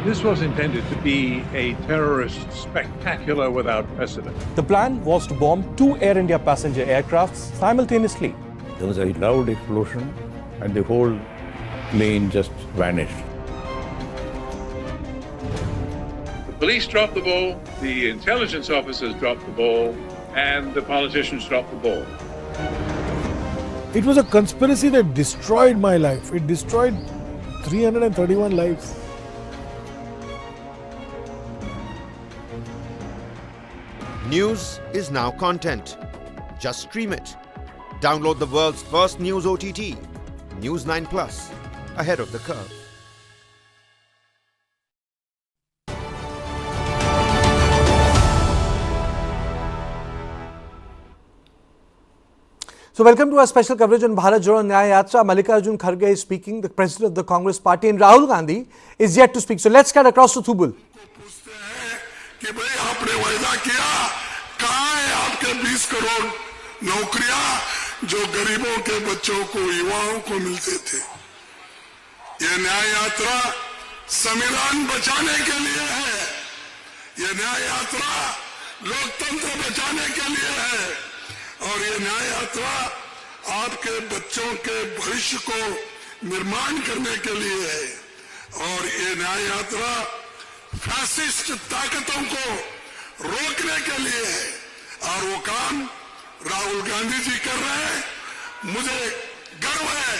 This was intended to be a terrorist spectacular without precedent. The plan was to bomb 2 Air India passenger aircrafts simultaneously. There was a loud explosion and the whole plane just vanished. Police dropped the ball, the intelligence officers dropped the ball, and the politicians dropped the ball. It was a conspiracy that destroyed my life. It destroyed 331 lives. News is now content. Just stream it. Download the world's first news OTT, News9 Plus, ahead of the curve. So welcome to our special coverage on Bharat Jodo Nyay Yatra. Mallikarjun Kharge is speaking, the president of the Congress party, and Rahul Gandhi is yet to speak. So let's get across to Thubul. कि भाई आपने वायदा किया, कहाँ है आपके 20 करोड़ नौकरियां जो गरीबों के बच्चों को, युवाओं को मिलते थे। ये न्याय यात्रा संविधान बचाने के लिए है, ये न्याय यात्रा लोकतंत्र बचाने के लिए है, और ये न्याय यात्रा आपके बच्चों के भविष्य को निर्माण करने के लिए है। और ये न्याय यात्रा फैसिस्ट ताकतों को रोकने के लिए है, और वो काम राहुल गांधी जी कर रहे हैं। मुझे गर्व है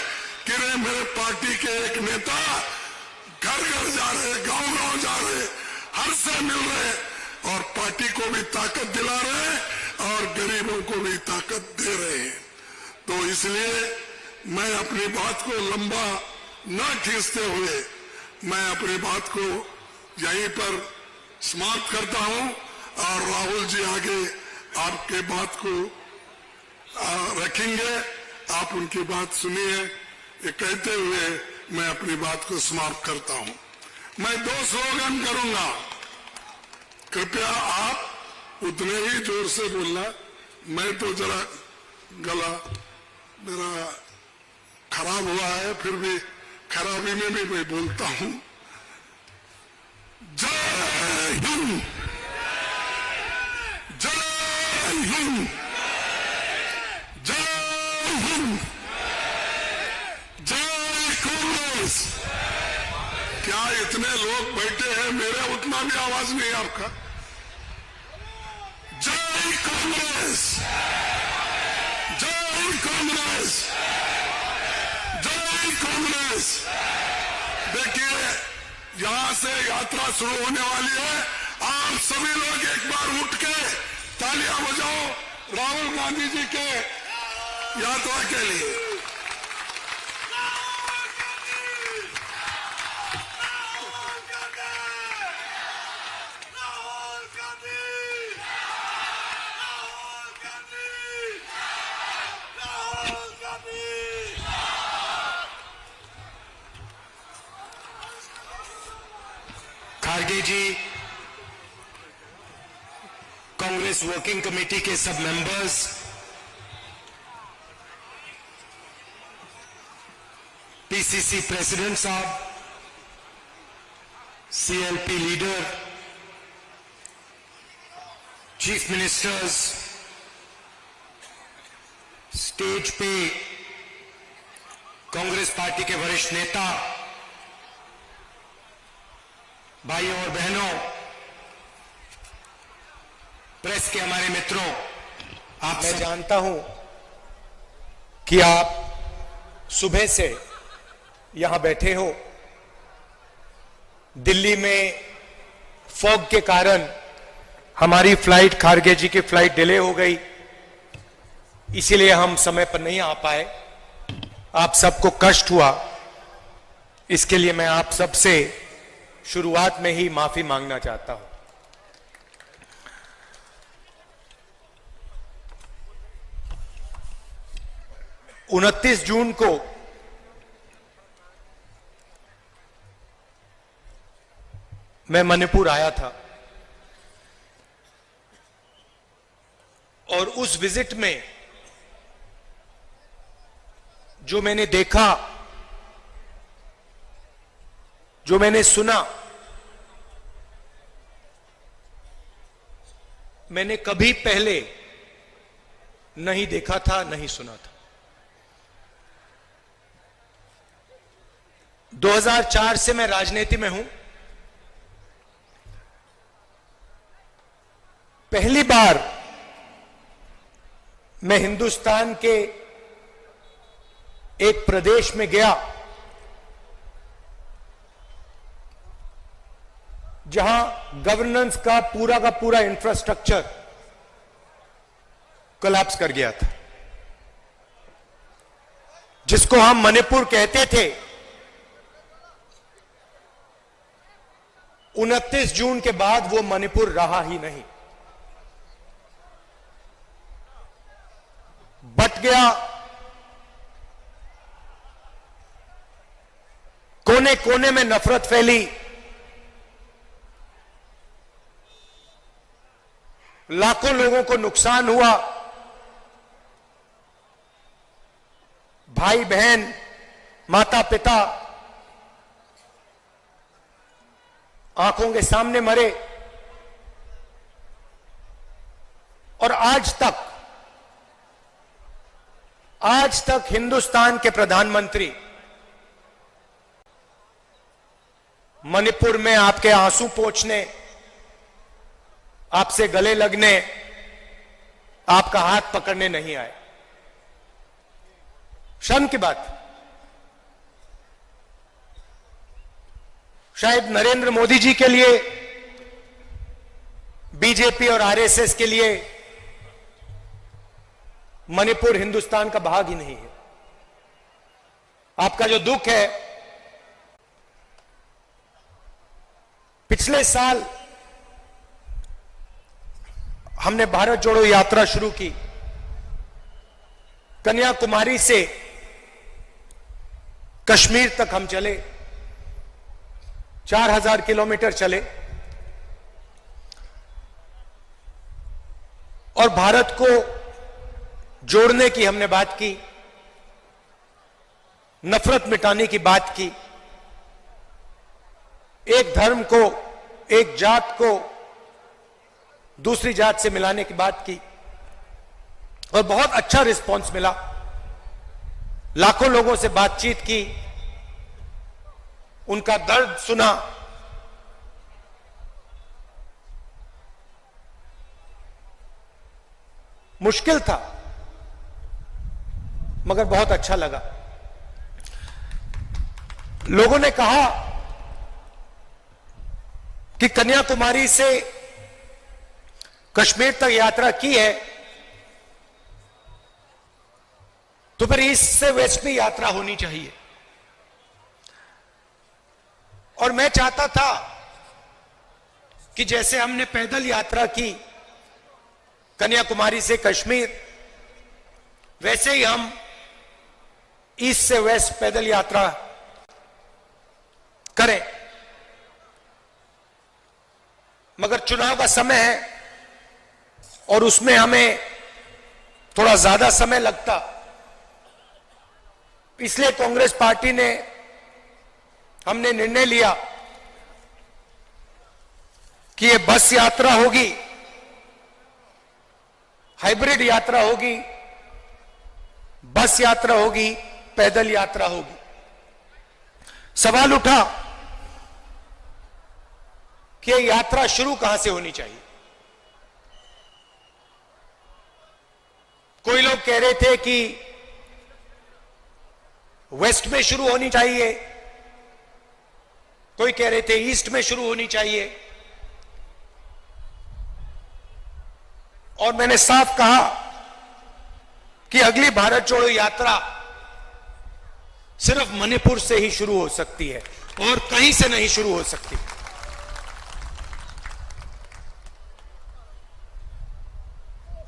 कि मेरे पार्टी के एक नेता घर घर जा रहे, गांव गांव जा रहे, हर से मिल रहे, और पार्टी को भी ताकत दिला रहे हैं और गरीबों को भी ताकत दे रहे हैं। तो इसलिए मैं अपनी बात को लंबा न खींचते हुए मैं अपनी बात को यहीं पर समाप्त करता हूं और राहुल जी आगे आपके बात को रखेंगे, आप उनकी बात सुनिए। ये कहते हुए मैं अपनी बात को समाप्त करता हूं। मैं 2 स्लोगन करूंगा, कृपया आप उतने ही जोर से बोलना। मैं तो जरा गला मेरा खराब हुआ है, फिर भी खराबी में भी मैं बोलता हूं। जय हिंद, जय हिंद, जय हिंद, जय कांग्रेस। क्या इतने लोग बैठे हैं, मेरे उतना भी आवाज नहीं आपका? जय कांग्रेस, जय कांग्रेस, जय कांग्रेस। देखिए यहां से यात्रा शुरू होने वाली है। आप सभी लोग एक बार उठ के तालियां बजाओ राहुल गांधी जी के यात्रा के लिए। खारगे जी, कांग्रेस वर्किंग कमेटी के सब मेंबर्स, पीसीसी प्रेसिडेंट साहब, CLP leader, chief ministers, stage पे कांग्रेस पार्टी के वरिष्ठ नेता, भाइयों और बहनों, प्रेस के हमारे मित्रों, मैं जानता हूं कि आप सुबह से यहां बैठे हो। दिल्ली में फॉग के कारण हमारी फ्लाइट, खारगे जी की फ्लाइट डिले हो गई, इसीलिए हम समय पर नहीं आ पाए। आप सबको कष्ट हुआ, इसके लिए मैं आप सबसे शुरुआत में ही माफी मांगना चाहता हूं। उनतीस जून को मैं मणिपुर आया था और उस विजिट में जो मैंने देखा, जो मैंने सुना, मैंने कभी पहले नहीं देखा था, नहीं सुना था। 2004 से मैं राजनीति में हूं। पहली बार मैं हिंदुस्तान के एक प्रदेश में गया जहां गवर्नेंस का पूरा इंफ्रास्ट्रक्चर कोलैप्स कर गया था, जिसको हम मणिपुर कहते थे। 29 जून के बाद वो मणिपुर रहा ही नहीं, बट गया। कोने कोने में नफरत फैली, लाखों लोगों को नुकसान हुआ, भाई बहन, माता पिता आंखों के सामने मरे। और आज तक हिंदुस्तान के प्रधानमंत्री मणिपुर में आपके आंसू पोंछने, आपसे गले लगने, आपका हाथ पकड़ने नहीं आए। शर्म की बात। शायद नरेंद्र मोदी जी के लिए बीजेपी और आरएसएस के लिए मणिपुर हिंदुस्तान का भाग ही नहीं है। आपका जो दुख है, पिछले साल हमने भारत जोड़ो यात्रा शुरू की। कन्याकुमारी से कश्मीर तक हम चले, 4000 किलोमीटर चले और भारत को जोड़ने की हमने बात की, नफरत मिटाने की बात की, एक धर्म को, एक जात को दूसरी जात से मिलाने की बात की और बहुत अच्छा रिस्पांस मिला। लाखों लोगों से बातचीत की, उनका दर्द सुना। मुश्किल था मगर बहुत अच्छा लगा। लोगों ने कहा कि कन्याकुमारी से कश्मीर तक यात्रा की है तो फिर ईस्ट से वेस्ट में यात्रा होनी चाहिए। और मैं चाहता था कि जैसे हमने पैदल यात्रा की कन्याकुमारी से कश्मीर, वैसे ही हम ईस्ट से वेस्ट पैदल यात्रा करें। मगर चुनाव का समय है और उसमें हमें थोड़ा ज्यादा समय लगता, इसलिए कांग्रेस पार्टी ने, हमने निर्णय लिया कि ये बस यात्रा होगी, हाइब्रिड यात्रा होगी, बस यात्रा होगी, पैदल यात्रा होगी। सवाल उठा कि ये यात्रा शुरू कहां से होनी चाहिए। कोई लोग कह रहे थे कि वेस्ट में शुरू होनी चाहिए, कोई कह रहे थे ईस्ट में शुरू होनी चाहिए। और मैंने साफ कहा कि अगली भारत जोड़ो यात्रा सिर्फ मणिपुर से ही शुरू हो सकती है और कहीं से नहीं शुरू हो सकती।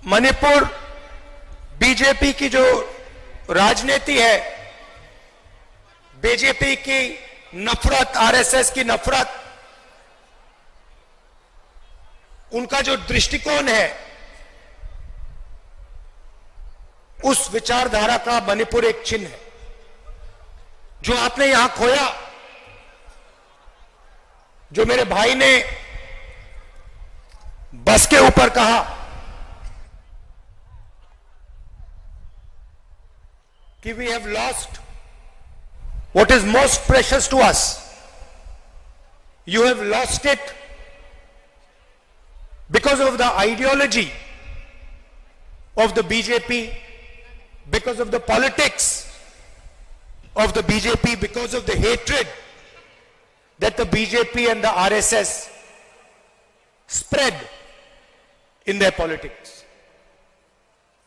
मणिपुर बीजेपी की जो राजनीति है, बीजेपी की नफरत, आरएसएस की नफरत, उनका जो दृष्टिकोण है, उस विचारधारा का मणिपुर एक चिन्ह है। जो आपने यहां खोया, जो मेरे भाई ने बस के ऊपर कहा कि we have lost what is most precious to us. You have lost it because of the ideology of the BJP, because of the politics of the BJP, because of the hatred that the BJP and the RSS spread in their politics.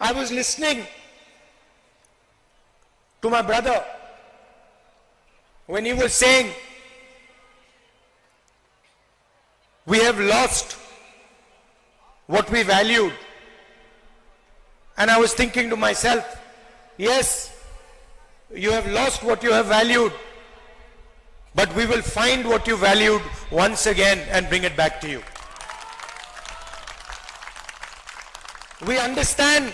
I was listening to my brother when he was saying we have lost what we valued, and I was thinking to myself, yes, you have lost what you have valued, but we will find what you valued once again and bring it back to you. We understand,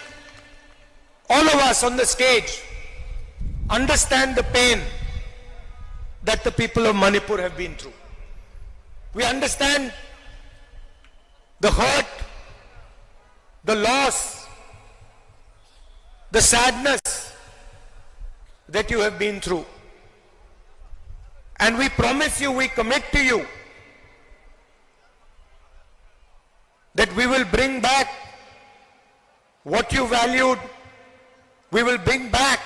all of us on the stage understand the pain that the people of Manipur have been through. We understand the hurt, the loss, the sadness that you have been through. And we promise you, we commit to you that we will bring back what you valued. We will bring back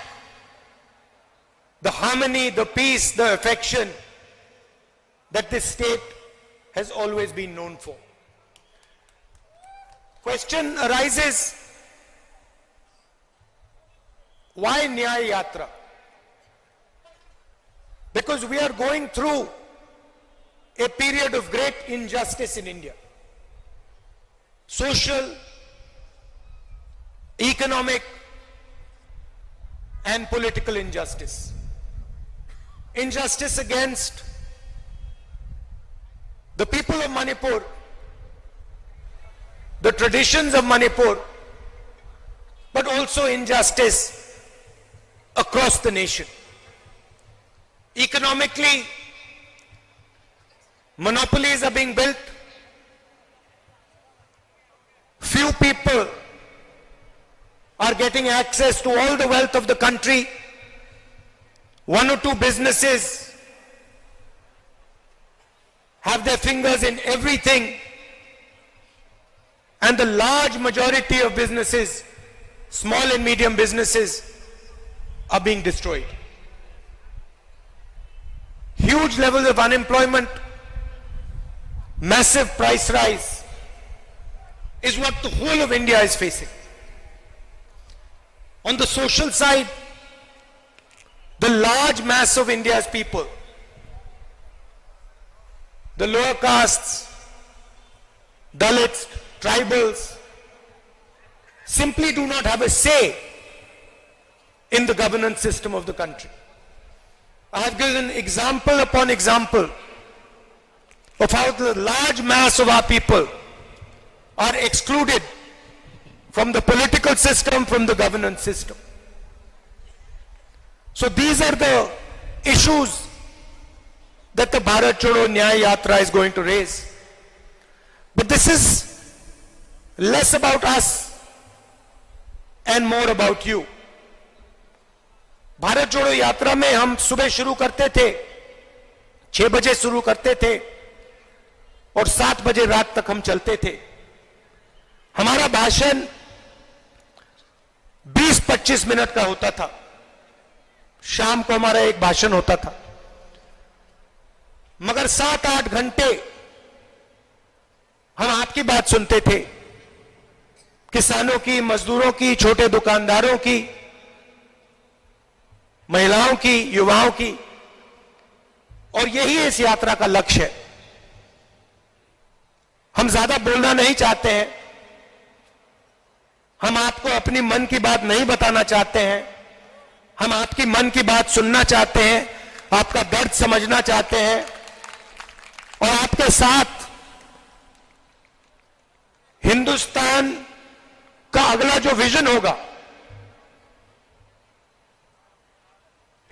the harmony, the peace, the affection that this state has always been known for. Question arises, why Nyay Yatra? Because we are going through a period of great injustice in India. Social, economic, and political injustice. Injustice against the people of Manipur, the traditions of Manipur, but also injustice across the nation. Economically, monopolies are being built. Few people are getting access to all the wealth of the country. One or two businesses have their fingers in everything, and the large majority of businesses, small and medium businesses, are being destroyed. Huge levels of unemployment, massive price rise is what the whole of India is facing. On the social side, the large mass of India's people, the lower castes, Dalits, tribals, simply do not have a say in the governance system of the country. I have given example upon example of how the large mass of our people are excluded from the political system, from the governance system. So these are the issues that the Bharat Jodo Nyay Yatra is going to raise. But this is less about us and more about you. Bharat जोड़ो यात्रा में हम सुबह शुरू करते थे, 6 बजे शुरू करते थे और 7 बजे रात तक हम चलते थे. हमारा भाषण 20-25 मिनट का होता था. शाम को हमारा एक भाषण होता था, मगर 7-8 घंटे हम आपकी बात सुनते थे, किसानों की, मजदूरों की, छोटे दुकानदारों की, महिलाओं की, युवाओं की. और यही इस यात्रा का लक्ष्य है. हम ज्यादा बोलना नहीं चाहते हैं, हम आपको अपनी मन की बात नहीं बताना चाहते हैं, हम आपकी मन की बात सुनना चाहते हैं, आपका दर्द समझना चाहते हैं और आपके साथ हिंदुस्तान का अगला जो विजन होगा,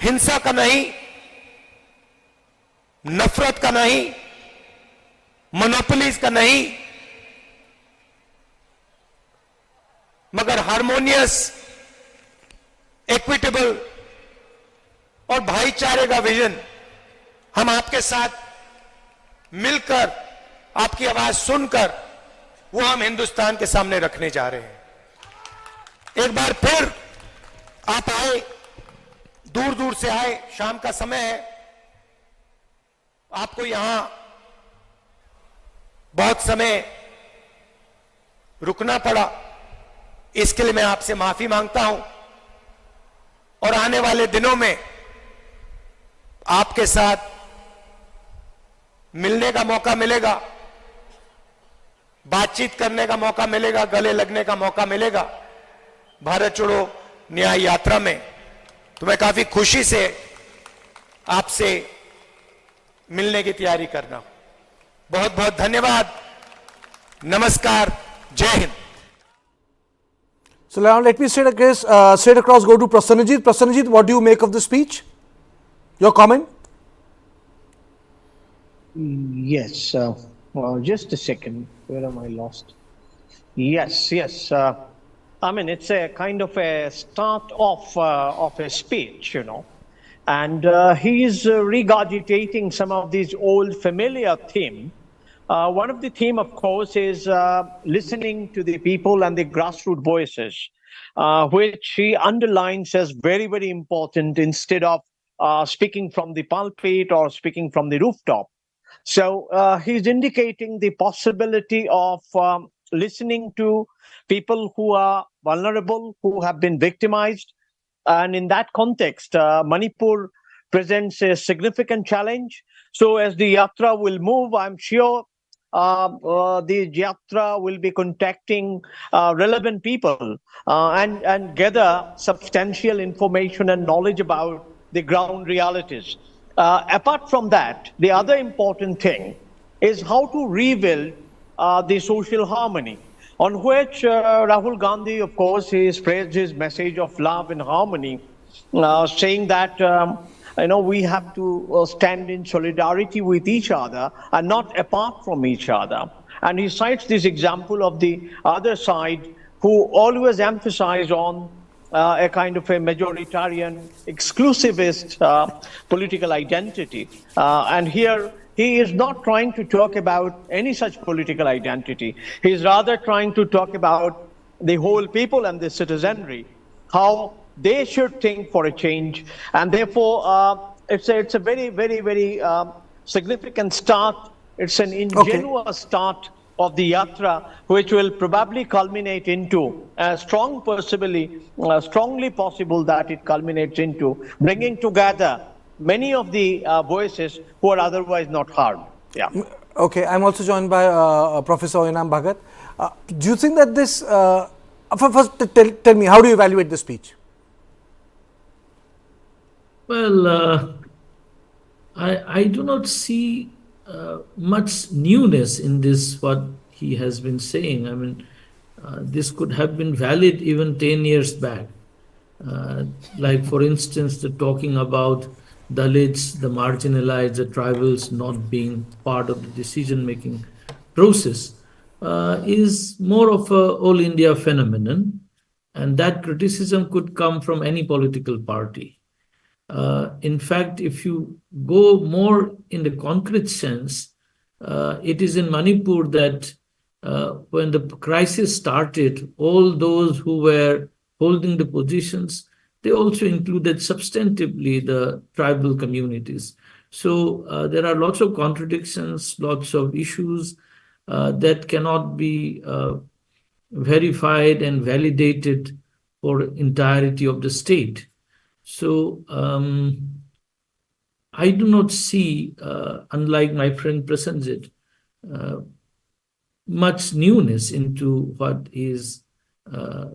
हिंसा का नहीं, नफरत का नहीं, मोनोपोलीज का नहीं, मगर हार्मोनियस, इक्विटेबल और भाईचारे का विजन हम आपके साथ मिलकर, आपकी आवाज सुनकर, वो हम हिंदुस्तान के सामने रखने जा रहे हैं. एक बार फिर आप आए, दूर दूर से आए, शाम का समय है, आपको यहां बहुत समय रुकना पड़ा, इसके लिए मैं आपसे माफी मांगता हूं. और आने वाले दिनों में आपके साथ मिलने का मौका मिलेगा, बातचीत करने का मौका मिलेगा, गले लगने का मौका मिलेगा भारत जोड़ो न्याय यात्रा में. तो मैं काफी खुशी से आपसे मिलने की तैयारी कर रहा हूं. बहुत बहुत धन्यवाद. नमस्कार. जय Hind. So now let me straight across go to Prasanjit. Prasanjit, what do you make of the speech? Your comment? Yes. Just a second. Where am I lost? Yes. I mean, it's a kind of a start of a speech, you know, and he is regurgitating some of these old familiar themes. One of the theme, of course, is listening to the people and the grassroots voices, which he underlines as very, very important instead of speaking from the pulpit or speaking from the rooftop. So he's indicating the possibility of listening to people who are vulnerable, who have been victimized. And in that context, Manipur presents a significant challenge. So as the Yatra will move, I'm sure the Yatra will be contacting relevant people and gather substantial information and knowledge about the ground realities. Apart from that, the other important thing is how to rebuild the social harmony, on which Rahul Gandhi, of course, he spreads his message of love and harmony, saying that we have to stand in solidarity with each other and not apart from each other. And he cites this example of the other side, who always emphasize on a kind of a majoritarian, exclusivist political identity. And here, he is not trying to talk about any such political identity. He is rather trying to talk about the whole people and the citizenry, how they should think for a change. And therefore, it's a very, very, very significant start. It's an ingenuous start of the Yatra, which will probably culminate into strongly possible that it culminates into bringing together many of the voices who are otherwise not heard. Yeah. Okay, I'm also joined by Professor Oyanam Bhagat. Do you think that this, first tell me, how do you evaluate this speech? Well, I do not see much newness in this, what he has been saying. I mean, this could have been valid even 10 years back. Like, for instance, the talking about Dalits, the marginalized, the tribals not being part of the decision-making process is more of a all India phenomenon, and that criticism could come from any political party. In fact, if you go more in the concrete sense, it is in Manipur that when the crisis started, all those who were holding the positions, they also included substantively the tribal communities. So there are lots of contradictions, lots of issues that cannot be verified and validated for entirety of the state. So I do not see, unlike my friend Prasenjit, much newness into what is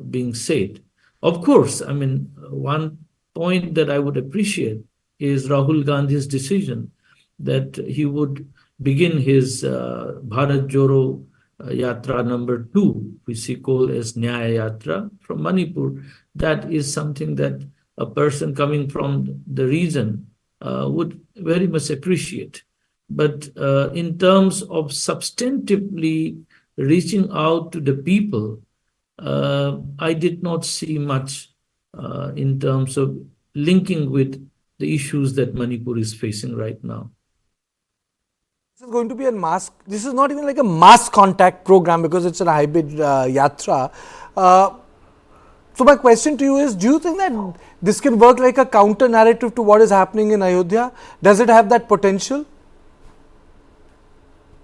being said. Of course, I mean, one point that I would appreciate is Rahul Gandhi's decision that he would begin his Bharat Jodo Yatra number 2, which he called as Nyay Yatra from Manipur. That is something that a person coming from the region would very much appreciate. But in terms of substantively reaching out to the people, I did not see much in terms of linking with the issues that Manipur is facing right now. This is going to be a mass, this is not even like a mass contact program because it's a hybrid yatra. So my question to you is, do you think that this can work like a counter narrative to what is happening in Ayodhya? Does it have that potential?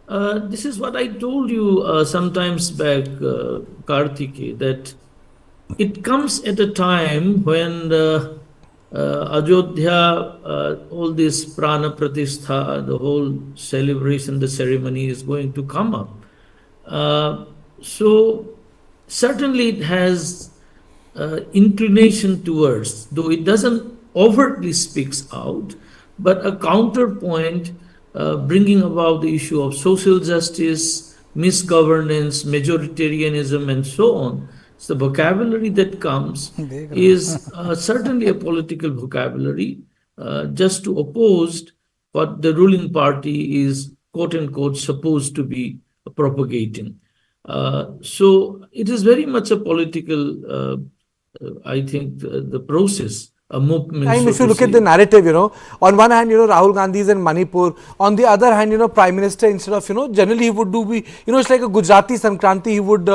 This is what I told you sometimes back, Karthike, that it comes at a time when Ayodhya, all this Prana Pratishtha, the whole celebration, the ceremony is going to come up. So certainly it has inclination towards, though it doesn't overtly speaks out, but a counterpoint bringing about the issue of social justice, misgovernance, majoritarianism, and so on. So the vocabulary that comes is certainly a political vocabulary, just to oppose what the ruling party is, quote unquote, supposed to be propagating. So it is very much a political, I think, the process movement. And so if you to look at say. the narrative, on one hand, Rahul Gandhi is in Manipur. On the other hand, Prime Minister, instead of, generally he would it's like a Gujarati Sankranti, he would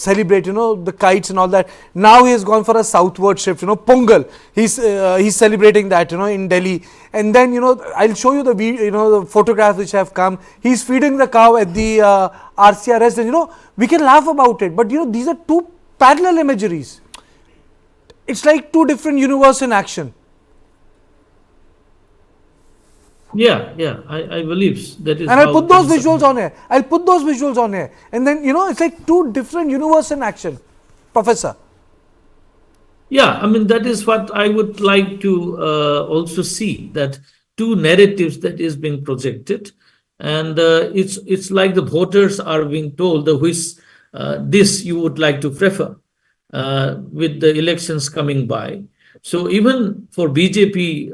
celebrate, the kites and all that. Now he has gone for a southward shift, Pongal. He's celebrating that, in Delhi. And then, I'll show you the photographs which have come. He's feeding the cow at the RCRS. And, we can laugh about it, but, these are two parallel imageries. It's like two different universes in action. Yeah, I believe that is. And I'll put those visuals on here. And then, it's like two different universes in action, Professor. Yeah, I mean, that is what I would like to also see, that two narratives that is being projected. And it's like the voters are being told which this you would like to prefer. With the elections coming by. So even for BJP,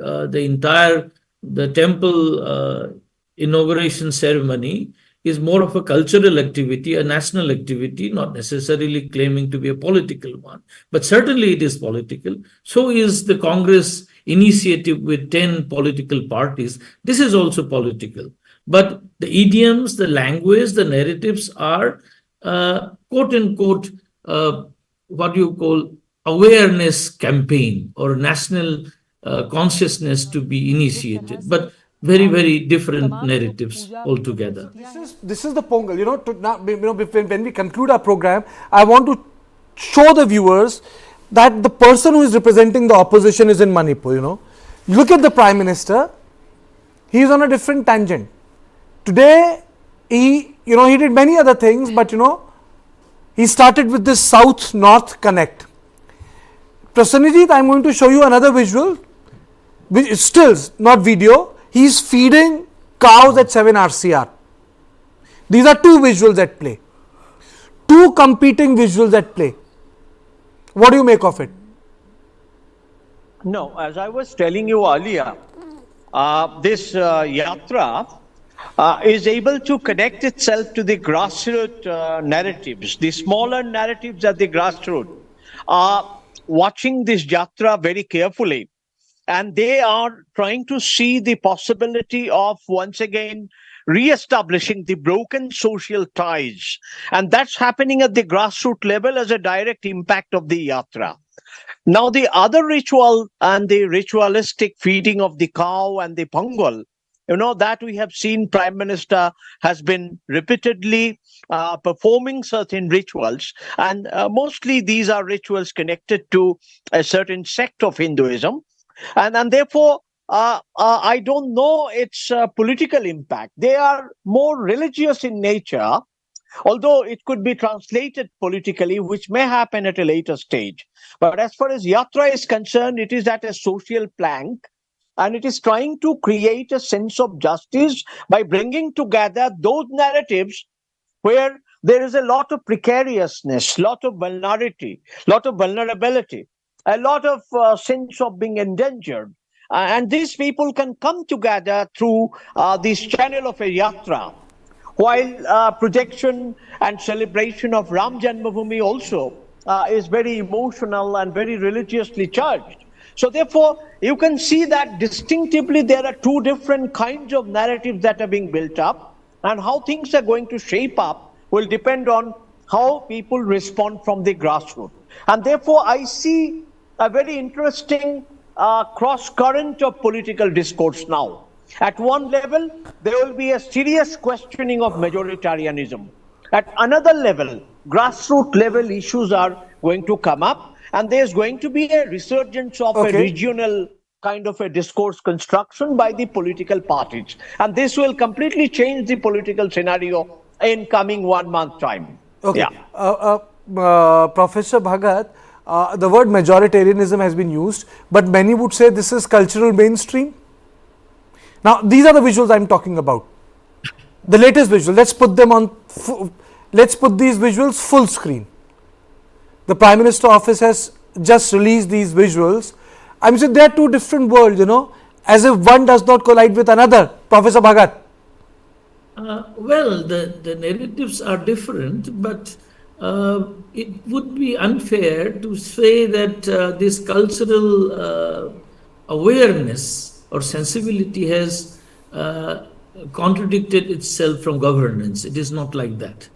the temple inauguration ceremony is more of a cultural activity, a national activity, not necessarily claiming to be a political one, but certainly it is political. So is the Congress initiative with 10 political parties. This is also political. But the idioms, the language, the narratives are quote unquote what you call awareness campaign or national consciousness to be initiated, but very, very different narratives altogether. This is the Pongal. When we conclude our program, I want to show the viewers that the person who is representing the opposition is in Manipur. Look at the Prime Minister. He is on a different tangent. Today, he did many other things, but he started with this South-North connect. Prasanjit, I am going to show you another visual, which is stills, not video. He is feeding cows at 7 RCR. These are two visuals at play. Two competing visuals at play. What do you make of it? No, as I was telling you earlier, this yatra is able to connect itself to the grassroots narratives. The smaller narratives at the grassroots are watching this yatra very carefully, and they are trying to see the possibility of once again re-establishing the broken social ties. And that's happening at the grassroots level as a direct impact of the yatra. Now, the other ritual and the ritualistic feeding of the cow and the pongal, that we have seen Prime Minister has been repeatedly performing certain rituals, and mostly these are rituals connected to a certain sect of Hinduism, and therefore I don't know its political impact. They are more religious in nature, although it could be translated politically, which may happen at a later stage. But as far as yatra is concerned, it is at a social plank, and it is trying to create a sense of justice by bringing together those narratives where there is a lot of precariousness, lot of vulnerability, a lot of sense of being endangered. And these people can come together through this channel of a yatra, while projection and celebration of Ram Janmabhoomi also is very emotional and very religiously charged. So therefore, you can see that distinctively there are two different kinds of narratives that are being built up, and how things are going to shape up will depend on how people respond from the grassroots. And therefore, I see a very interesting cross current of political discourse now. At one level, there will be a serious questioning of majoritarianism. At another level, grassroots level issues are going to come up, and there's going to be a resurgence of a regional kind of a discourse construction by the political parties. And this will completely change the political scenario in coming 1 month time. Okay. Yeah. Professor Bhagat, the word majoritarianism has been used, but many would say this is cultural mainstream. Now, these are the visuals I'm talking about. The latest visual, let's put these visuals full screen. The Prime Minister office has just released these visuals. I'm saying they are two different worlds, as if one does not collide with another. Professor Bhagat. Well, the narratives are different, but it would be unfair to say that this cultural awareness or sensibility has contradicted itself from governance. It is not like that.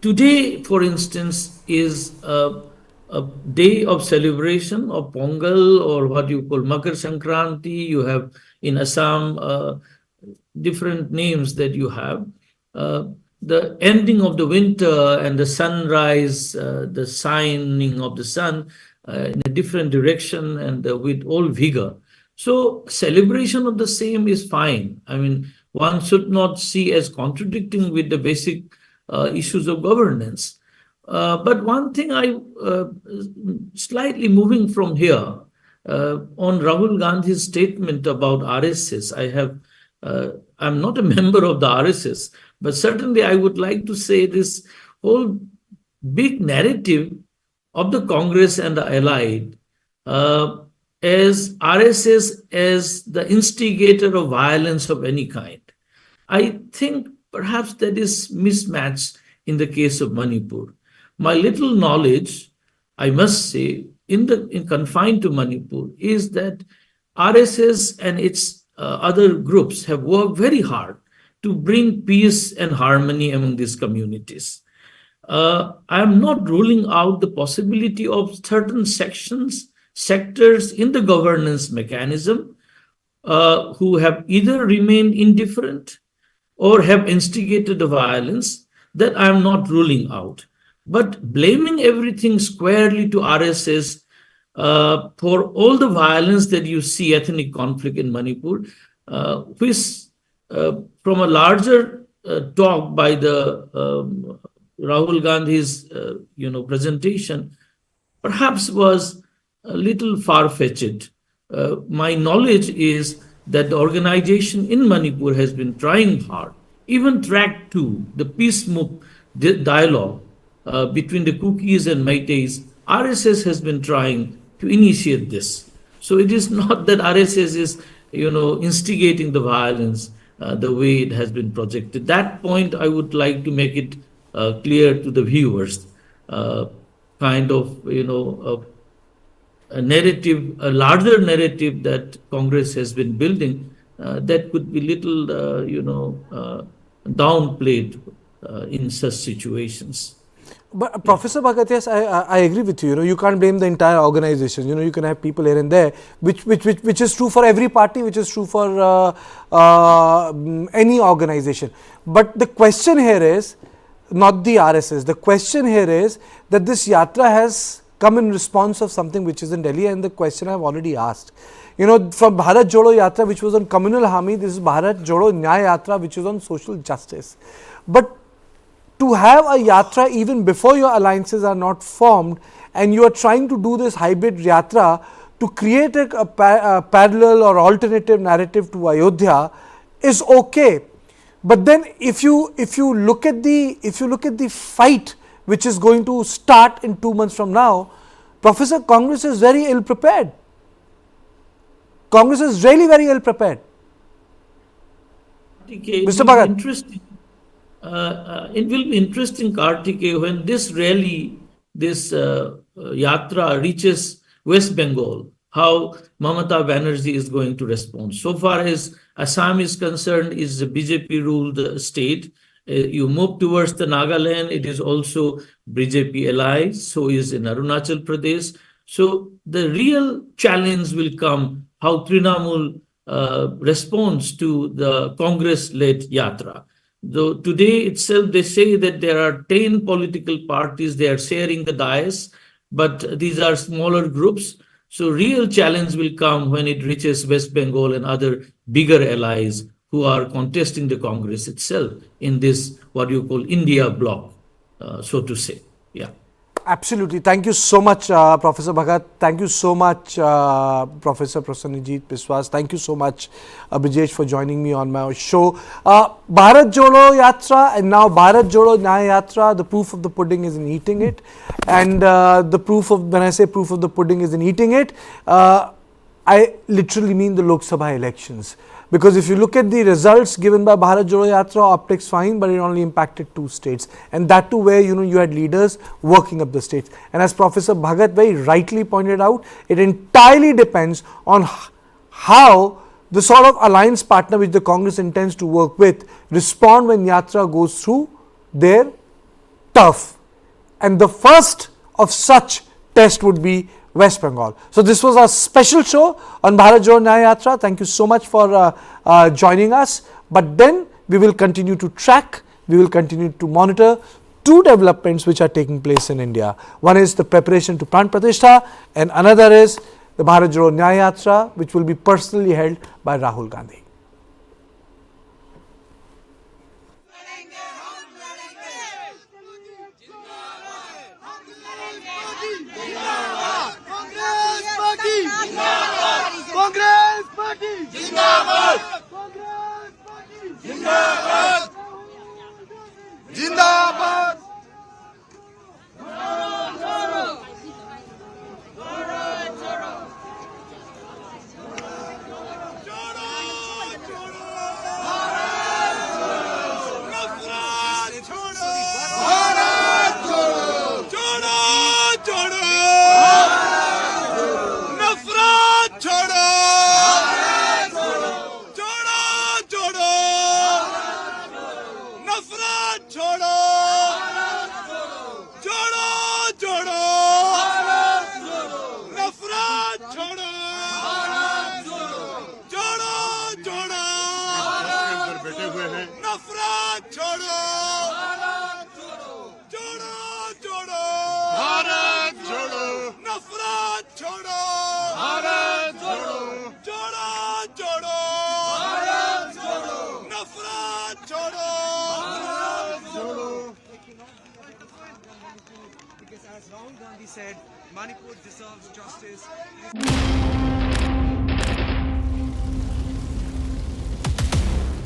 Today, for instance, is a day of celebration of Pongal, or what you call Makar Sankranti. You have in Assam different names that you have. The ending of the winter and the sunrise, the shining of the sun in a different direction and with all vigor. So celebration of the same is fine. I mean, one should not see as contradicting with the basic issues of governance. But one thing slightly moving from here, on Rahul Gandhi's statement about RSS, I'm not a member of the RSS, but certainly I would like to say this whole big narrative of the Congress and the Allied as RSS as the instigator of violence of any kind. I think perhaps that is mismatched in the case of Manipur. My little knowledge, I must say, in confined to Manipur, is that RSS and its other groups have worked very hard to bring peace and harmony among these communities. I am not ruling out the possibility of certain sectors in the governance mechanism who have either remained indifferent or have instigated the violence. That I am not ruling out. But blaming everything squarely to RSS for all the violence that you see, ethnic conflict in Manipur, which from a larger talk by the Rahul Gandhi's presentation, perhaps was a little far-fetched. My knowledge is that the organization in Manipur has been trying hard. Even track 2, the peace dialogue between the Kukis and Meiteis, RSS has been trying to initiate this. So it is not that RSS is, instigating the violence the way it has been projected. That point I would like to make it clear to the viewers. Kind of, a narrative, a larger narrative that Congress has been building that could be little, downplayed in such situations. But Professor Bhagat, yes, I agree with you. You can't blame the entire organization. You can have people here and there, which is true for every party, which is true for any organization. But the question here is not the RSS. The question here is that this yatra has come in response of something which is in Delhi, and the question I have already asked. From Bharat Jodo Yatra, which was on communal harmony, this is Bharat Jodo Nyay Yatra, which is on social justice. But to have a yatra even before your alliances are not formed, and you are trying to do this hybrid yatra to create a parallel or alternative narrative to Ayodhya is okay. But then if you look at the fight which is going to start in 2 months from now, Professor, Congress is very ill prepared. Congress is really very ill prepared. Mr. Bhagat. Interesting. It will be interesting, Kartikeya, when this rally, this yatra reaches West Bengal, how Mamata Banerjee is going to respond. So far as Assam is concerned, is a BJP-ruled state. You move towards the Nagaland, it is also BJP allies, so is in Arunachal Pradesh. So the real challenge will come how Trinamool responds to the Congress-led yatra. Though today itself they say that there are 10 political parties, they are sharing the dais, but these are smaller groups. So real challenge will come when it reaches West Bengal and other bigger allies who are contesting the Congress itself in this, what you call India bloc, so to say. Yeah. Absolutely. Thank you so much, Professor Bhagat. Thank you so much, Professor Prasenjit Biswas. Thank you so much, Brijesh, for joining me on my show. Bharat Jodo Yatra and now Bharat Jodo Nyay Yatra, the proof of the pudding is in eating it. And the proof of, when I say proof of the pudding is in eating it, I literally mean the Lok Sabha elections. Because if you look at the results given by Bharat Jodo Nyay, optics fine, but it only impacted 2 states, and that too where you had leaders working up the states. And as Professor Bhagat very rightly pointed out, it entirely depends on how the sort of alliance partner which the Congress intends to work with respond when Yatra goes through their turf. And the first of such test would be West Bengal. So this was our special show on Bharat Jodo Nyay Yatra. Thank you so much for joining us. But then we will continue to track, we will continue to monitor 2 developments which are taking place in India. One is the preparation to Pran Pratishtha, and another is the Bharat Jodo Nyay Yatra, which will be personally held by Rahul Gandhi. Congress Party! Jindabad! Congress Party! Jindabad! Jindabad! Because as Rahul Gandhi said, Manipur deserves justice.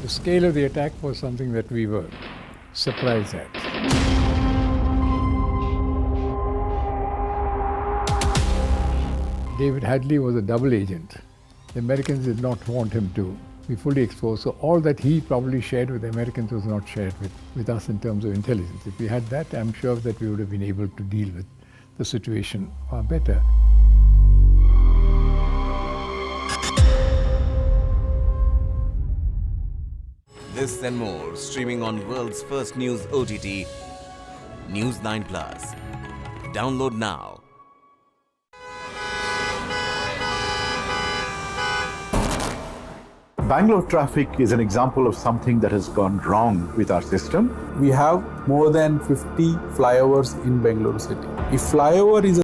The scale of the attack was something that we were surprised at. David Hadley was a double agent. The Americans did not want him to be fully exposed, so all that he probably shared with the Americans was not shared with us in terms of intelligence. If we had that, I'm sure that we would have been able to deal with the situation far better. This and more streaming on world's first news OTT, News9 Plus. Download now. Bangalore traffic is an example of something that has gone wrong with our system. We have more than 50 flyovers in Bangalore city. If flyover is